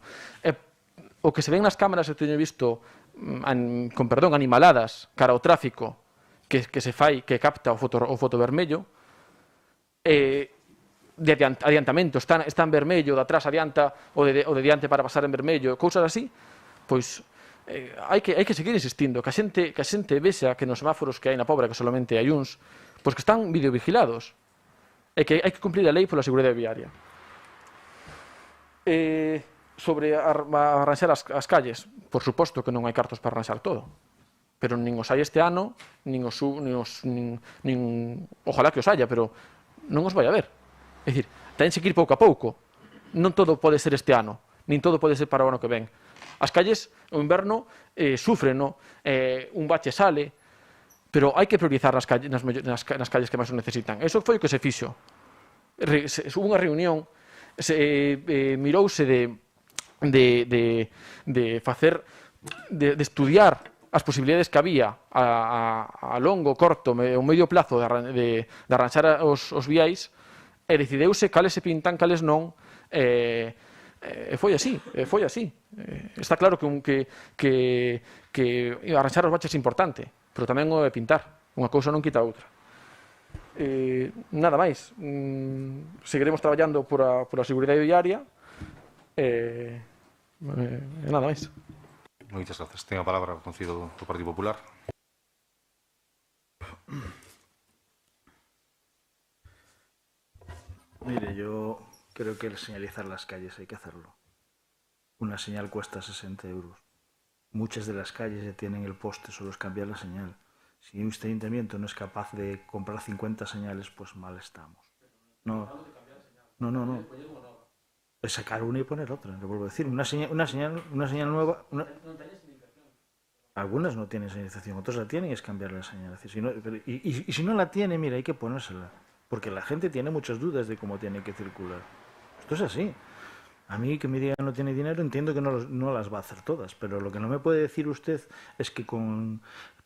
O que se ven nas cámaras, eu teño visto, con perdón, animaladas cara ao tráfico que se fai, que capta o fotovermello, de adiantamento, está en vermello, de atrás adianta o de diante para pasar en vermello, cousas así, pois hai que seguir insistindo, que a xente vexa que nos semáforos que hai na Pobra, que solamente hai uns, pois que están videovigilados, e que hai que cumplir a lei pola seguridade viaria. Sobre arranxar as calles, por suposto que non hai cartos para arranxar todo, pero nin os hai este ano, ojalá que os haya, pero non os vai haber. É dicir, tense que ir pouco a pouco. Non todo pode ser este ano, nin todo pode ser para o ano que ven. As calles, o inverno, sufren, un bache sale, pero hai que priorizar nas calles que máis o necesitan. Eso foi o que se fixo. Hubo unha reunión, mirouse de estudiar as posibilidades que había a longo, corto ou medio plazo de arranxar os viais, e decideuse cales se pintan, cales non, e foi así. Está claro que arranxar os baches é importante, pero tamén o de pintar. Unha cousa non quita a outra. Nada máis. Seguiremos traballando por a seguridade viaria e nada máis. Moitas grazas. Ten a palabra o Concello do Partido Popular. Mire, yo creo que el señalizar las calles hay que hacerlo. Una señal cuesta 60 euros. Muchas de las calles ya tienen el poste, solo es cambiar la señal. Si un ayuntamiento no es capaz de comprar 50 señales, pues mal estamos. No. Es sacar una y poner otra, le vuelvo a decir. Una señal nueva... Algunas no tienen señalización, otras la tienen y es cambiar la señal. Y si no la tiene, mira, hay que ponérsela. Porque la gente tiene muchas dudas de cómo tiene que circular. Esto es así. A mí que me diga no tiene dinero, entiendo que no las va a hacer todas, pero lo que no me puede decir usted es que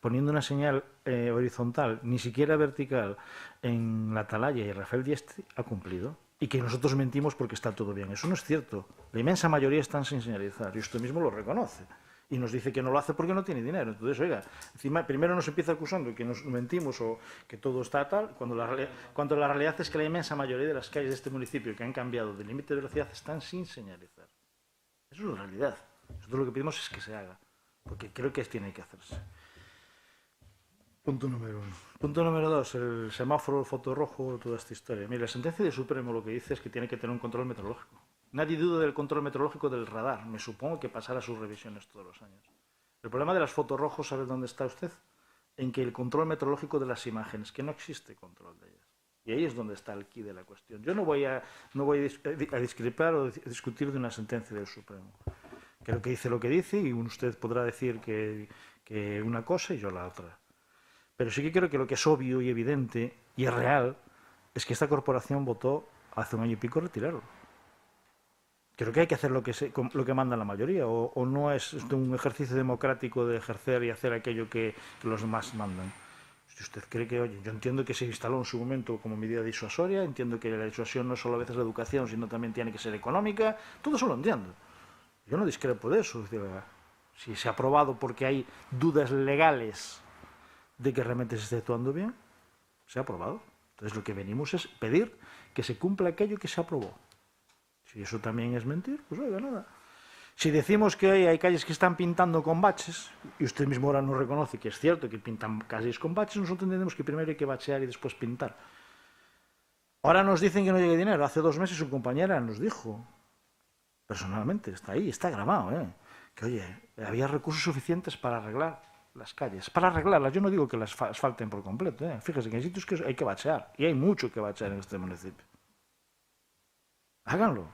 poniendo una señal horizontal, ni siquiera vertical, en la Atalaya y Rafael Dieste ha cumplido. Y que nosotros mentimos porque está todo bien. Eso no es cierto. La inmensa mayoría están sin señalizar y usted mismo lo reconoce. Y nos dice que no lo hace porque no tiene dinero. Entonces, oiga, encima primero nos empieza acusando que nos mentimos o que todo está tal, cuando la realidad es que la inmensa mayoría de las calles de este municipio que han cambiado de límite de velocidad están sin señalizar. Eso es la realidad. Nosotros lo que pedimos es que se haga, porque creo que tiene que hacerse. Punto número 1. Punto número 2, el semáforo, el foto rojo, toda esta historia. Mira, la sentencia del Supremo lo que dice es que tiene que tener un control meteorológico. Nadie duda del control meteorológico del radar. Me supongo que pasará sus revisiones todos los años. El problema de las fotos rojos, ¿sabe dónde está usted? En que el control meteorológico de las imágenes, que no existe control de ellas. Y ahí es donde está el quid de la cuestión. Yo no voy a discrepar o discutir de una sentencia del Supremo. Creo que dice lo que dice y usted podrá decir que una cosa y yo la otra. Pero sí que creo que lo que es obvio y evidente y es real es que esta corporación votó hace un año y pico retirarlo. Creo que hay que hacer lo que manda la mayoría, o no es un ejercicio democrático de ejercer y hacer aquello que los demás mandan. Si usted cree que, oye, yo entiendo que se instaló en su momento como medida disuasoria, entiendo que la disuasión no es solo a veces la educación, sino también tiene que ser económica, todo eso lo entiendo. Yo no discrepo de eso. Si se ha aprobado porque hay dudas legales de que realmente se esté actuando bien, se ha aprobado. Entonces lo que venimos es pedir que se cumpla aquello que se aprobó. Si eso también es mentir, pues oiga, nada. Si decimos que hay calles que están pintando con baches, y usted mismo ahora nos reconoce que es cierto que pintan calles con baches, nosotros entendemos que primero hay que bachear y después pintar. Ahora nos dicen que no llegue dinero. Hace 2 meses su compañera nos dijo, personalmente, está ahí, está grabado, que oye, había recursos suficientes para arreglar las calles. Para arreglarlas, yo no digo que las asfalten por completo. Fíjese que hay sitios que hay que bachear, y hay mucho que bachear en este municipio. Háganlo.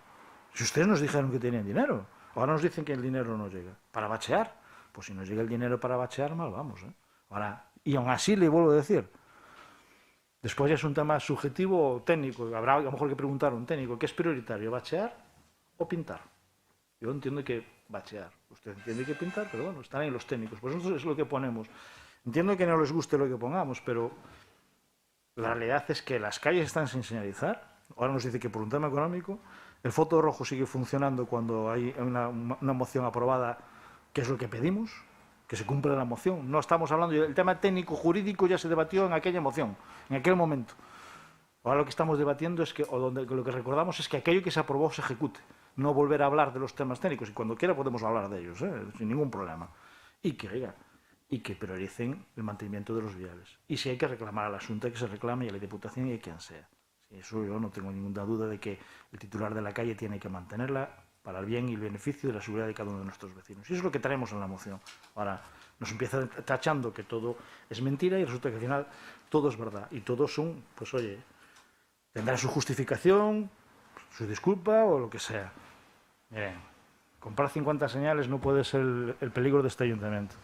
Si ustedes nos dijeron que tenían dinero, ahora nos dicen que el dinero no llega. ¿Para bachear? Pues si nos llega el dinero para bachear, mal vamos. Ahora, y aún así le vuelvo a decir, después ya es un tema subjetivo o técnico. Habrá a lo mejor que preguntar a un técnico, ¿qué es prioritario, bachear o pintar? Yo entiendo que bachear. Usted entiende que pintar, pero bueno, están ahí los técnicos. Pues nosotros es lo que ponemos. Entiendo que no les guste lo que pongamos, pero la realidad es que las calles están sin señalizar. Ahora nos dice que por un tema económico, el foto rojo sigue funcionando cuando hay una moción aprobada, que es lo que pedimos, que se cumpla la moción. No estamos hablando, el tema técnico-jurídico ya se debatió en aquella moción, en aquel momento. Ahora lo que estamos debatiendo es que, lo que recordamos es que aquello que se aprobó se ejecute. No volver a hablar de los temas técnicos, y cuando quiera podemos hablar de ellos, sin ningún problema. Y que prioricen el mantenimiento de los viales. Y si hay que reclamar a la Xunta, que se reclame, y a la Diputación y a quien sea. Eso yo no tengo ninguna duda de que el titular de la calle tiene que mantenerla para el bien y el beneficio de la seguridad de cada uno de nuestros vecinos. Y eso es lo que traemos en la moción. Ahora, nos empieza tachando que todo es mentira y resulta que al final todo es verdad. Y todos son, pues oye, tendrá su justificación, su disculpa o lo que sea. Miren, comprar 50 señales no puede ser el peligro de este ayuntamiento.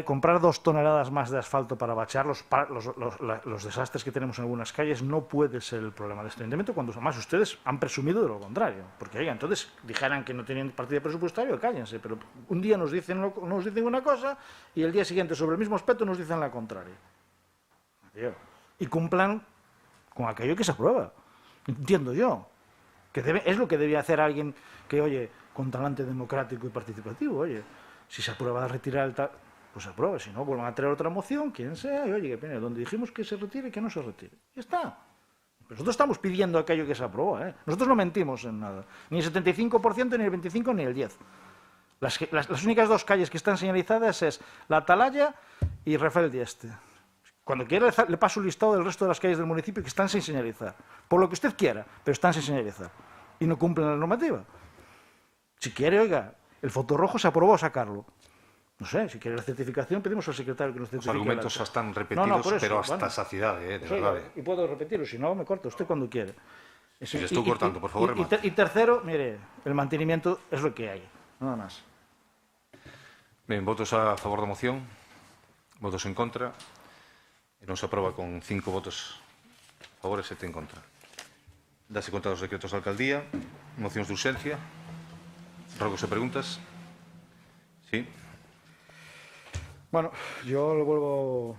Comprar 2 toneladas más de asfalto para bachear los desastres que tenemos en algunas calles no puede ser el problema de este ayuntamiento, cuando además ustedes han presumido de lo contrario. Porque, oiga, entonces dijeran que no tenían partida presupuestaria, cállense, pero un día nos dicen una cosa y el día siguiente sobre el mismo aspecto nos dicen la contraria. Y cumplan con aquello que se aprueba. Entiendo yo. Es lo que debía hacer alguien que, oye, con talante democrático y participativo, oye, si se aprueba retirar el pues se aprueba, si no, vuelvan a traer otra moción, quien sea, y oye, que donde dijimos que se retire, que no se retire. Ya está. Pero nosotros estamos pidiendo aquello que se aprobó, Nosotros no mentimos en nada. Ni el 75%, ni el 25%, ni el 10%. Las únicas 2 calles que están señalizadas es la Atalaya y Rafael Dieste. Cuando quiera le paso el listado del resto de las calles del municipio que están sin señalizar. Por lo que usted quiera, pero están sin señalizar. Y no cumplen la normativa. Si quiere, oiga, el fotorrojo se aprobó sacarlo. No sé, si quiere la certificación, pedimos al secretario que nos certifique. Los argumentos están repetidos, pero hasta saciedad, de verdad. Y puedo repetirlo, si no, me corta usted cuando quiere. Si le estoy cortando, por favor, remate. Y tercero, mire, el mantenimiento es lo que hay, nada más. Bien, votos a favor da moción, votos en contra, e non se aproba con 5 votos a favor e 7 en contra. Dase conta dos decretos da alcaldía, mocións de urxencia, rogos e preguntas. Sí. Bueno, yo lo vuelvo...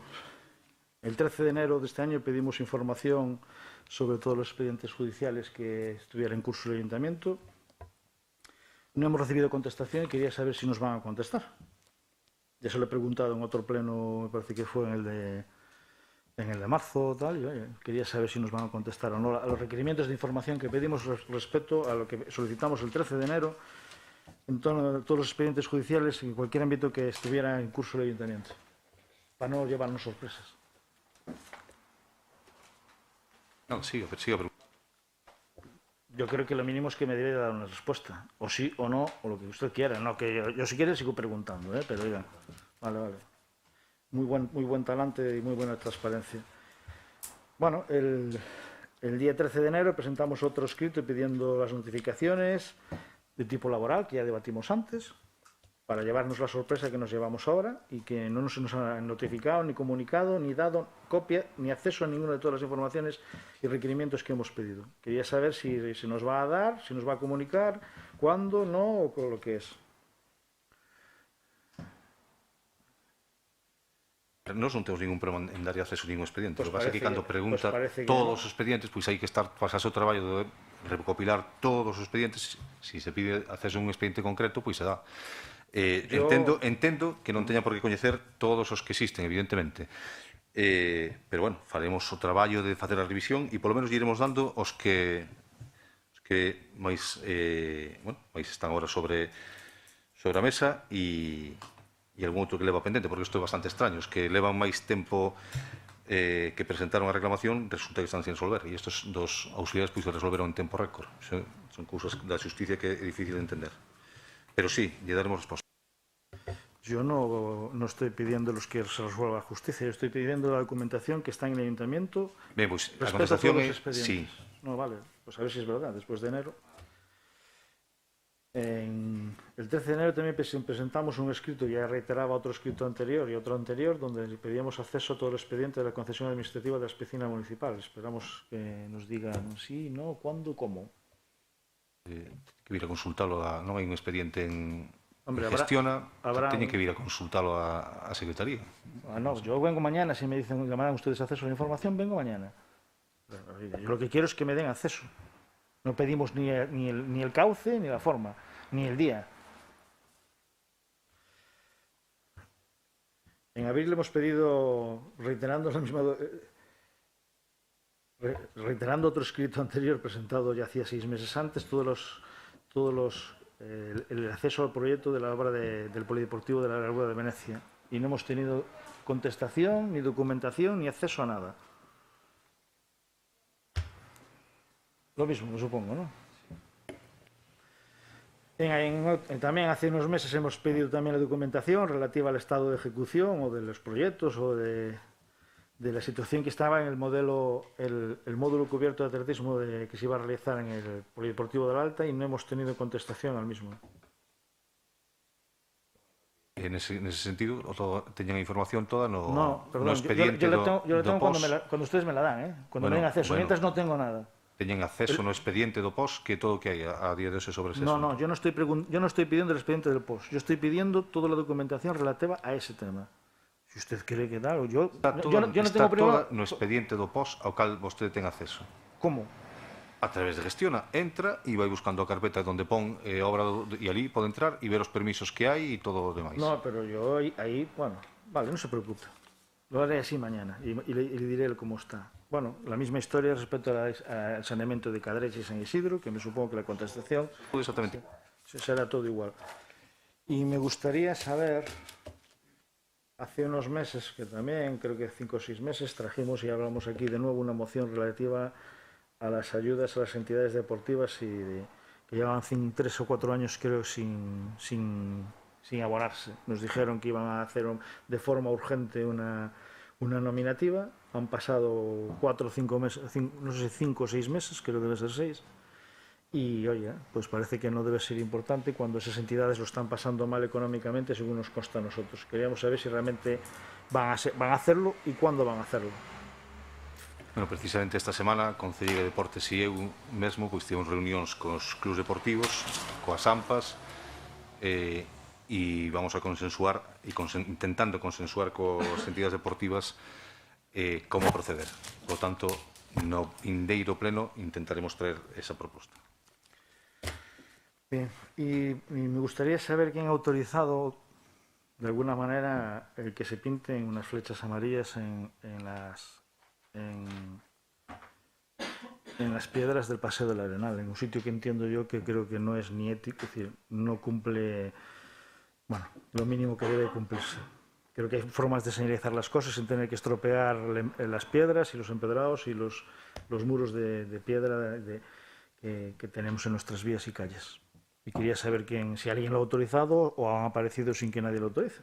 El 13 de enero de este año pedimos información sobre todos los expedientes judiciales que estuviera en curso el ayuntamiento. No hemos recibido contestación y quería saber si nos van a contestar. Ya se lo he preguntado en otro pleno, me parece que fue en el de marzo, tal, y oye, quería saber si nos van a contestar o no a los requerimientos de información que pedimos respecto a lo que solicitamos el 13 de enero en torno a todos los expedientes judiciales en cualquier ámbito que estuviera en curso el ayuntamiento, para no llevarnos sorpresas. No, siga. Yo creo que lo mínimo es que me debe dar una respuesta, o sí o no, o lo que usted quiera. No, que yo si quiere sigo preguntando, pero oiga, vale. Muy buen talante y muy buena transparencia. Bueno, el día 13 de enero presentamos otro escrito pidiendo las notificaciones de tipo laboral, que ya debatimos antes, para llevarnos la sorpresa que nos llevamos ahora y que no se nos ha notificado, ni comunicado, ni dado copia, ni acceso a ninguna de todas las informaciones y requerimientos que hemos pedido. Quería saber si se nos va a dar, si nos va a comunicar, cuándo, no, o con lo que es. Nós non temos ningún problema en darlle acceso a ningún expediente. Pues o que pasa é que cando pregunta todos os expedientes, pois hai que pasarse o traballo de recopilar todos os expedientes. Si se pide acceso a un expediente concreto, pois se dá. Entendo que non teña por que coñecer todos os que existen, evidentemente. Pero, bueno, faremos o traballo de facer a revisión e, polo menos, iremos dando os que que máis están agora sobre a mesa e algún outro que leva pendente, porque isto é bastante extraño, os que levan máis tempo que presentaron a reclamación resulta que están sin resolver, e estes dos auxiliares pois resolveron en tempo récord. Son cousas da xusticia que é difícil de entender, pero sí, lle daremos resposta. Yo no estoy pidiéndolos que se resuelva la justicia, yo estoy pidiendo la documentación que está en el ayuntamiento. Ben, pois a respecto a todos contestación los é expedientes. sí. No, vale, pues a ver si es verdad, después de enero. El 13 de enero también presentamos un escrito, ya reiteraba otro escrito anterior y otro anterior, donde pedíamos acceso a todo el expediente de la concesión administrativa de la piscina municipal. Esperamos que nos digan sí, no, cuándo, cómo. Que vir a consultalo, non hai un expediente en Hombre, gestiona, habrá teñen que vir a consultalo a Secretaría. No, yo vengo mañana, si me dicen que me dan ustedes acceso a la información, vengo mañana. Yo lo que quiero es que me den acceso. No pedimos ni el cauce, ni la forma, ni el día. En abril hemos pedido, reiterando otro escrito anterior presentado ya hacía 6 meses antes, el acceso al proyecto de la obra del Polideportivo de la Laguna de Venecia. Y no hemos tenido contestación, ni documentación, ni acceso a nada. Lo mismo, lo supongo, ¿no? También hace unos meses hemos pedido también la documentación relativa al estado de ejecución o de los proyectos o de la situación que estaba en el módulo cubierto de atletismo que se iba a realizar en el Polideportivo de la Alta, y no hemos tenido contestación al mismo. En ese sentido, teñen a información toda no perdón, expediente yo lo tengo POS. Cuando ustedes me la dan, cuando me den acceso. Mientras no tengo nada. Teñen acceso no expediente do POS, que todo o que hai a día de hoxe sobre ese No, asunto. yo no estoy pidiendo el expediente del POS. Yo estoy pidiendo toda la documentación relativa a ese tema. Si usted cree que da, yo no tengo problema. Está no expediente do POS ao cal vostede ten acceso. ¿Cómo? A través de Gestiona, entra e vai buscando a carpeta onde pon obra e ali pode entrar e ver os permisos que hai e todo o demais. No, pero yo ahí, bueno, vale, no se preocupe. Lo haré así mañana y le diré cómo está. Bueno, la misma historia respecto al saneamiento de Cadreche y San Isidro, que me supongo que la contestación Exactamente. será todo igual. Y me gustaría saber, hace unos meses, que también creo que 5 o 6 meses, trajimos y hablamos aquí de nuevo una moción relativa a las ayudas a las entidades deportivas que llevaban 3 o 4 años, creo, sin abonarse. Nos dijeron que iban a hacer de forma urgente una nominativa. Han pasado 4 o 5 meses, no sé si 5 o 6 meses, creo que debe ser 6. Y oye, pues parece que no debe ser importante cuando esas entidades lo están pasando mal económicamente, según nos consta a nosotros. Queríamos saber si realmente van a hacerlo y cuándo van a hacerlo. Bueno, precisamente esta semana, Concelleiro de Deportes e eu mesmo, pois tivemos reunións cos clubs deportivos, coas AMPAs, e vamos a consensuar, intentando consensuar coas entidades deportivas como proceder. Por tanto, no indeiro pleno intentaremos traer esa proposta. Bien, y me gustaría saber quién ha autorizado, de alguna manera, el que se pinten unas flechas amarillas en las piedras del Paseo del Arenal, en un sitio que entiendo yo que creo que no es ni ético, es decir, no cumple, bueno, lo mínimo que debe cumplirse. Creo que hay formas de señalizar las cosas sin tener que estropear las piedras y los empedrados y los muros de piedra que tenemos en nuestras vías y calles. Y quería saber si alguien lo ha autorizado o han aparecido sin que nadie lo autorice.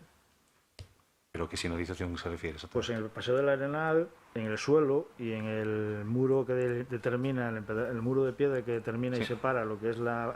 ¿Pero qué señalización se refiere? Pues en el Paseo del Arenal, en el suelo y en el muro que determina, el muro de piedra que determina y separa lo que es la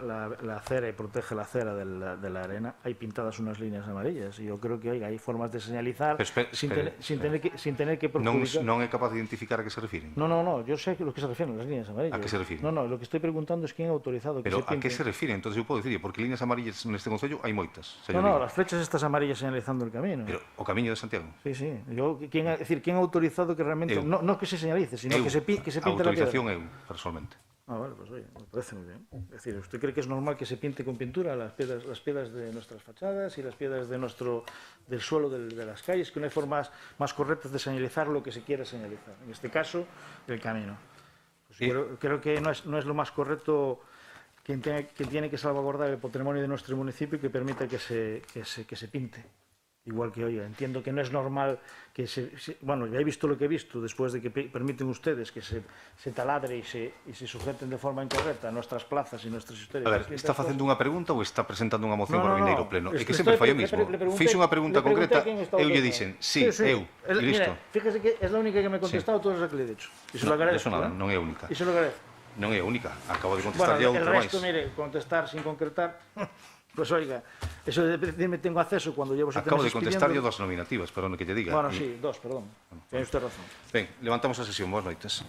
acera y protege la acera de la arena, hay pintadas unas líneas amarillas. Y yo creo que hay formas de señalizar sin tener que perjudicar. ¿No es capaz de identificar a qué se refieren? No, yo sé a lo que se refieren las líneas amarillas. ¿A qué se refieren? No, lo que estoy preguntando es quién ha autorizado que Pero se pinten. ¿a qué se refieren? Entonces yo puedo decir, porque líneas amarillas neste concello hai moitas. No, las flechas estas amarillas señalizando el camino. Pero o Camiño de Santiago. Sí. ¿Quién ha autorizado que realmente no que se señalice, sino que se pinte la piedra? Autorización eu, personalmente. Vale, pues oye, me parece muy bien. Es decir, ¿usted cree que es normal que se pinte con pintura las piedras de nuestras fachadas y las piedras del suelo de las calles, que no hay formas más correctas de señalizar lo que se quiera señalizar? En este caso, el camino. Creo que no es lo más correcto quien tiene que salvaguardar el patrimonio de nuestro municipio y que permite que se pinte. Igual que, oye, entiendo que no es normal que bueno, ya he visto lo que he visto después de que permiten ustedes que se taladre y se sujeten de forma incorrecta nuestras plazas y nuestras historias. A ver, está facendo unha pregunta ou está presentando unha moción para o vindeiro pleno? É que sempre fai o mismo. Fixe unha pregunta concreta, eu lle dixen, sí, eu, e listo. Fíjese que é a única que me ha contestado todas as que le he dicho. E se lo agradezco. Eso nada, non é única. E se lo agradezco. Non é única, acabo de contestar ya Bueno, outra máis. el resto, mire, contestar sin concretar, pues oiga, eso de decirme tengo acceso cuando llevo 7 Acabo de meses contestar yo pidiendo... dos nominativas, perdón que te diga. Bueno, sí, dos, perdón. Tiene usted razón. Ben, levantamos a sesión, boas noites.